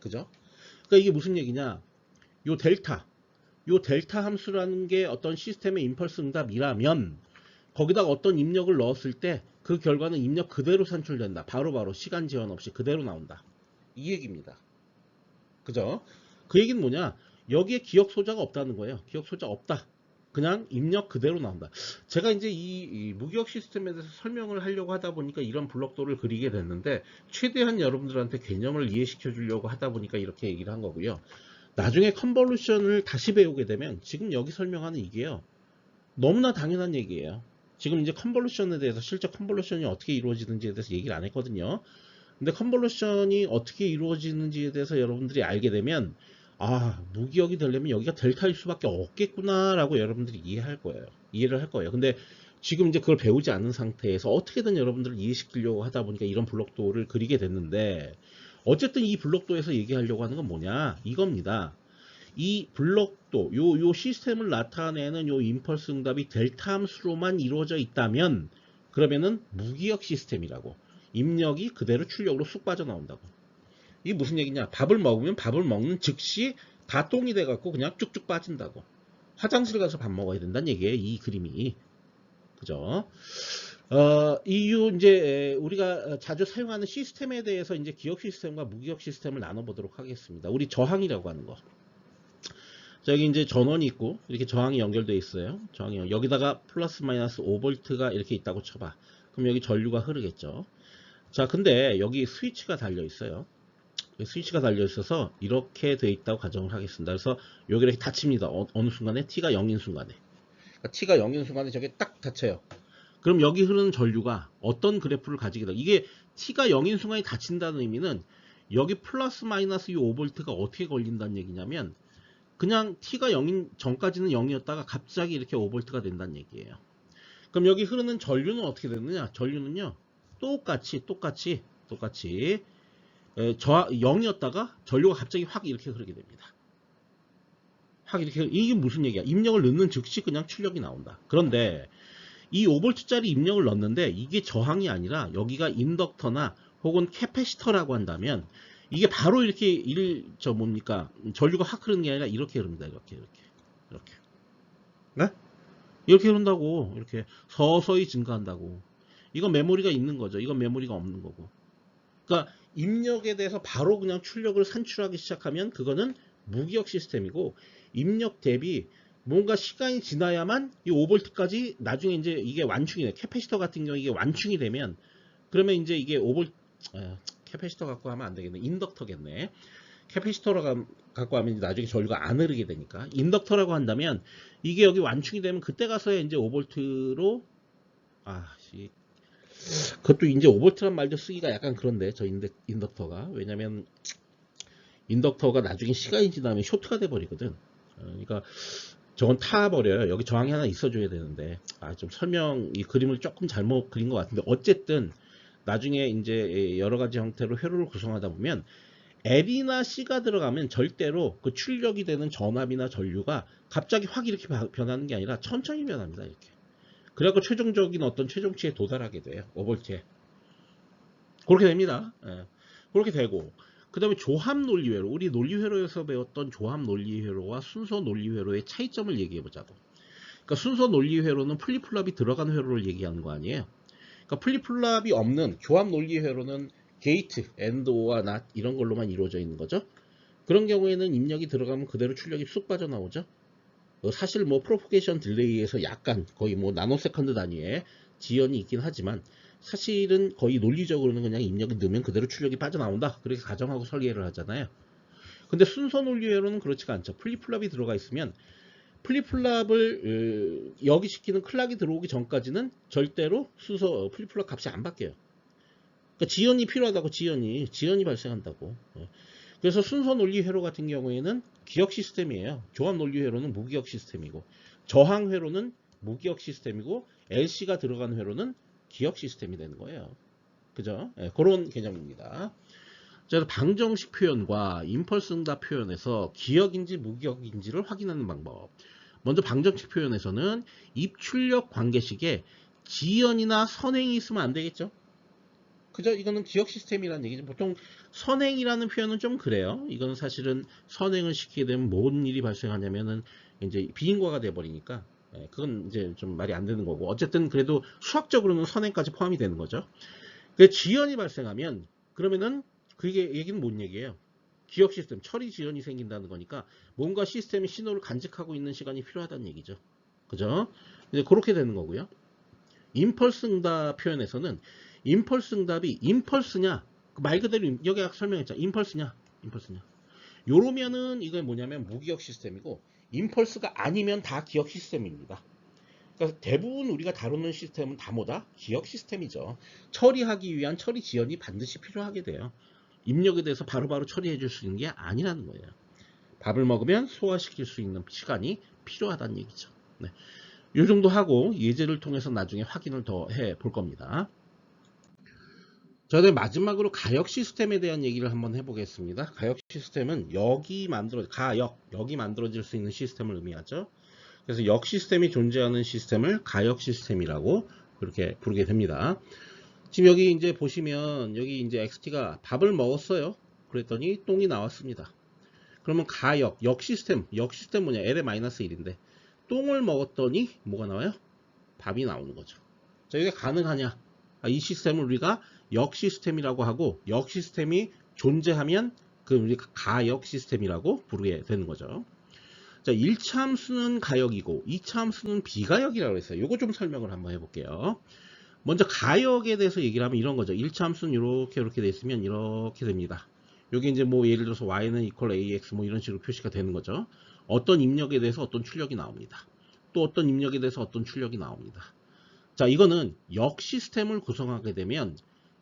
Speaker 1: 그죠? 그러니까 이게 무슨 얘기냐? 요 델타 함수라는 게 어떤 시스템의 임펄스 응답이라면 거기다가 어떤 입력을 넣었을 때 그 결과는 입력 그대로 산출된다. 바로바로 시간 제한 없이 그대로 나온다. 이 얘기입니다. 그죠? 그 얘기는 뭐냐? 여기에 기억 소자가 없다는 거예요. 기억 소자 없다. 그냥 입력 그대로 나온다. 제가 이제 이 무기억 시스템에 대해서 설명을 하려고 하다 보니까 이런 블록도를 그리게 됐는데 최대한 여러분들한테 개념을 이해시켜 주려고 하다 보니까 이렇게 얘기를 한 거고요. 나중에 컨볼루션을 다시 배우게 되면 지금 여기 설명하는 이게요. 너무나 당연한 얘기예요. 지금 이제 컨볼루션에 대해서 실제 컨볼루션이 어떻게 이루어지는지에 대해서 얘기를 안 했거든요. 근데 컨볼루션이 어떻게 이루어지는지에 대해서 여러분들이 알게 되면 아, 무기억이 되려면 여기가 델타일 수밖에 없겠구나 라고 여러분들이 이해를 할 거예요. 근데 지금 이제 그걸 배우지 않은 상태에서 어떻게든 여러분들을 이해시키려고 하다 보니까 이런 블록도를 그리게 됐는데 어쨌든 이 블록도에서 얘기하려고 하는 건 뭐냐 이겁니다. 이 블록도 요 시스템을 나타내는 요 임펄스 응답이 델타 함수로만 이루어져 있다면 그러면은 무기억 시스템이라고 입력이 그대로 출력으로 쑥 빠져나온다고. 이게 무슨 얘기냐? 밥을 먹으면 밥을 먹는 즉시 다 똥이 돼갖고 그냥 쭉쭉 빠진다고. 화장실 가서 밥 먹어야 된다는 얘기예요. 이 그림이. 그죠? 이유 이제 우리가 자주 사용하는 시스템에 대해서 이제 기억 시스템과 무기억 시스템을 나눠보도록 하겠습니다. 우리 저항이라고 하는 거. 자, 여기 이제 전원이 있고 이렇게 저항이 연결되어 있어요. 여기다가 플러스 마이너스 5V가 이렇게 있다고 쳐봐. 그럼 여기 전류가 흐르겠죠. 자, 근데 여기 스위치가 달려 있어요. 스위치가 달려 있어서 이렇게 돼 있다고 가정을 하겠습니다. 그래서 여기 이렇게 닫힙니다. 어느 순간에 t가 0인 순간에. 그러니까 t가 0인 순간에 저게 딱 닫혀요. 그럼 여기 흐르는 전류가 어떤 그래프를 가지게 돼? 이게 t가 0인 순간에 닫힌다는 의미는 여기 플러스 마이너스 이 5V가 어떻게 걸린다는 얘기냐면 그냥 t가 0인 전까지는 0이었다가 갑자기 이렇게 5V가 된다는 얘기예요. 그럼 여기 흐르는 전류는 어떻게 되느냐? 전류는요. 똑같이 0이었다가 전류가 갑자기 확 이렇게 흐르게 됩니다. 확 이렇게 이게 무슨 얘기야? 입력을 넣는 즉시 그냥 출력이 나온다. 그런데 이 5V짜리 입력을 넣는데 이게 저항이 아니라 여기가 인덕터나 혹은 캐패시터라고 한다면 이게 바로 이렇게 전류가 확 흐르는 게 아니라 이렇게 흐릅니다. 이렇게. 네? 이렇게 흐른다고. 이렇게 서서히 증가한다고. 이건 메모리가 있는 거죠. 이건 메모리가 없는 거고. 그러니까 입력에 대해서 바로 그냥 출력을 산출하기 시작하면 그거는 무기억 시스템이고 입력 대비 뭔가 시간이 지나야만 이 5V까지 나중에 이제 이게 완충이 돼. 캐패시터 같은 경우 이게 완충이 되면 그러면 이제 이게 5V 캐패시터 갖고 하면 안 되겠네. 인덕터겠네. 캐패시터로 갖고 하면 나중에 전류가 안 흐르게 되니까. 인덕터라고 한다면 이게 여기 완충이 되면 그때 가서야 이제 5볼트로 그것도 이제 5볼트란 말도 쓰기가 약간 그런데 저 인덕터가 왜냐면 인덕터가 나중에 시간이 지나면 쇼트가 돼 버리거든. 그러니까 저건 타버려요. 여기 저항이 하나 있어줘야 되는데 좀 이 그림을 조금 잘못 그린 것 같은데 어쨌든 나중에 이제 여러 가지 형태로 회로를 구성하다 보면 L이나 C가 들어가면 절대로 그 출력이 되는 전압이나 전류가 갑자기 확 이렇게 변하는 게 아니라 천천히 변합니다. 이렇게. 그래갖고 최종적인 어떤 최종치에 도달하게 돼요. 5볼트에. 그렇게 됩니다. 예. 그렇게 되고 그 다음에 조합 논리회로 우리 논리회로에서 배웠던 조합 논리회로와 순서 논리회로의 차이점을 얘기해 보자고. 그러니까 순서 논리회로는 플립플랍이 들어간 회로를 얘기하는 거 아니에요. 그러니까 플립플랍이 없는 조합 논리회로는 게이트, AND, OR, NOT 이런 걸로만 이루어져 있는 거죠. 그런 경우에는 입력이 들어가면 그대로 출력이 쑥 빠져나오죠. 사실 뭐 프로포게이션 딜레이에서 약간 거의 뭐 나노세컨드 단위의 지연이 있긴 하지만 사실은 거의 논리적으로는 그냥 입력이 넣으면 그대로 출력이 빠져나온다. 그렇게 가정하고 설계를 하잖아요. 근데 순서 논리회로는 그렇지가 않죠. 플립플랍이 들어가 있으면 플립플랍을 여기시키는 클락이 들어오기 전까지는 절대로 순서 플립플랍 값이 안 바뀌어요. 그러니까 지연이 필요하다고 지연이 발생한다고. 그래서 순서 논리 회로 같은 경우에는 기억 시스템이에요. 조합 논리 회로는 무기억 시스템이고 저항 회로는 무기억 시스템이고 LC가 들어간 회로는 기억 시스템이 되는 거예요. 그죠? 네, 그런 개념입니다. 그래서 방정식 표현과 임펄스 응답 표현에서 기억인지 무기억인지를 확인하는 방법. 먼저 방정식 표현에서는 입출력 관계식에 지연이나 선행이 있으면 안 되겠죠? 그죠? 이거는 기억 시스템이라는 얘기죠. 보통 선행이라는 표현은 좀 그래요. 이건 사실은 선행을 시키게 되면 뭔 일이 발생하냐면은 이제 비인과가 돼버리니까 그건 이제 좀 말이 안 되는 거고 어쨌든 그래도 수학적으로는 선행까지 포함이 되는 거죠. 그 지연이 발생하면 그러면은 그게 얘기는 뭔 얘기예요? 기억 시스템 처리 지연이 생긴다는 거니까 뭔가 시스템이 신호를 간직하고 있는 시간이 필요하다는 얘기죠. 그죠? 이제 그렇게 되는 거고요. 임펄스 응답 표현에서는 임펄스 응답이 임펄스냐 말 그대로 여기 아까 설명했잖아. 임펄스냐 요러면은 이게 뭐냐면 무기억 시스템이고 임펄스가 아니면 다 기억 시스템입니다. 그러니까 대부분 우리가 다루는 시스템은 다 뭐다? 기억 시스템이죠. 처리하기 위한 처리 지연이 반드시 필요하게 돼요. 입력에 대해서 바로바로 처리해 줄 수 있는 게 아니라는 거예요. 밥을 먹으면 소화시킬 수 있는 시간이 필요하다는 얘기죠. 네. 이 정도 하고 예제를 통해서 나중에 확인을 더 해 볼 겁니다. 저는 마지막으로 가역 시스템에 대한 얘기를 한번 해보겠습니다. 가역 시스템은 여기 만들어질 수 있는 시스템을 의미하죠. 그래서 역 시스템이 존재하는 시스템을 가역 시스템이라고 그렇게 부르게 됩니다. 지금 여기 이제 보시면 여기 이제 XT가 밥을 먹었어요. 그랬더니 똥이 나왔습니다. 그러면 역 시스템 뭐냐? L의-1인데 똥을 먹었더니 뭐가 나와요? 밥이 나오는 거죠. 자, 이게 가능하냐? 이 시스템을 우리가 역 시스템이라고 하고 역 시스템이 존재하면 그 우리가 가역 시스템이라고 부르게 되는 거죠. 자, 1차 함수는 가역이고 2차 함수는 비가역이라고 했어요. 요거 좀 설명을 한번 해볼게요. 먼저 가역에 대해서 얘기를 하면 이런 거죠. 1차 함수는 이렇게 돼 있으면 이렇게 됩니다. 여기 이제 뭐 예를 들어서 y는 equal ax 뭐 이런 식으로 표시가 되는 거죠. 어떤 입력에 대해서 어떤 출력이 나옵니다. 또 어떤 입력에 대해서 어떤 출력이 나옵니다. 자, 이거는 역 시스템을 구성하게 되면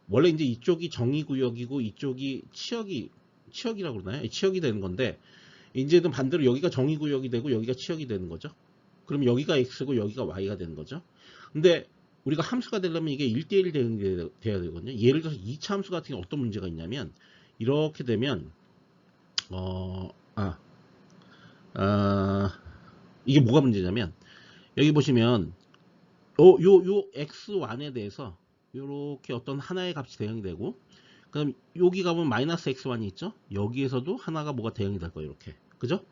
Speaker 1: 원래 이제 이쪽이 정의구역이고 이쪽이 치역이라고 그러나요? 치역이 되는 건데 이제는 반대로 여기가 정의구역이 되고 여기가 치역이 되는 거죠. 그럼 여기가 x고 여기가 y가 되는 거죠. 근데 우리가 함수가 되려면 이게 1대1 대응이 돼야 되거든요. 예를 들어서 2차 함수 같은 경우 어떤 문제가 있냐면 이렇게 되면 이게 뭐가 문제냐면 여기 보시면 요 x1에 대해서 이렇게 어떤 하나의 값이 대응이 되고 그다음 여기 가보면 마이너스 x1이 있죠. 여기에서도 하나가 뭐가 대응이 될 거예요. 이렇게 그죠?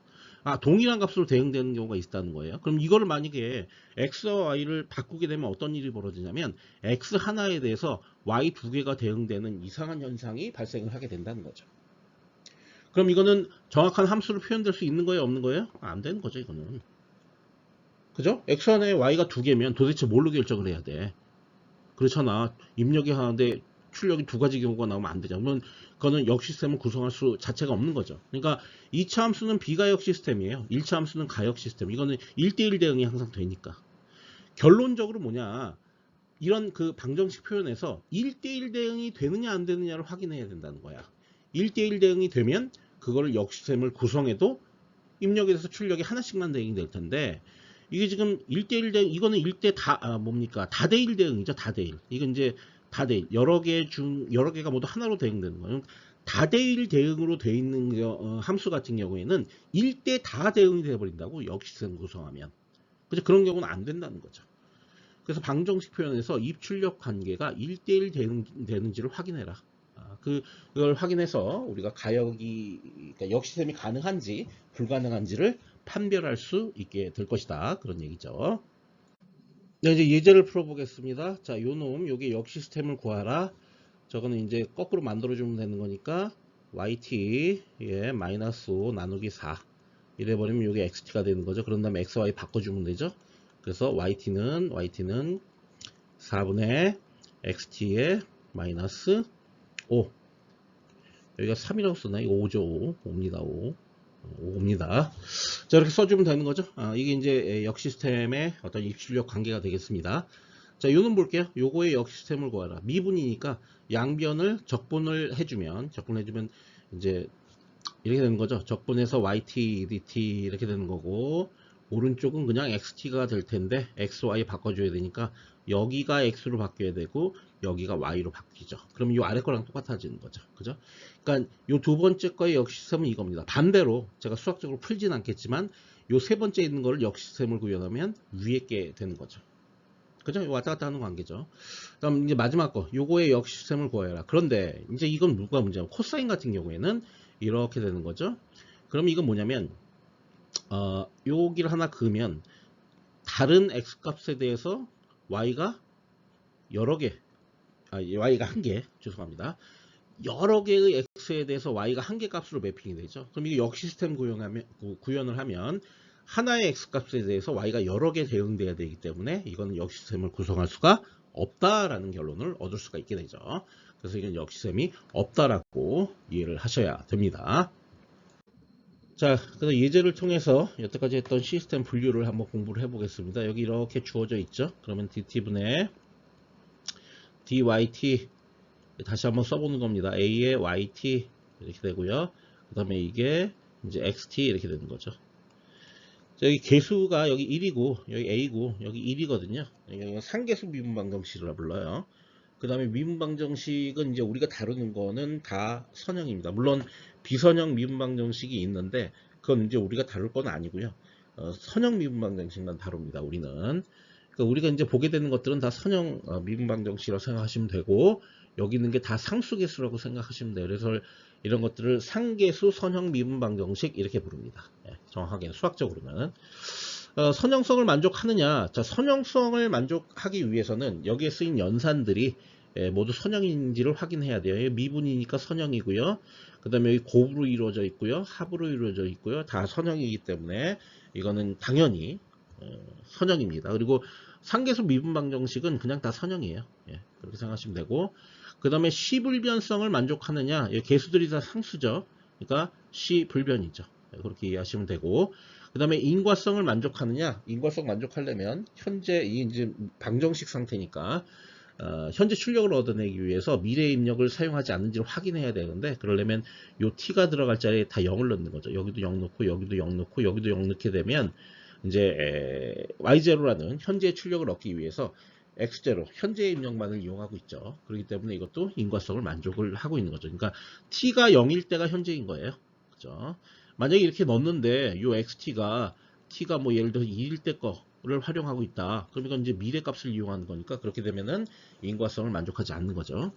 Speaker 1: 동일한 값으로 대응되는 경우가 있다는 거예요. 그럼 이거를 만약에 x와 y를 바꾸게 되면 어떤 일이 벌어지냐면 x 하나에 대해서 y 두 개가 대응되는 이상한 현상이 발생을 하게 된다는 거죠. 그럼 이거는 정확한 함수로 표현될 수 있는 거예요? 없는 거예요? 안 되는 거죠. 이거는. 그죠? x1에 y가 두 개면 도대체 뭘로 결정을 해야 돼? 그렇잖아. 입력이 하는데 출력이 두 가지 경우가 나오면 안 되죠. 그러면 그거는 역 시스템을 구성할 수 자체가 없는 거죠. 그러니까 2차 함수는 비가역 시스템이에요. 1차 함수는 가역 시스템. 이거는 1대1 대응이 항상 되니까. 결론적으로 뭐냐, 이런 그 방정식 표현에서 1대1 대응이 되느냐 안 되느냐를 확인해야 된다는 거야. 1대1 대응이 되면 그거를 역 시스템을 구성해도 입력에 대해서 출력이 하나씩만 대응이 될 텐데, 이게 지금 1대1 대응, 이거는 1대 뭡니까? 다대1 대응이죠. 다대1. 이건 이제 다대1. 여러 개가 모두 하나로 대응되는 거예요. 다대1 대응으로 되어 있는 함수 같은 경우에는 1대 다 대응이 되어버린다고, 역 시스템 구성하면. 그죠? 그런 경우는 안 된다는 거죠. 그래서 방정식 표현에서 입출력 관계가 1대1 되는지를 확인해라. 그걸 확인해서 우리가 그러니까 역 시스템이 가능한지 불가능한지를 판별할 수 있게 될 것이다. 그런 얘기죠. 네, 이제 예제를 풀어보겠습니다. 자, 요놈, 요게 역 시스템을 구하라. 저거는 이제 거꾸로 만들어주면 되는 거니까 yt 마이너스 5 나누기 4 이래버리면 요게 xt가 되는 거죠. 그런 다음에 xy 바꿔주면 되죠. 그래서 yt는 4분의 xt의 마이너스 5. 여기가 3이라고 쓰나? 이거 5죠. 5입니다. 5입니다. 자, 이렇게 써주면 되는 거죠. 이게 이제 역 시스템의 어떤 입출력 관계가 되겠습니다. 자, 요는 볼게요. 요거의 역 시스템을 구하라. 미분이니까 양변을 적분을 해주면 이제 이렇게 되는 거죠. 적분해서 yt, dt 이렇게 되는 거고, 오른쪽은 그냥 xt가 될 텐데 xy 바꿔줘야 되니까 여기가 x로 바뀌어야 되고 여기가 y로 바뀌죠. 그럼 이 아래 거랑 똑같아지는 거죠. 그죠? 그러니까 이 두 번째 거의 역 시스템은 이겁니다. 반대로 제가 수학적으로 풀진 않겠지만 이 세 번째 있는 거를 역 시스템을 구현하면 위에 게 되는 거죠. 그죠? 왔다 갔다 하는 관계죠. 그다음 이제 마지막 거, 요거의 역 시스템을 구해라. 그런데 이제 이건 누가 문제냐면 코사인 같은 경우에는 이렇게 되는 거죠. 그럼 이건 뭐냐면 여기를 하나 그으면 다른 x 값에 대해서 y가 여러 개, y가 한 개, 죄송합니다. 여러 개의 x에 대해서 y가 한 개 값으로 매핑이 되죠. 그럼 이게 역 시스템 구현을 하면 하나의 x 값에 대해서 y가 여러 개 대응돼야 되기 때문에 이거는 역 시스템을 구성할 수가 없다라는 결론을 얻을 수가 있게 되죠. 그래서 이건 역 시스템이 없다라고 이해를 하셔야 됩니다. 자, 그래서 예제를 통해서 여태까지 했던 시스템 분류를 한번 공부를 해보겠습니다. 여기 이렇게 주어져 있죠. 그러면 dt분의 dyt 다시 한번 써보는 겁니다. a의 yt 이렇게 되고요. 그 다음에 이게 이제 xt 이렇게 되는 거죠. 자, 여기 개수가 여기 1이고 여기 a고 여기 1이거든요. 여기 상계수 미분 방정식이라 불러요. 그 다음에 미분 방정식은 이제 우리가 다루는 거는 다 선형입니다. 물론 비선형 미분 방정식이 있는데 그건 이제 우리가 다룰 건 아니고요. 선형 미분 방정식만 다룹니다. 우리는. 그러니까 우리가 이제 보게 되는 것들은 다 선형 미분 방정식이라고 생각하시면 되고 여기 있는 게 다 상수계수라고 생각하시면 돼요. 그래서 이런 것들을 상계수 선형 미분 방정식 이렇게 부릅니다. 정확하게는 수학적으로는. 선형성을 만족하느냐? 자, 선형성을 만족하기 위해서는 여기에 쓰인 연산들이 모두 선형인지를 확인해야 돼요. 미분이니까 선형이고요. 그 다음에 여기 곱으로 이루어져 있고요. 합으로 이루어져 있고요. 다 선형이기 때문에 이거는 당연히 선형입니다. 그리고 상계수 미분 방정식은 그냥 다 선형이에요. 그렇게 생각하시면 되고, 그 다음에 시불변성을 만족하느냐? 개수들이 다 상수죠. 그러니까 시불변이죠. 그렇게 이해하시면 되고, 그 다음에 인과성을 만족하느냐? 인과성 만족하려면 현재 이제 방정식 상태니까 현재 출력을 얻어내기 위해서 미래 입력을 사용하지 않는지를 확인해야 되는데, 그러려면 요 t가 들어갈 자리에 다 0을 넣는 거죠. 여기도 0 넣고 여기도 0 넣고 여기도 0 넣게 되면 이제 y0라는 현재 출력을 얻기 위해서 x0 현재 입력만을 이용하고 있죠. 그렇기 때문에 이것도 인과성을 만족을 하고 있는 거죠. 그러니까 t가 0일 때가 현재인 거예요. 그죠? 만약에 이렇게 넣었는데 이 xt가 t가 뭐 예를 들어 2일 때 거를 활용하고 있다. 그럼 이건 이제 미래 값을 이용하는 거니까 그렇게 되면은 인과성을 만족하지 않는 거죠.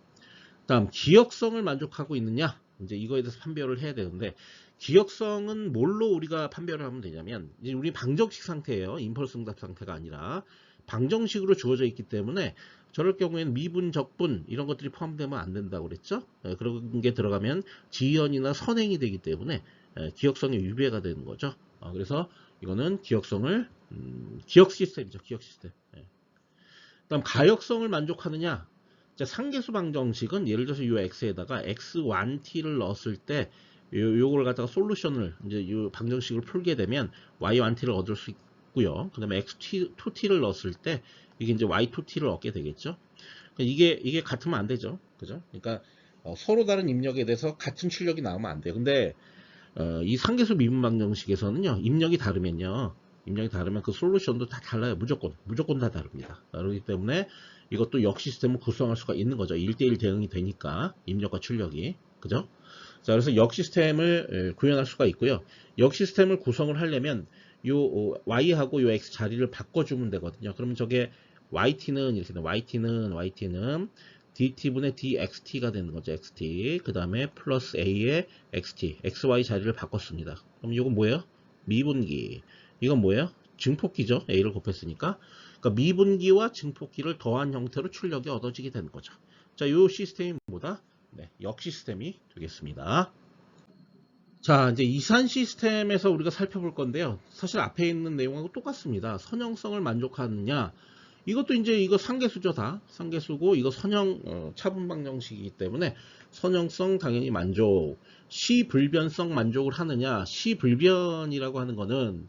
Speaker 1: 다음 기억성을 만족하고 있느냐? 이제 이거에 대해서 판별을 해야 되는데 기억성은 뭘로 우리가 판별을 하면 되냐면 이제 우리 방정식 상태예요. 임펄스 응답 상태가 아니라 방정식으로 주어져 있기 때문에 저럴 경우에는 미분, 적분 이런 것들이 포함되면 안 된다고 그랬죠. 그런 게 들어가면 지연이나 선행이 되기 때문에 기억성이 위배가 되는 거죠. 그래서 이거는 기억성을 기억 시스템이죠. 기억 시스템. 다음 가역성을 만족하느냐? 자, 상계수 방정식은 예를 들어서 요 x에다가 x1t를 넣었을 때 요걸 갖다가 솔루션을 이제 요 방정식을 풀게 되면 y1t를 얻을 수 있고요. 그다음에 x2t를 넣었을 때 이게 이제 y2t를 얻게 되겠죠. 이게 같으면 안 되죠. 그죠? 그러니까 서로 다른 입력에 대해서 같은 출력이 나오면 안 돼요. 근데 이 상계수 미분 방정식에서는요, 입력이 다르면 그 솔루션도 다 달라요. 무조건 다 다릅니다. 그렇기 때문에 이것도 역 시스템을 구성할 수가 있는 거죠. 1대1 대응이 되니까 입력과 출력이. 그죠? 자, 그래서 역 시스템을 구현할 수가 있고요. 역 시스템을 구성을 하려면 요 y하고 요 x 자리를 바꿔주면 되거든요. 그러면 저게 yt는 이렇게 돼. yt는 dt분의 dxt가 되는 거죠. xt. 그 다음에 플러스 a의 xt. xy 자리를 바꿨습니다. 그럼 이건 뭐예요? 미분기. 이건 뭐예요? 증폭기죠. a를 곱했으니까. 그러니까 미분기와 증폭기를 더한 형태로 출력이 얻어지게 되는 거죠. 자, 이 시스템이 뭐다? 네, 역 시스템이 되겠습니다. 자, 이제 이산 시스템에서 우리가 살펴볼 건데요. 사실 앞에 있는 내용하고 똑같습니다. 선형성을 만족하느냐. 이것도 이제 이거 상계수죠, 다. 상계수고, 이거 선형, 차분 방정식이기 때문에 선형성 당연히 만족. 시불변성 만족을 하느냐. 시불변이라고 하는 거는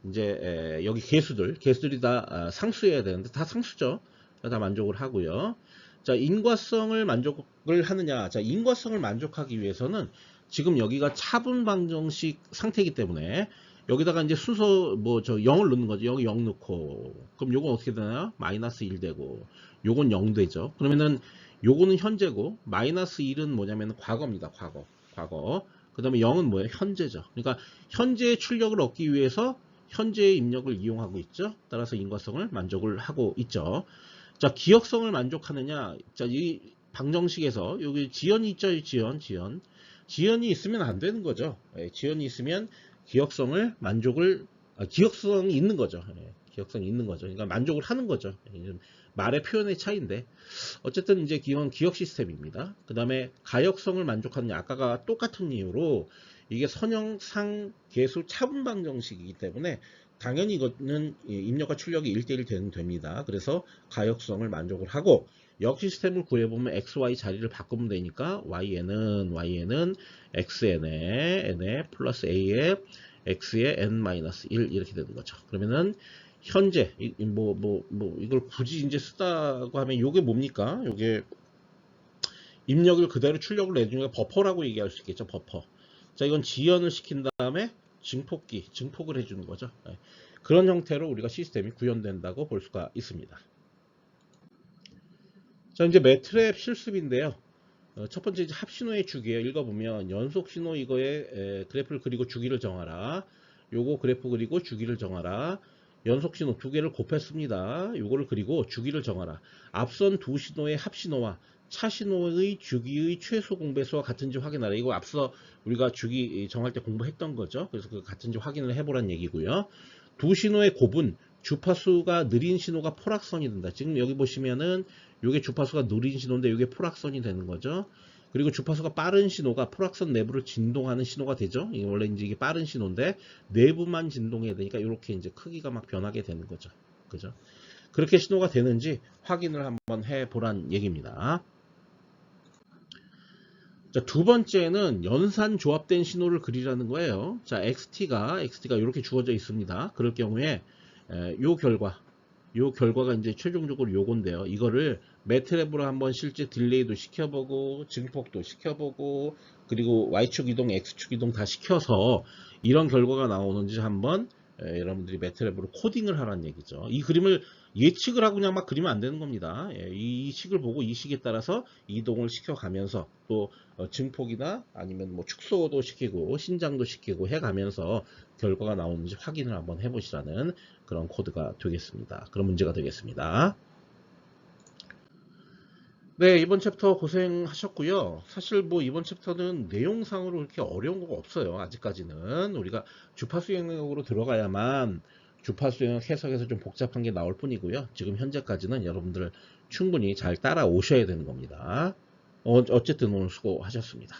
Speaker 1: 이제 여기 개수들이 다 상수여야 되는데 다 상수죠. 다 만족을 하고요. 자, 인과성을 만족을 하느냐. 자, 인과성을 만족하기 위해서는 지금 여기가 차분 방정식 상태이기 때문에 여기다가 이제 순서 뭐 저 0을 넣는 거죠. 여기 0 넣고 그럼 요건 어떻게 되나요? 마이너스 1 되고 요건 0 되죠. 그러면은 요거는 현재고 마이너스 1은 뭐냐면 과거입니다. 과거. 그 다음에 0은 뭐예요? 현재죠. 그러니까 현재의 출력을 얻기 위해서 현재의 입력을 이용하고 있죠. 따라서 인과성을 만족을 하고 있죠. 자, 기억성을 만족하느냐. 자, 이 방정식에서 여기 지연이 있죠. 지연이 있으면 안 되는 거죠. 지연이 있으면 기억성이 있는 거죠. 기억성이 있는 거죠. 그러니까 만족을 하는 거죠. 말의 표현의 차이인데 어쨌든 이제 기억 시스템입니다. 그 다음에 가역성을 만족하느냐. 아까가 똑같은 이유로 이게 선형상 계수 차분 방정식이기 때문에 당연히 이거는 입력과 출력이 1대1 됩니다. 그래서 가역성을 만족을 하고 역 시스템을 구해보면 xy 자리를 바꾸면 되니까 y에는 xn에 플러스 a에 x에 n-1 이렇게 되는 거죠. 그러면은 현재 이걸 굳이 이제 쓰다고 하면 요게 뭡니까? 요게 입력을 그대로 출력을 내주니까 버퍼라고 얘기할 수 있겠죠. 버퍼. 자, 이건 지연을 시킨 다음에 증폭을 해주는 거죠. 그런 형태로 우리가 시스템이 구현된다고 볼 수가 있습니다. 자, 이제 매트랩 실습인데요. 첫 번째 이제 합신호의 주기예요. 읽어보면 연속신호 이거에 그래프를 그리고 주기를 정하라. 요거 그래프 그리고 주기를 정하라. 연속신호 두 개를 곱했습니다. 요거를 그리고 주기를 정하라. 앞선 두 신호의 합신호와 차신호의 주기의 최소 공배수와 같은지 확인하라. 이거 앞서 우리가 주기 정할 때 공부했던 거죠. 그래서 그 같은지 확인을 해보란 얘기고요. 두 신호의 곱은 주파수가 느린 신호가 포락선이 된다. 지금 여기 보시면은 요게 주파수가 느린 신호인데 요게 포락선이 되는 거죠. 그리고 주파수가 빠른 신호가 포락선 내부를 진동하는 신호가 되죠. 이게 원래 이제 빠른 신호인데 내부만 진동해야 되니까 이렇게 이제 크기가 막 변하게 되는 거죠. 그죠? 그렇게 신호가 되는지 확인을 한번 해보란 얘기입니다. 자, 두 번째는 연산 조합된 신호를 그리라는 거예요. 자, XT가 이렇게 주어져 있습니다. 그럴 경우에 요 결과가 이제 최종적으로 요건데요. 이거를 매트랩으로 한번 실제 딜레이도 시켜보고 증폭도 시켜보고 그리고 Y축 이동, X축 이동 다 시켜서 이런 결과가 나오는지 한번 여러분들이 매트랩으로 코딩을 하라는 얘기죠. 이 그림을 예측을 하고 그냥 막 그리면 안 되는 겁니다. 이 식을 보고 이 식에 따라서 이동을 시켜가면서 또 증폭이나 아니면 뭐 축소도 시키고 신장도 시키고 해가면서 결과가 나오는지 확인을 한번 해보시라는 그런 코드가 되겠습니다. 그런 문제가 되겠습니다. 네, 이번 챕터 고생하셨고요. 사실 뭐 이번 챕터는 내용상으로 그렇게 어려운 거 없어요. 아직까지는 우리가 주파수 영역으로 들어가야만 주파수 영역 해석에서 좀 복잡한 게 나올 뿐이고요. 지금 현재까지는 여러분들 충분히 잘 따라오셔야 되는 겁니다. 어쨌든 오늘 수고하셨습니다.